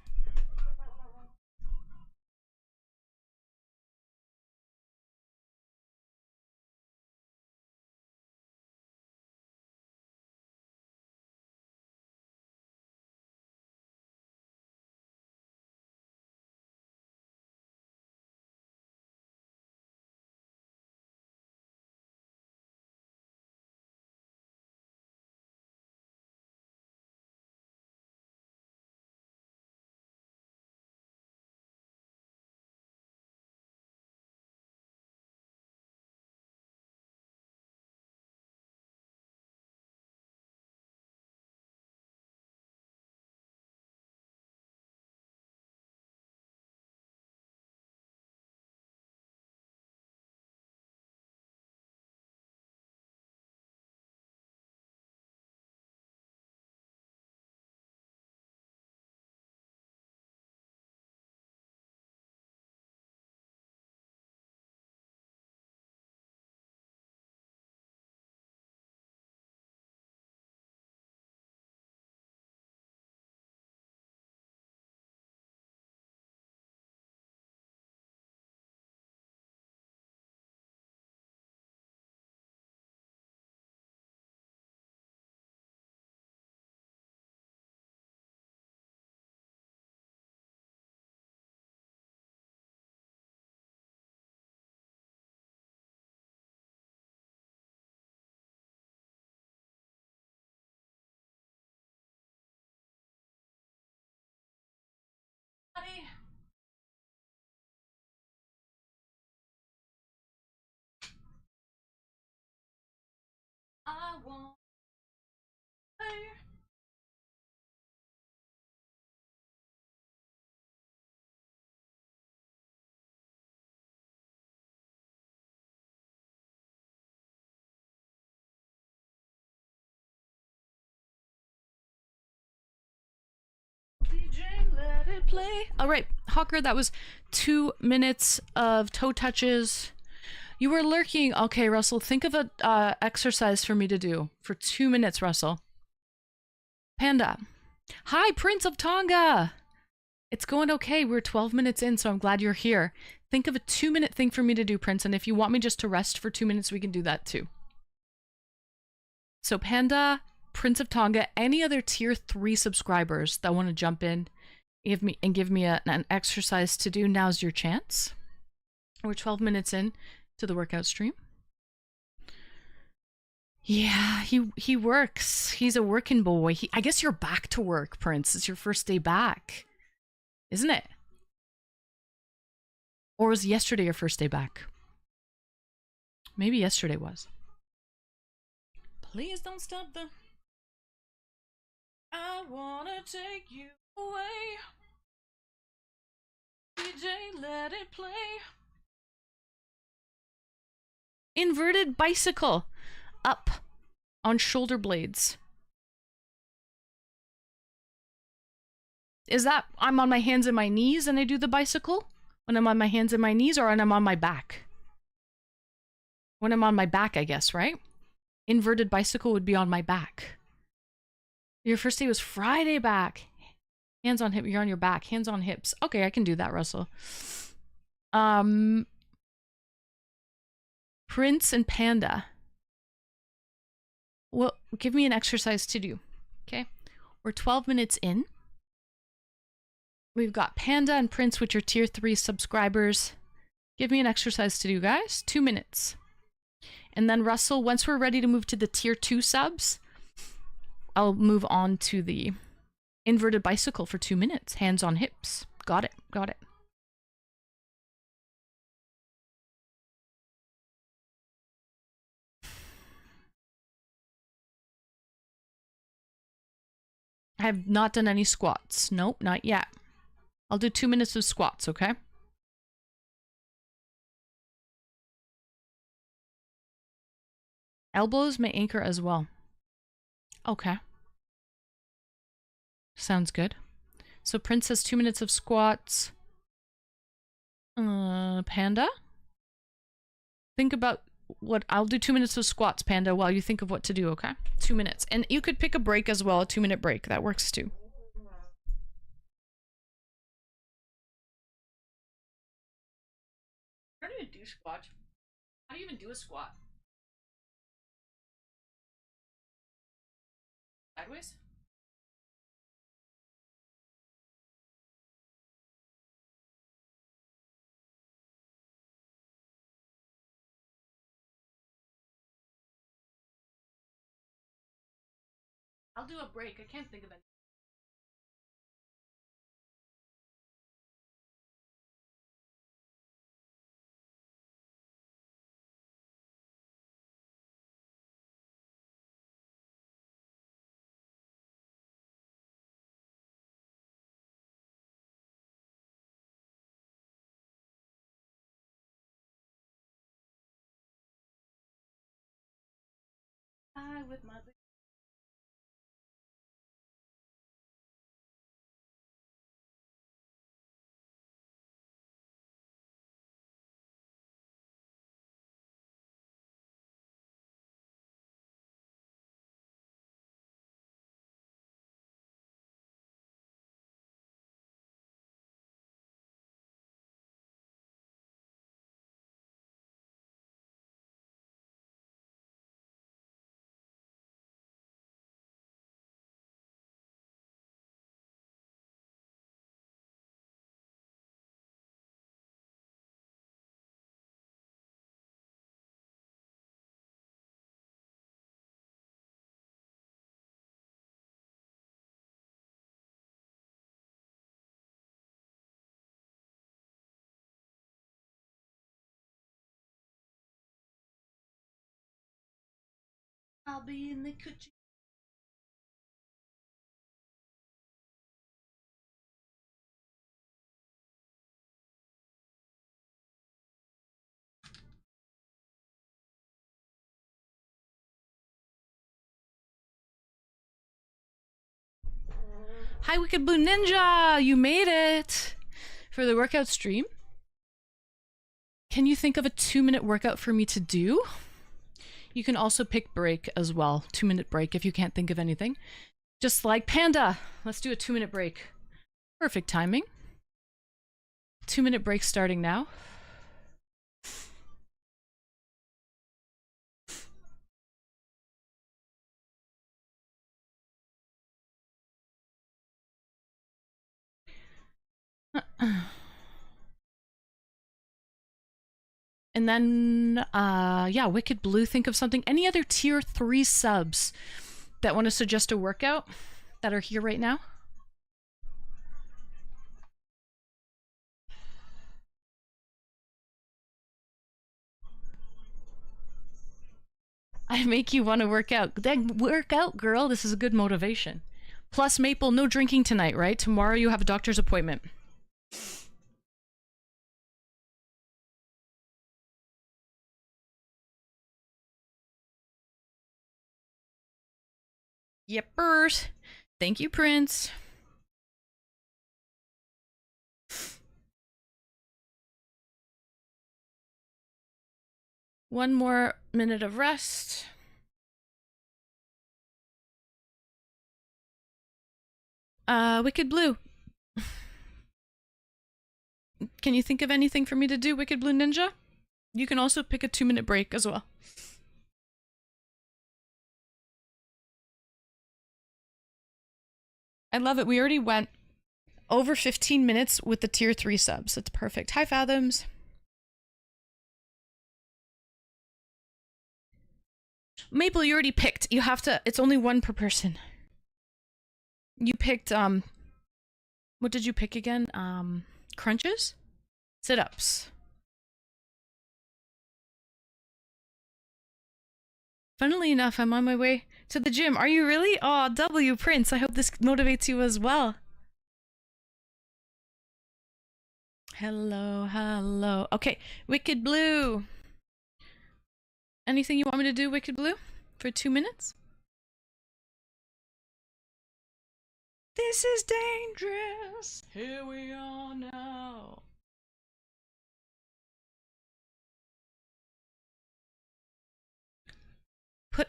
Speaker 1: Honey. I won't play. DJ, let it play. All right, Hawker, that was 2 minutes of toe touches. You were lurking. Okay, Russell, think of a exercise for me to do for 2 minutes, Russell. Panda. Hi, Prince of Tonga. It's going okay. We're 12 minutes in, so I'm glad you're here. Think of a 2-minute thing for me to do, Prince, and if you want me just to rest for 2 minutes, we can do that too. So Panda, Prince of Tonga, any other tier 3 subscribers that want to jump in, give me an exercise to do, now's your chance. We're 12 minutes in to the workout stream. Yeah, he works. He's a working boy. I guess you're back to work, Prince. It's your first day back, isn't it? Or was yesterday your first day back? Maybe yesterday was. Please don't stop the. I wanna take you away. DJ, let it play. Inverted bicycle. Up on shoulder blades. Is that I'm on my hands and my knees and I do the bicycle? When I'm on my hands and my knees, or when I'm on my back? When I'm on my back, I guess, right? Inverted bicycle would be on my back. Your first day was Friday back. Hands on hip. You're on your back. Hands on hips. Okay, I can do that, Russell. Prince and Panda. Well, give me an exercise to do. Okay? We're 12 minutes in. We've got Panda and Prince, which are tier 3 subscribers. Give me an exercise to do, guys. 2 minutes. And then Russell, once we're ready to move to the tier 2 subs, I'll move on to the inverted bicycle for 2 minutes. Hands on hips. Got it. Got it. I have not done any squats. Nope, not yet. I'll do 2 minutes of squats, okay? Elbows may anchor as well. Okay. Sounds good. So Prince has 2 minutes of squats. Panda? Think about what... I'll do 2 minutes of squats, Panda, while you think of what to do, okay? 2 minutes. And you could pick a break as well, a 2-minute break. That works too. How do you even do squat? How do you even do a squat? Sideways? I'll do a break. I can't think of any. I with my... I'll be in the kitchen. Hi, Wicked Blue Ninja! You made it! For the workout stream. Can you think of a 2-minute workout for me to do? You can also pick break as well. 2-minute break if you can't think of anything. Just like Panda. Let's do a 2-minute break. Perfect timing. 2-minute break starting now. And then, yeah, Wicked Blue, think of something. Any other tier 3 subs that want to suggest a workout that are here right now? I make you want to work out. Then work out, girl. This is a good motivation. Plus, Maple, no drinking tonight, right? Tomorrow you have a doctor's appointment. Yepers. Thank you, Prince. One more minute of rest. Wicked Blue. Can you think of anything for me to do, Wicked Blue Ninja? You can also pick a 2-minute break as well. I love it. We already went over 15 minutes with the tier 3 subs. It's perfect. Hi, Fathoms. Maple, you already picked. You have to, it's only one per person. You picked, what did you pick again? Crunches? Sit-ups. Funnily enough, I'm on my way to the gym. Are you really? Oh, W, Prince. I hope this motivates you as well. Hello, hello. Okay, Wicked Blue. Anything you want me to do, Wicked Blue? For 2 minutes? This is dangerous. Here we are now.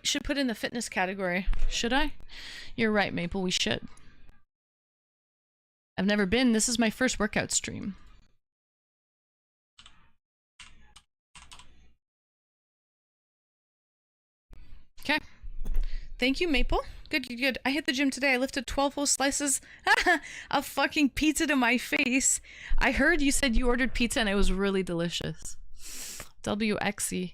Speaker 1: Should put in the fitness category. Should I? You're right, Maple, we should. I've never been. This is my first workout stream. Okay. Thank you, Maple. Good, good, good. I hit the gym today. I lifted 12 whole slices of fucking pizza to my face. I heard you said you ordered pizza and it was really delicious. WXE.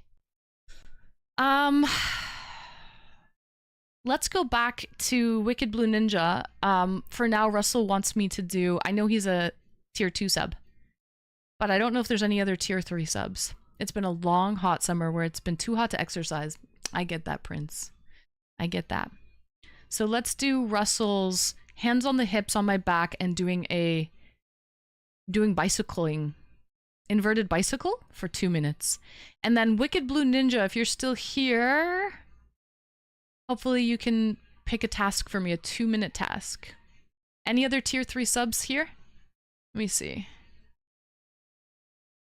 Speaker 1: Let's go back to Wicked Blue Ninja. For now, Russell wants me to do... I know he's a tier 2 sub. But I don't know if there's any other tier 3 subs. It's been a long, hot summer where it's been too hot to exercise. I get that, Prince. I get that. So let's do Russell's hands on the hips on my back and doing bicycling. Inverted bicycle for 2 minutes. And then Wicked Blue Ninja, if you're still here... Hopefully you can pick a task for me, a 2-minute task. Any other tier 3 subs here? Let me see.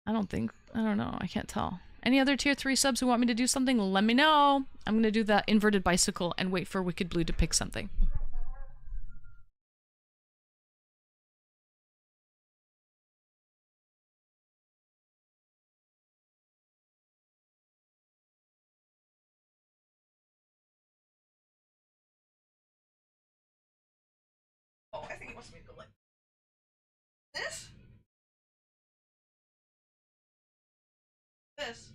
Speaker 1: I don't know, I can't tell. Any other tier 3 subs who want me to do something, let me know. I'm gonna do the inverted bicycle and wait for Wicked Blue to pick something. Oh, I think he wants me to go like this? This?